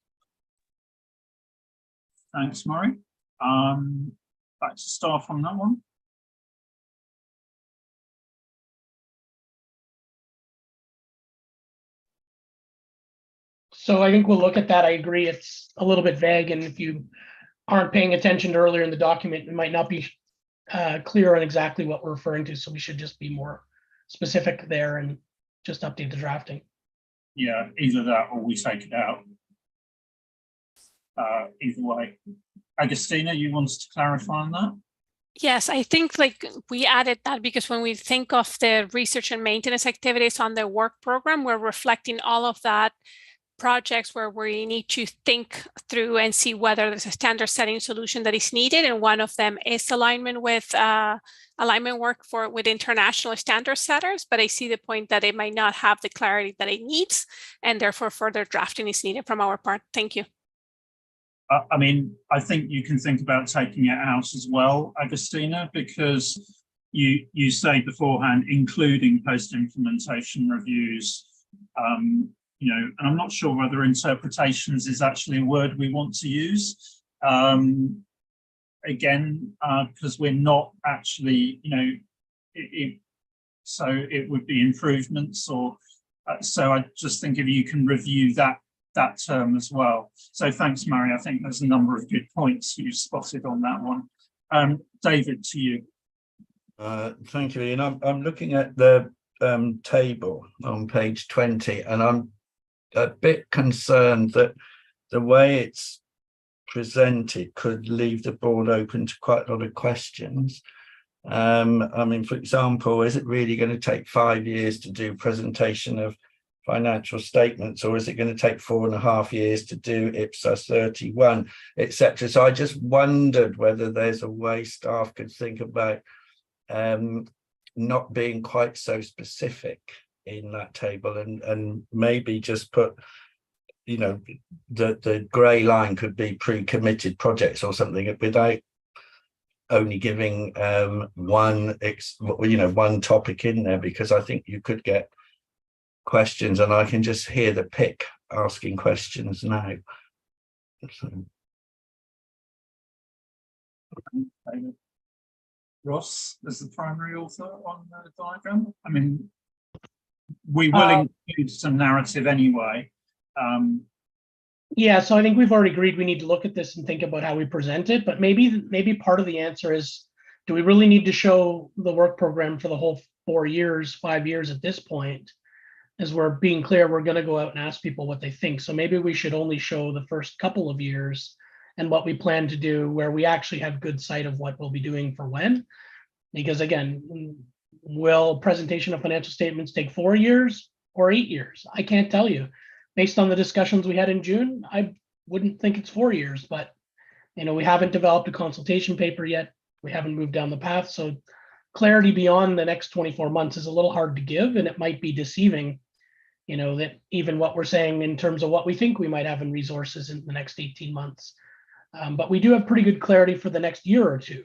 S1: Thanks, Murray. Back to staff on that one.
S2: So I think we'll look at that. I agree, it's a little bit vague, and if you aren't paying attention earlier in the document, it might not be clear on exactly what we're referring to. So we should just be more specific there and just update the drafting.
S1: Yeah, either that or we take it out. Either way. Agustina, you wanted to clarify on that?
S4: Yes, I think like we added that because when we think of the research and maintenance activities on the work program, we're reflecting all of that projects where we need to think through and see whether there's a standard setting solution that is needed. And one of them is alignment with alignment work with international standard setters. But I see the point that it might not have the clarity that it needs, and therefore further drafting is needed from our part. Thank you.
S1: I mean, I think you can think about taking it out as well, Agustina, because you say beforehand, including post-implementation reviews, you know, and I'm not sure whether interpretations is actually a word we want to use. Again, because we're not actually, you know, so it would be improvements or, so I just think if you can review that term as well. So thanks, Mary. I think there's a number of good points you spotted on that one. David, to you.
S21: Thank you, Ian. I'm looking at the table on page 20, and I'm a bit concerned that the way it's presented could leave the board open to quite a lot of questions. I mean, for example, is it really going to take 5 years to do presentation of financial statements, or is it going to take 4.5 years to do IPSAS 31, etc.? So I just wondered whether there's a way staff could think about not being quite so specific in that table, and maybe just put, you know, the grey line could be pre-committed projects or something, without only giving one topic in there, because I think you could get questions, and I can just hear the PIC asking questions now. So.
S1: Ross, as the primary author on the diagram, I mean, we will include some narrative anyway.
S2: Yeah, so I think we've already agreed we need to look at this and think about how we present it, but maybe part of the answer is, do we really need to show the work program for the whole 4 years, 5 years at this point? As we're being clear, we're going to go out and ask people what they think. So maybe we should only show the first couple of years and what we plan to do, where we actually have good sight of what we'll be doing for when. Because again, Will presentation of financial statements take 4 years or 8 years? I can't tell you. Based on the discussions we had in June, I wouldn't think it's 4 years, but we haven't developed a consultation paper yet. We haven't moved down the path. So clarity beyond the next 24 months is a little hard to give, and it might be deceiving, that even what we're saying in terms of what we think we might have in resources in the next 18 months. But we do have pretty good clarity for the next year or two.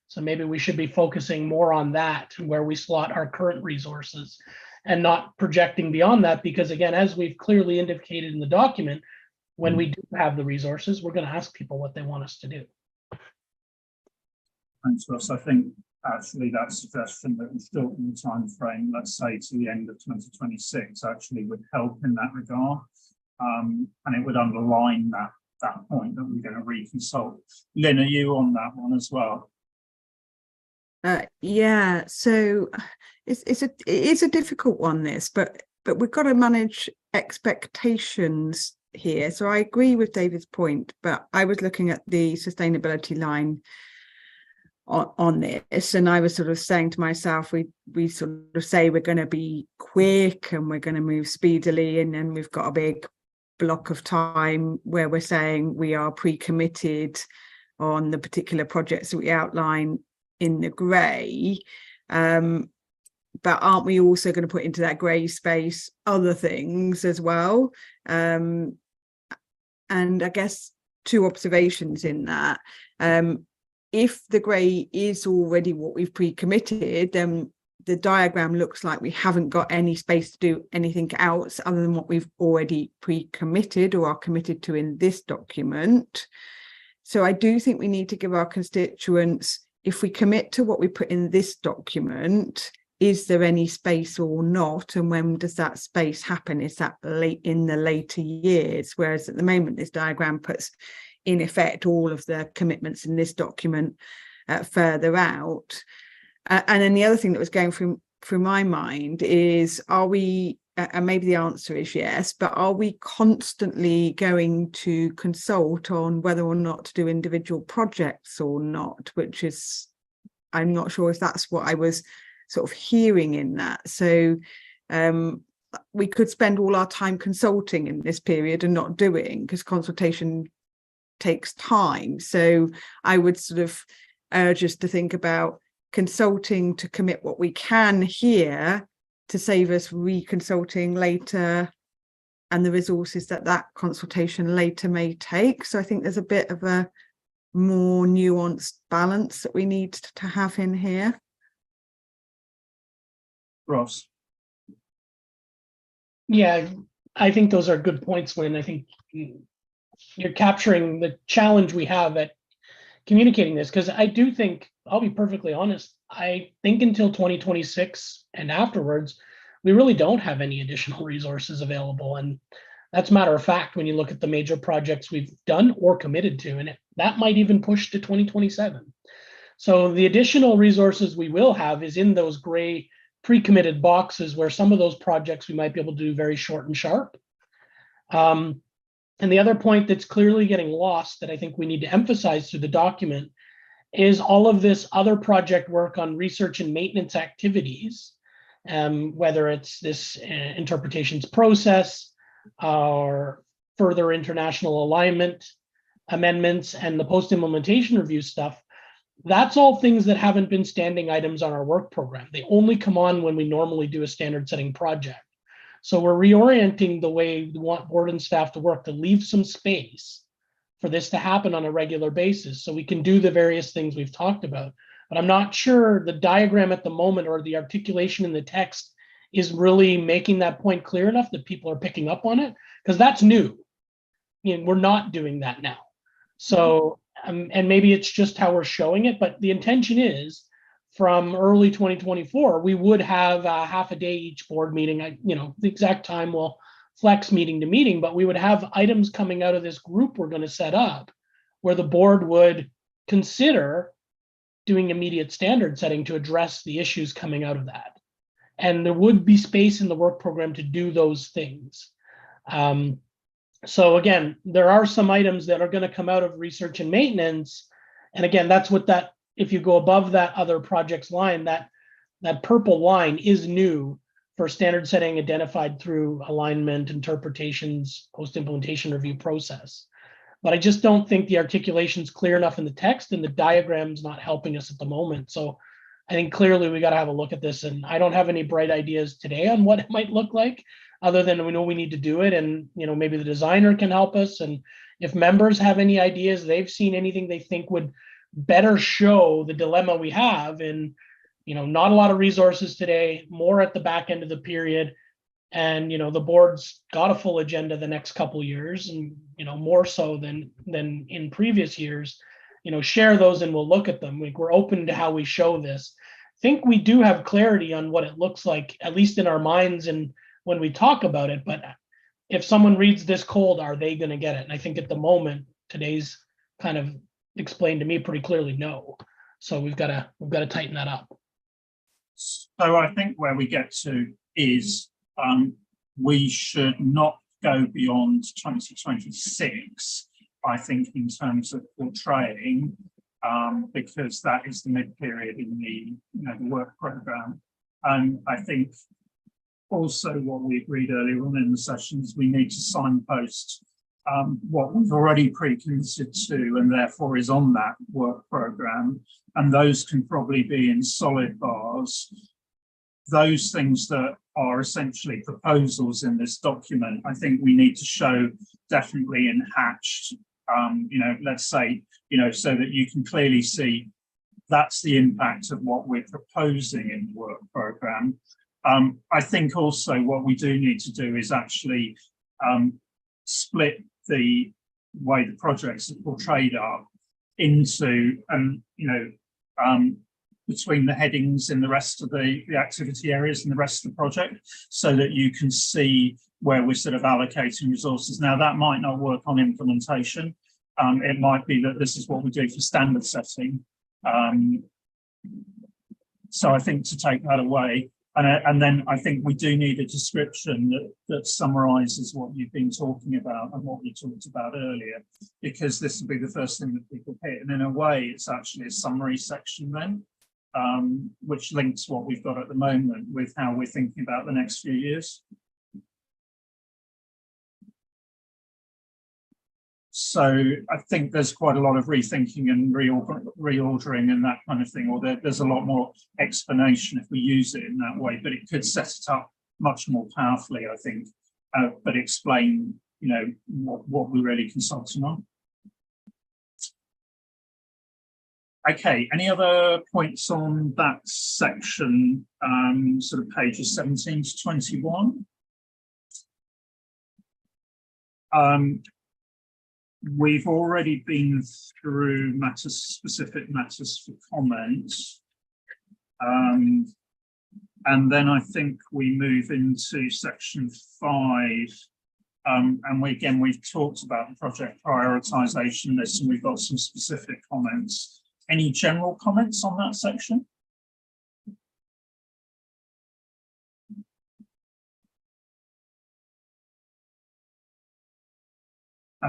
S2: So maybe we should be focusing more on that, where we slot our current resources and not projecting beyond that, because again, as we've clearly indicated in the document, when we do have the resources, we're going to ask people what they want us to do.
S1: Thanks, Ross. I think actually that suggestion that we shorten the time frame, let's say to the end of 2026, actually would help in that regard, and it would underline that point that we're going to reconsult. Lynn, are you on that one as well?
S15: Yeah, so it is a difficult one, this, but we've got to manage expectations here. So I agree with David's point, but I was looking at the sustainability line on this, and I was sort of saying to myself, we sort of say we're going to be quick and we're going to move speedily, and then we've got a big block of time where we're saying we are pre-committed on the particular projects that we outline in the grey, but aren't we also going to put into that grey space other things as well? And I guess two observations in that. If the grey is already what we've pre-committed, then the diagram looks like we haven't got any space to do anything else other than what we've already pre-committed or are committed to in this document. So I do think we need to give our constituents, if we commit to what we put in this document, is there any space or not? And when does that space happen? Is that late in the later years? Whereas at the moment, this diagram puts in effect all of the commitments in this document further out. And then the other thing that was going through my mind is, are we, and maybe the answer is yes, but are we constantly going to consult on whether or not to do individual projects or not, which is, I'm not sure if that's what I was sort of hearing in that. So we could spend all our time consulting in this period and not doing, because consultation takes time. So I would sort of urge us to think about consulting to commit what we can here to save us reconsulting later and the resources that consultation later may take. So I think there's a bit of a more nuanced balance that we need to have in here.
S1: Ross?
S2: Yeah, I think those are good points, Lynn. I think you're capturing the challenge we have at communicating this, because I do think, I'll be perfectly honest, I think until 2026 and afterwards, we really don't have any additional resources available. And that's a matter of fact when you look at the major projects we've done or committed to, and that might even push to 2027. So the additional resources we will have is in those gray pre-committed boxes, where some of those projects we might be able to do very short and sharp. And the other point that's clearly getting lost that I think we need to emphasize through the document is all of this other project work on research and maintenance activities, whether it's this interpretations process or further international alignment amendments and the post-implementation review stuff. That's all things that haven't been standing items on our work program. They only come on when we normally do a standard setting project. So we're reorienting the way we want board and staff to work, to leave some space for this to happen on a regular basis so we can do the various things we've talked about. But I'm not sure the diagram at the moment or the articulation in the text is really making that point clear enough that people are picking up on it, because that's new. We're not doing that now. So, and maybe it's just how we're showing it, but the intention is from early 2024, we would have half a day each board meeting. The exact time will flex meeting to meeting, but we would have items coming out of this group we're going to set up where the board would consider doing immediate standard setting to address the issues coming out of that. And there would be space in the work program to do those things. So again, there are some items that are going to come out of research and maintenance. And again, that's what that, if you go above that other projects line, that that purple line is new for standard setting identified through alignment, interpretations, post-implementation review process. But I just don't think the articulation is clear enough in the text, and the diagram's not helping us at the moment. So I think clearly we got to have a look at this, and I don't have any bright ideas today on what it might look like, other than we know we need to do it, and maybe the designer can help us. And if members have any ideas, they've seen anything they think would better show the dilemma we have, and not a lot of resources today, more at the back end of the period, and the board's got a full agenda the next couple of years, and more so than in previous years. Share those and we'll look at them. We're open to how we show this. I think we do have clarity on what it looks like, at least in our minds and when we talk about it. But if someone reads this cold, are they going to get it? And I think at the moment, today's kind of explained to me pretty clearly no. So we've got to tighten that up.
S1: So I think where we get to is we should not go beyond 2026, I think, in terms of portraying, because that is the mid-period in the work programme. And I think also what we agreed earlier on in the sessions, we need to signpost what we've already pre-committed to and therefore is on that work programme. And those can probably be in solid bars. Those things that are essentially proposals in this document, I think we need to show definitely in hatched, let's say, so that you can clearly see that's the impact of what we're proposing in the work programme. I think also what we do need to do is actually split the way the projects are portrayed up into, between the headings in the rest of the activity areas and the rest of the project, so that you can see where we're sort of allocating resources. Now, that might not work on implementation. It might be that this is what we do for standard setting. So I think to take that away, and then I think we do need a description that summarises what you've been talking about and what we talked about earlier, because this will be the first thing that people hit. And in a way, it's actually a summary section then, which links what we've got at the moment with how we're thinking about the next few years. So I think there's quite a lot of rethinking and reordering and that kind of thing, or there's a lot more explanation if we use it in that way, but it could set it up much more powerfully, I think, but explain, what we're really consulting on. Okay, any other points on that section, sort of pages 17 to 21? We've already been through specific matters for comments. And then I think we move into section 5. And we've talked about the project prioritisation list, and we've got some specific comments. Any general comments on that section?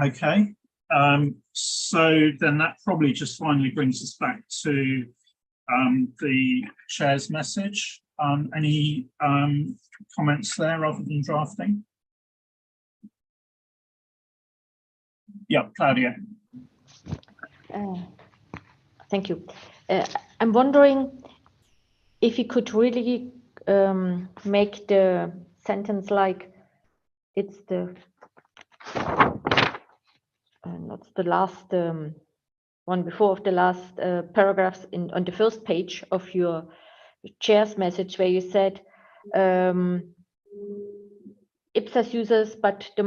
S1: Okay. So then that probably just finally brings us back to the chair's message. Any comments there other than drafting? Yeah, Claudia.
S12: Thank you. I'm wondering if you could really make the sentence like it's the not the last one before of the last paragraphs on the first page of your chair's message, where you said IPSAS users, but the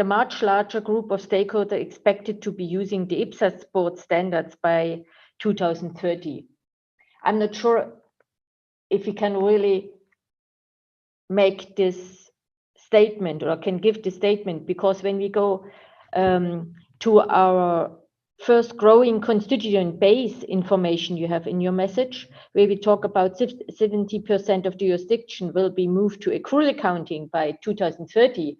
S12: much larger group of stakeholders expected to be using the IPSAS board standards by 2030. I'm not sure if you can really make this statement or can give this statement, because when we go to our first growing constituent base information you have in your message, where we talk about 70% of the jurisdiction will be moved to accrual accounting by 2030.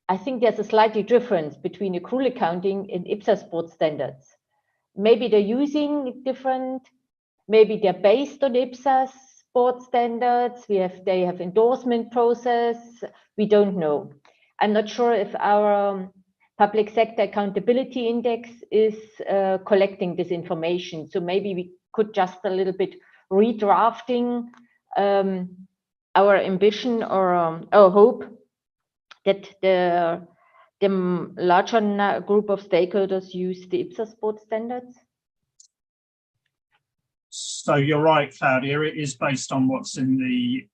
S12: I think there's a slightly difference between accrual accounting and IPSAS board standards. Maybe they're using different maybe they're based on IPSAS board standards. They have endorsement process. We don't know. I'm not sure if our public sector accountability index is collecting this information. So maybe we could just a little bit redrafting our ambition or our hope that the larger group of stakeholders use the IPSAS board standards.
S1: So you're right, Claudia, it is based on what's in the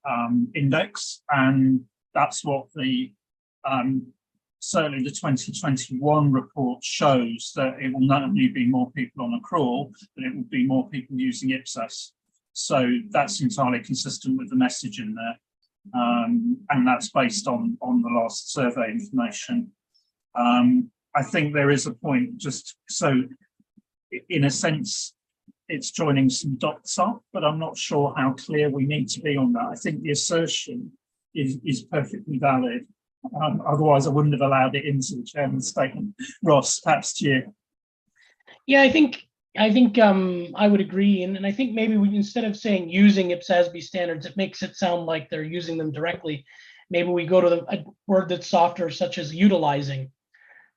S1: index, and that's what the certainly the 2021 report shows, that it will not only be more people on accrual, but it will be more people using IPSAS. So that's entirely consistent with the message in there. And that's based on the last survey information. I think there is a point, just so in a sense, it's joining some dots up, but I'm not sure how clear we need to be on that. I think the assertion is perfectly valid. Otherwise, I wouldn't have allowed it into the chairman's statement. Ross, perhaps to you.
S2: Yeah, I think I would agree, and I think maybe we, instead of saying using IPSASB standards, it makes it sound like they're using them directly. Maybe we go to a word that's softer, such as utilizing,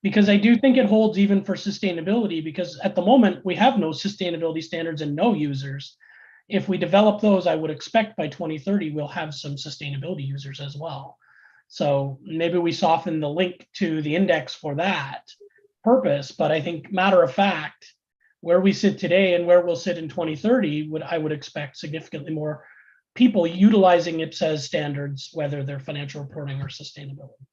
S2: because I do think it holds even for sustainability, because at the moment we have no sustainability standards and no users. If we develop those, I would expect by 2030 we'll have some sustainability users as well. So maybe we soften the link to the index for that purpose, but I think matter of fact, where we sit today and where we'll sit in 2030, I would expect significantly more people utilizing IPSAS standards, whether they're financial reporting or sustainability.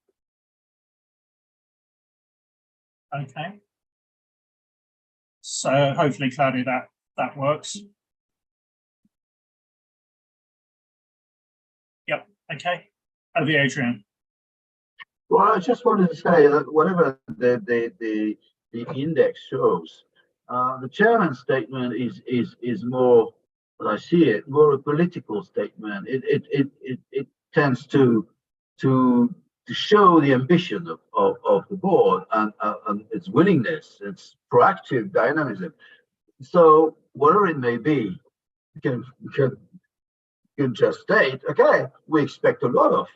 S1: Okay. So hopefully, Claudia, that works. Yep. Okay. Over to you, Adrian.
S20: Well, I just wanted to say that whatever the index shows, the chairman's statement is more, as I see it, more a political statement. It tends to show the ambition of the board and its willingness, its proactive dynamism. So whatever it may be, you can just state, okay, we expect a lot of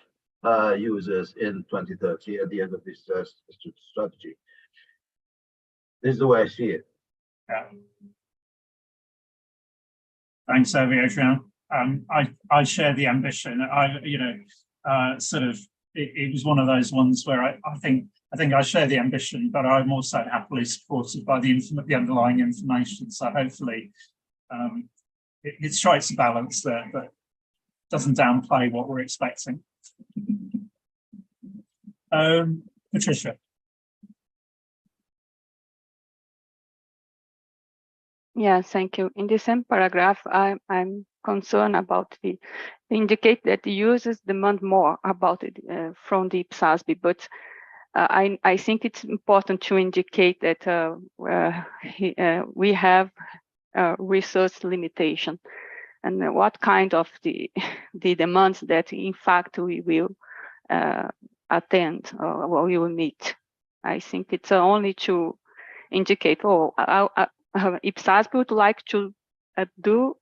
S20: users in 2030 at the end of this strategy. This is the way I see it.
S1: Yeah. Thanks, Adrian. I share the ambition. Sort of, it was one of those ones where I think I share the ambition, but I'm also happily supported by the underlying information. So hopefully, it strikes a balance there, but doesn't downplay what we're expecting. Patricia.
S19: Yeah, thank you. In the same paragraph, I'm concerned about the indicate that the users demand more about it from the IPSASB, but I think it's important to indicate that we have resource limitation, and what kind of the demands that in fact we will attend or we will meet. I think it's only to indicate, IPSASB would like to do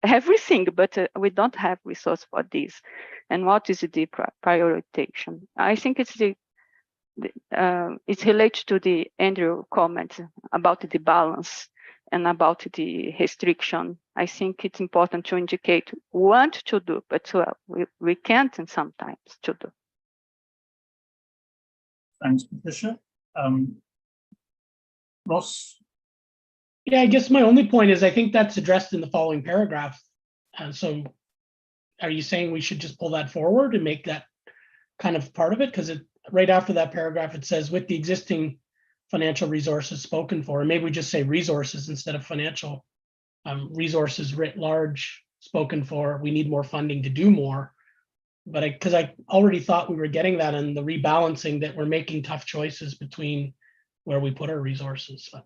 S19: everything, but we don't have resource for this. And what is the prioritization? I think it's it's related to the Andrew comment about the balance and about the restriction. I think it's important to indicate want to do, but we can't and sometimes to do.
S1: Thanks, Patricia. Ross?
S2: Yeah, I guess my only point is I think that's addressed in the following paragraph. So are you saying we should just pull that forward and make that kind of part of it? Because right after that paragraph, it says with the existing financial resources spoken for, and maybe we just say resources instead of financial resources writ large spoken for, we need more funding to do more. But because I already thought we were getting that in the rebalancing, that we're making tough choices between where we put our resources. So.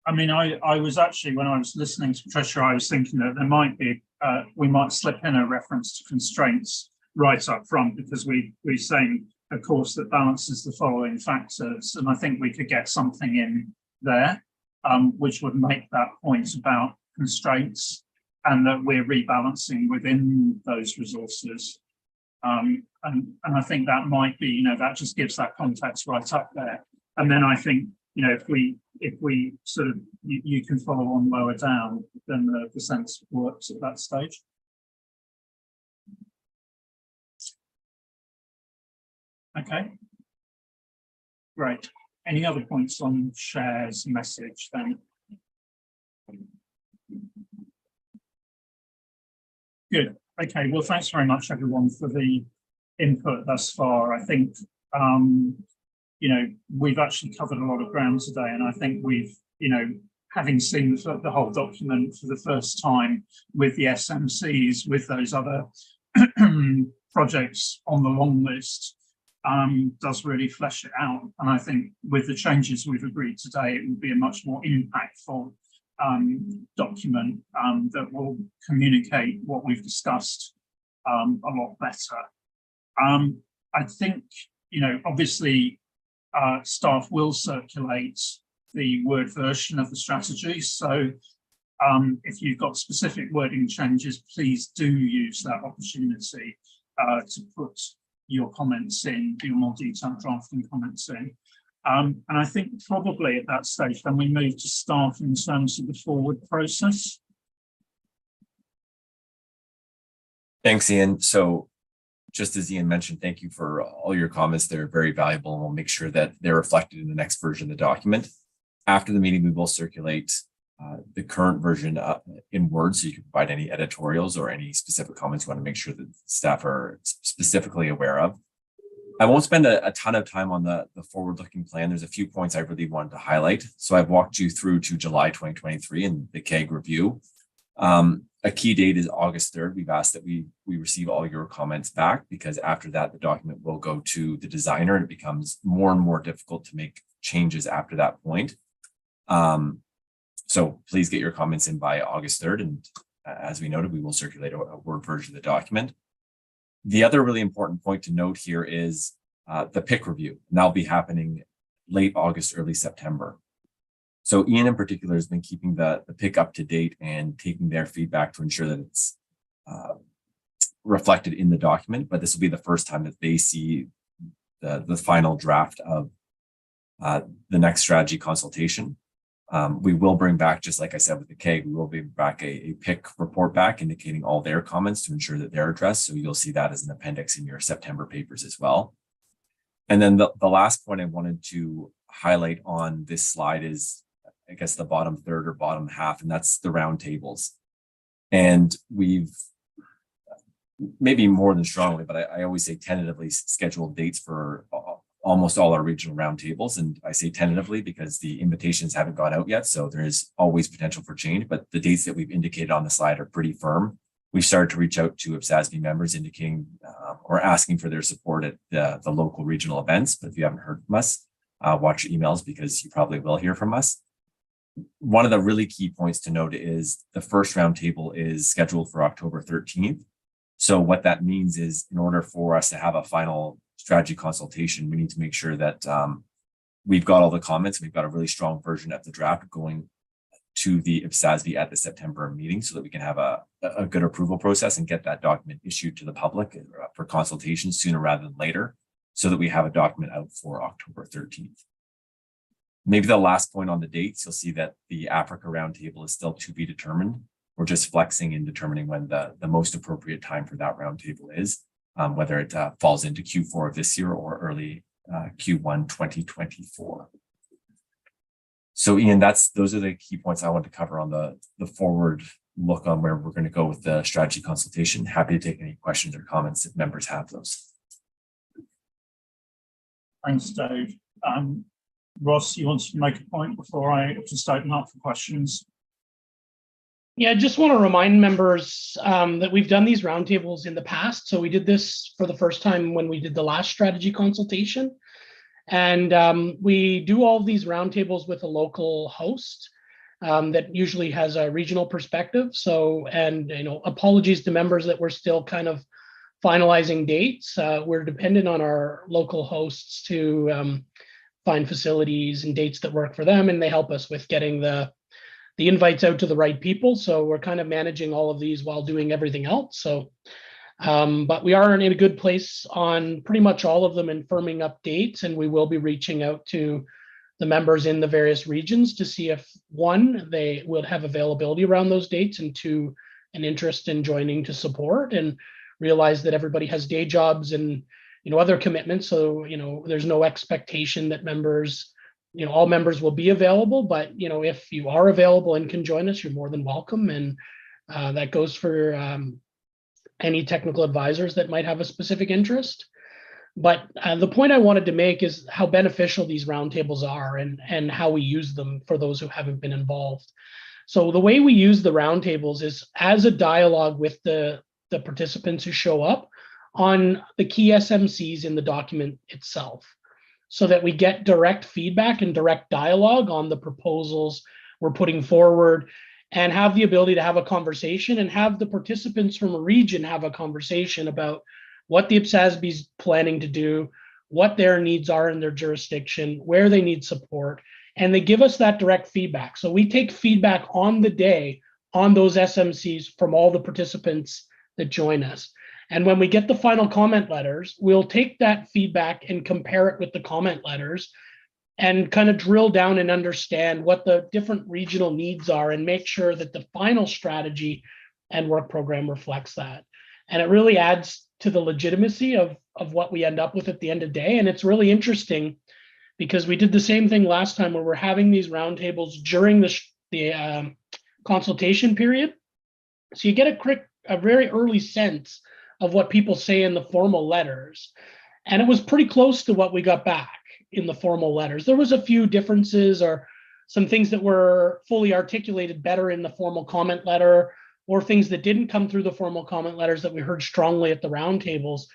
S1: I mean, I was actually, when I was listening to Patricia, I was thinking that there might be, we might slip in a reference to constraints right up front, because we're saying, of course, that balances the following factors. And I think we could get something in there, which would make that point about constraints and that we're rebalancing within those resources. And I think that might be, you know, that just gives that context right up there. And then I think, you know, if we sort of, you can follow on lower down, then the sense works at that stage. Okay, great. Any other points on Chair's message then? Good. Okay, well, thanks very much, everyone, for the input thus far. I think, you know, we've actually covered a lot of ground today, and I think we've, you know, having seen the whole document for the first time with the SMCs, with those other projects on the long list, does really flesh it out. And I think with the changes we've agreed today, it will be a much more impactful document that will communicate what we've discussed a lot better. I think, you know, obviously staff will circulate the Word version of the strategy. So if you've got specific wording changes, please do use that opportunity to put your comments in, your more detailed drafting comments in. And I think probably at that stage, then we move to staff in terms of the forward process.
S3: Thanks, Ian. So just as Ian mentioned, thank you for all your comments. They're very valuable, and we'll make sure that they're reflected in the next version of the document. After the meeting, we will circulate the current version in Word, so you can provide any editorials or any specific comments you want to make sure that staff are specifically aware of. I won't spend a ton of time on the forward-looking plan. There's a few points I really wanted to highlight. So I've walked you through to July 2023 and the KEG review. A key date is August 3rd. We've asked that we receive all your comments back, because after that, the document will go to the designer and it becomes more and more difficult to make changes after that point. So please get your comments in by August 3rd. And as we noted, we will circulate a Word version of the document. The other really important point to note here is the PIC review, and that'll be happening late August, early September. So Ian in particular has been keeping the PIC up to date and taking their feedback to ensure that it's reflected in the document, but this will be the first time that they see the final draft of the next strategy consultation. We will bring back, just like I said with the KEG, we will bring back a PIC report back indicating all their comments to ensure that they're addressed. So you'll see that as an appendix in your September papers as well. And then the last point I wanted to highlight on this slide is, I guess, the bottom third or bottom half, and that's the roundtables. And we've maybe more than strongly, but I always say tentatively scheduled dates for almost all our regional roundtables. And I say tentatively because the invitations haven't gone out yet. So there is always potential for change, but the dates that we've indicated on the slide are pretty firm. We've started to reach out to IPSASB members indicating or asking for their support at the local regional events. But if you haven't heard from us, watch your emails, because you probably will hear from us. One of the really key points to note is the first roundtable is scheduled for October 13th. So what that means is, in order for us to have a final strategy consultation, we need to make sure that we've got all the comments. We've got a really strong version of the draft going to the IPSASB at the September meeting, so that we can have a good approval process and get that document issued to the public for consultation sooner rather than later, so that we have a document out for October 13th. Maybe the last point on the dates, you'll see that the Africa roundtable is still to be determined. We're just flexing and determining when the most appropriate time for that roundtable is, whether it falls into Q4 of this year or early Q1 2024. So Ian, those are the key points I want to cover on the forward look on where we're going to go with the strategy consultation. Happy to take any questions or comments if members have those.
S1: Thanks, Dave. Ross, you want to make a point before I just open up for questions?
S2: Yeah, I just want to remind members that we've done these roundtables in the past. So we did this for the first time when we did the last strategy consultation. And we do all of these roundtables with a local host that usually has a regional perspective. So, and apologies to members that we're still kind of finalizing dates. We're dependent on our local hosts to find facilities and dates that work for them, and they help us with getting the invites out to the right people. So we're kind of managing all of these while doing everything else. So, but we are in a good place on pretty much all of them and firming up dates, and we will be reaching out to the members in the various regions to see if, one, they will have availability around those dates, and two, an interest in joining to support, and realize that everybody has day jobs and, you know, other commitments. So, you know, there's no expectation that members, you know, all members will be available, but, you know, if you are available and can join us, you're more than welcome. And that goes for any technical advisors that might have a specific interest. But the point I wanted to make is how beneficial these roundtables are, and how we use them for those who haven't been involved. So the way we use the roundtables is as a dialogue with the participants who show up on the key SMCs in the document itself, so that we get direct feedback and direct dialogue on the proposals we're putting forward, and have the ability to have a conversation and have the participants from a region have a conversation about what the IPSASB is planning to do, what their needs are in their jurisdiction, where they need support, and they give us that direct feedback. So we take feedback on the day on those SMCs from all the participants that join us. And when we get the final comment letters, we'll take that feedback and compare it with the comment letters and kind of drill down and understand what the different regional needs are, and make sure that the final strategy and work program reflects that. And it really adds to the legitimacy of what we end up with at the end of the day. And it's really interesting because we did the same thing last time, where we're having these roundtables during the consultation period. So you get a very early sense of what people say in the formal letters. And it was pretty close to what we got back in the formal letters. There was a few differences, or some things that were fully articulated better in the formal comment letter, or things that didn't come through the formal comment letters that we heard strongly at the roundtables.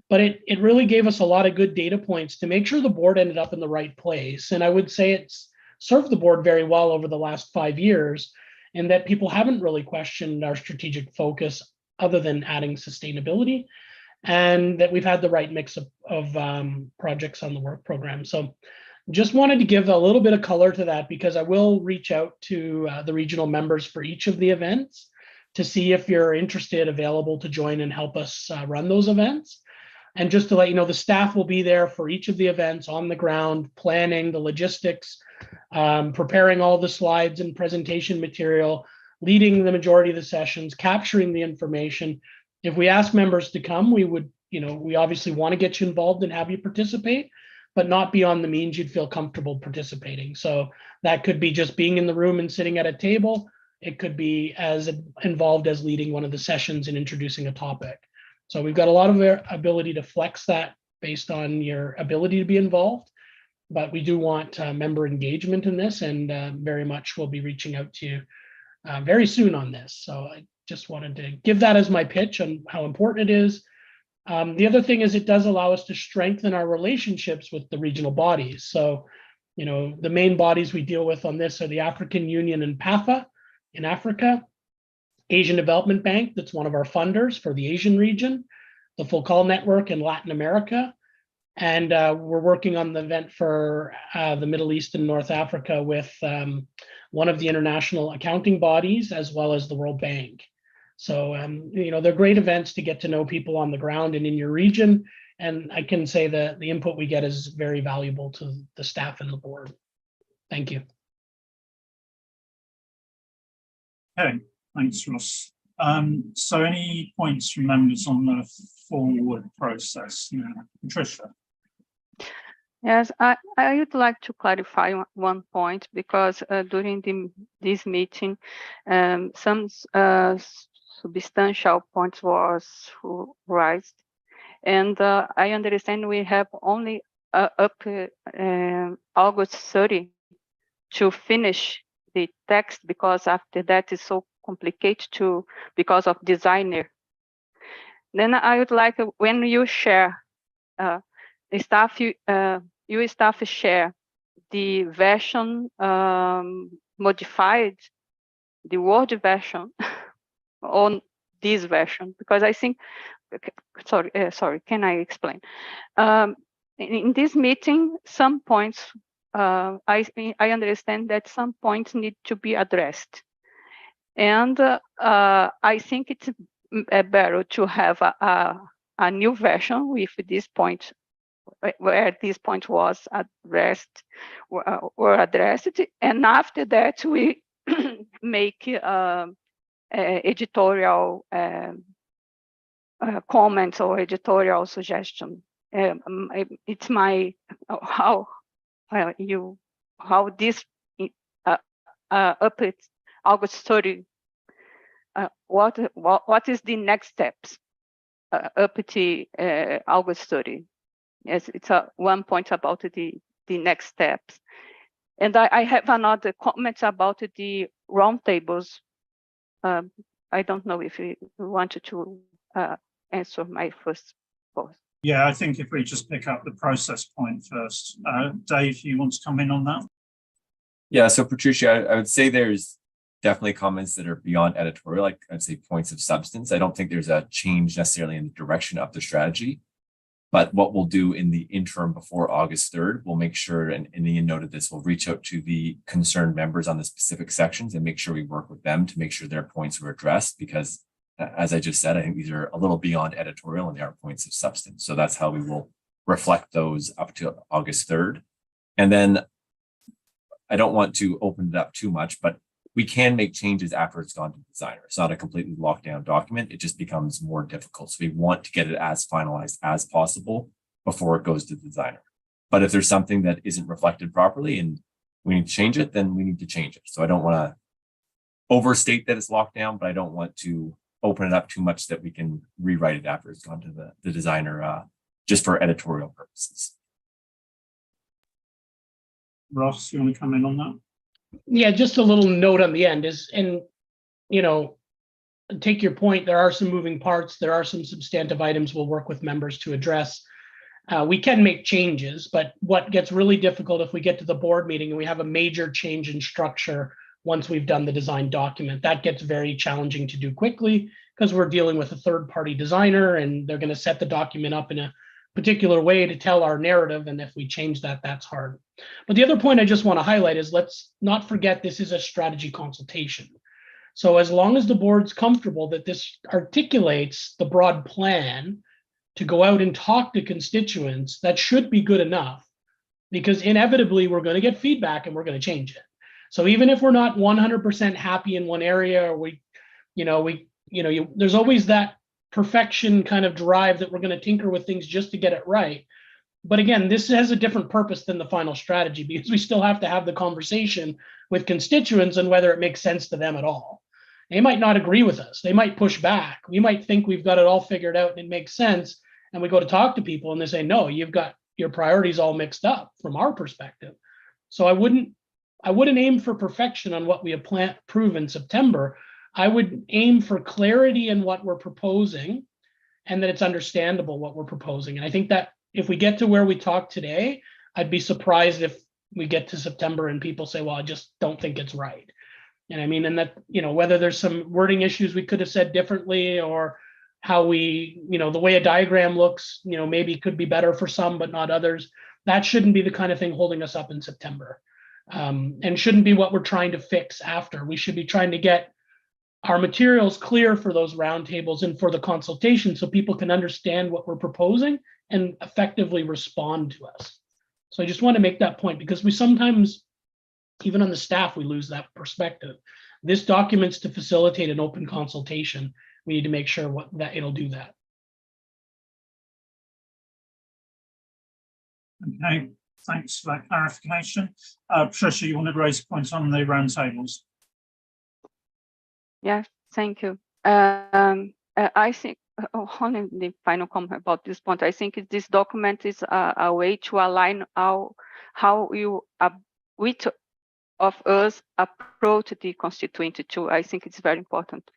S2: But it really gave us a lot of good data points to make sure the board ended up in the right place. And I would say it's served the board very well over the last 5 years, and that people haven't really questioned our strategic focus other than adding sustainability, and that we've had the right mix of projects on the work program. So just wanted to give a little bit of color to that, because I will reach out to the regional members for each of the events to see if you're interested, available to join and help us run those events. And just to let you know, the staff will be there for each of the events on the ground, planning the logistics, preparing all the slides and presentation material, leading the majority of the sessions, capturing the information. If we ask members to come, we would, you know, we obviously want to get you involved and have you participate, but not beyond the means you'd feel comfortable participating. So that could be just being in the room and sitting at a table. It could be as involved as leading one of the sessions and introducing a topic. So we've got a lot of ability to flex that based on your ability to be involved, but we do want member engagement in this, and very much we'll be reaching out to you very soon on this. So I just wanted to give that as my pitch on how important it is. The other thing is it does allow us to strengthen our relationships with the regional bodies. So, you know, the main bodies we deal with on this are the African Union and PAFA in Africa, Asian Development Bank, that's one of our funders for the Asian region, the Full Call Network in Latin America, and we're working on the event for the Middle East and North Africa with one of the international accounting bodies, as well as the World Bank. So, you know, they're great events to get to know people on the ground and in your region. And I can say that the input we get is very valuable to the staff and the board. Thank you.
S1: Okay, thanks, Ross. So any points from members on the forward process? Yeah. Patricia.
S19: Yes, I would like to clarify one point, because during this meeting, some substantial points was raised, and I understand we have only up August 30 to finish the text, because after that is so complicated because of designer. Then I would like, when you share staff, you staff share the version modified, the Word version on this version, because I think, sorry, can I explain? in this meeting, some points, I understand that some points need to be addressed. And I think it's better to have a new version with this point, where this point was addressed, were addressed. And after that, we make editorial comments or editorial suggestion. It's my how this up at August 30. What is the next steps up to August 30? Yes, it's one point about the next steps. And I have another comment about the roundtables. I don't know if you wanted to answer my first post.
S1: Yeah, I think if we just pick up the process point first. Dave, you want to come in on that?
S3: Yeah, so Patricia, I would say there's definitely comments that are beyond editorial, like I'd say points of substance. I don't think there's a change necessarily in the direction of the strategy. But what we'll do in the interim before August 3rd, we'll make sure, and Ian noted this, we'll reach out to the concerned members on the specific sections and make sure we work with them to make sure their points were addressed, because as I just said, I think these are a little beyond editorial and they are points of substance. So that's how we will reflect those up to August 3rd. And then I don't want to open it up too much, but we can make changes after it's gone to the designer. It's not a completely locked down document. It just becomes more difficult. So we want to get it as finalized as possible before it goes to the designer. But if there's something that isn't reflected properly and we need to change it, then we need to change it. So I don't want to overstate that it's locked down, but I don't want to open it up too much that we can rewrite it after it's gone to the designer, just for editorial purposes.
S1: Ross, you want to come in on that?
S2: Yeah, just a little note on the end is, and you know, take your point, there are some moving parts, there are some substantive items we'll work with members to address. We can make changes, but what gets really difficult if we get to the board meeting and we have a major change in structure once we've done the design document, that gets very challenging to do quickly because we're dealing with a third-party designer and they're going to set the document up in a particular way to tell our narrative. And if we change that, that's hard. But the other point I just want to highlight is let's not forget this is a strategy consultation. So as long as the board's comfortable that this articulates the broad plan to go out and talk to constituents, that should be good enough, because inevitably we're going to get feedback and we're going to change it. So even if we're not 100% happy in one area, or there's always that perfection kind of drive that we're going to tinker with things just to get it right. But again, this has a different purpose than the final strategy, because we still have to have the conversation with constituents and whether it makes sense to them at all. They might not agree with us. They might push back. We might think we've got it all figured out and it makes sense. And we go to talk to people and they say, no, you've got your priorities all mixed up from our perspective. So I wouldn't aim for perfection on what we approve in September. I would aim for clarity in what we're proposing and that it's understandable what we're proposing. And I think that if we get to where we talk today, I'd be surprised if we get to September and people say, well, I just don't think it's right. And I mean, and that, whether there's some wording issues we could have said differently, or how we, the way a diagram looks, maybe could be better for some, but not others. That shouldn't be the kind of thing holding us up in September, and shouldn't be what we're trying to fix after. We should be trying to get our materials clear for those roundtables and for the consultation so people can understand what we're proposing and effectively respond to us. So I just want to make that point, because we sometimes, even on the staff, we lose that perspective. This document's to facilitate an open consultation. We need to make sure that it'll do that.
S1: Okay, thanks for that clarification. Patricia, you wanted to raise a point on the roundtables?
S19: Yes, thank you. I think only the final comment about this point. I think this document is a way to align how which of us approach the constituent too. I think it's very important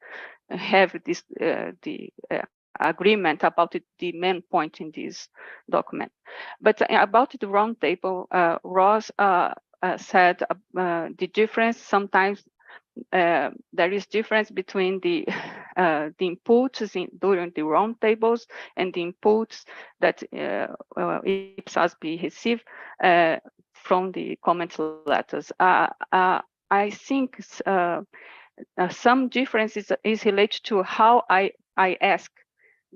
S19: to have this the agreement about the main point in this document. But about the roundtable, Ross said the difference sometimes there is difference between the inputs during the roundtables and the inputs that IPSASB receive from the comment letters. I think some differences is related to how I ask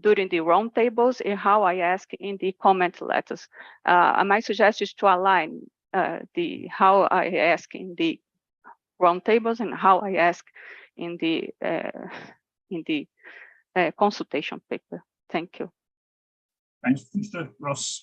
S19: during the roundtables and how I ask in the comment letters. My suggestion is to align how I ask in the roundtables and how I ask in the consultation paper. Thank you.
S1: Thanks, Mr. Ross.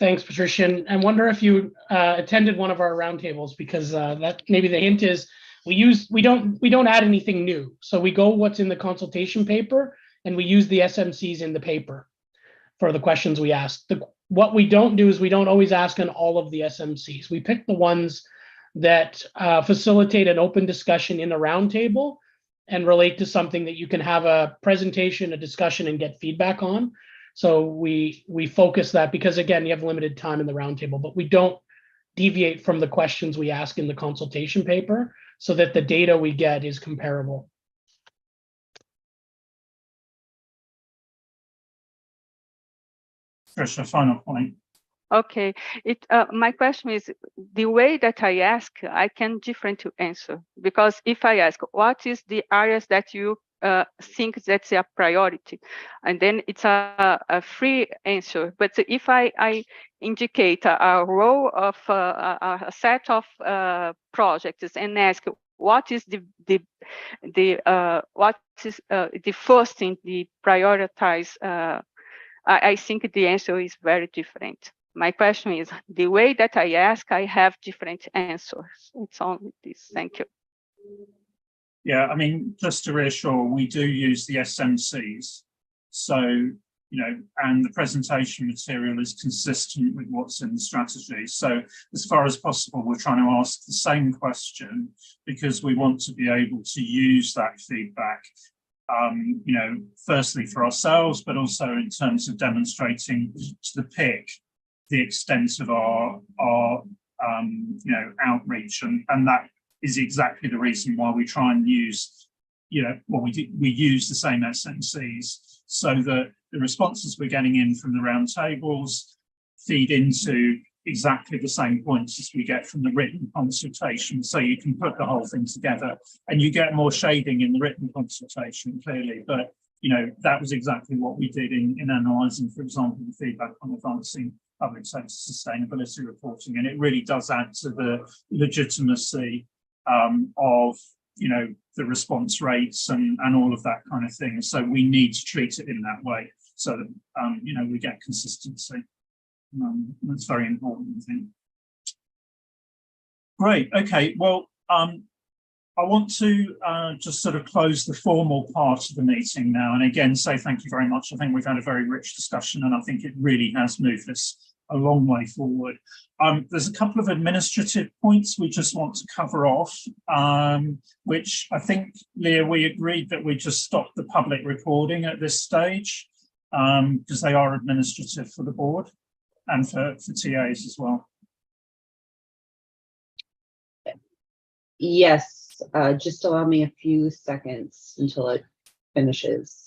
S2: Thanks, Patricia. I wonder if you attended one of our roundtables, because that maybe the hint is we don't add anything new. So we go what's in the consultation paper, and we use the SMCs in the paper for the questions we ask. What we don't do is we don't always ask on all of the SMCs. We pick the ones that facilitate an open discussion in the roundtable and relate to something that you can have a presentation, a discussion, and get feedback on. So we focus that, because again, you have limited time in the roundtable, but we don't deviate from the questions we ask in the consultation paper so that the data we get is comparable.
S1: Tricia, final point.
S19: Okay, my question is, the way that I ask, I can different to answer, because if I ask, what is the areas that you think that's a priority, and then it's a free answer. But if I indicate a row of a set of projects and ask what is the first thing, the prioritize, I think the answer is very different. My question is, the way that I ask, I have different answers. It's only this. Thank you.
S1: Yeah, I mean, just to reassure, we do use the SMCs. So, and the presentation material is consistent with what's in the strategy. So as far as possible, we're trying to ask the same question, because we want to be able to use that feedback, firstly for ourselves, but also in terms of demonstrating to the PIC the extent of our outreach, and that is exactly the reason why we try and use, we use the same SMCs, so that the responses we're getting in from the roundtables feed into exactly the same points as we get from the written consultation. So you can put the whole thing together, and you get more shading in the written consultation, clearly. But that was exactly what we did in analysing, for example, the feedback on advancing public sector sustainability reporting, and it really does add to the legitimacy of the response rates and all of that kind of thing. So we need to treat it in that way, so that we get consistency. That's very important, I think. Great. Okay. Well, I want to just sort of close the formal part of the meeting now, and again say thank you very much. I think we've had a very rich discussion, and I think it really has moved us a long way forward. There's a couple of administrative points we just want to cover off, which I think, Leah, we agreed that we just stop the public recording at this stage, because they are administrative for the board and for TAs as well.
S5: Yes, just allow me a few seconds until it finishes.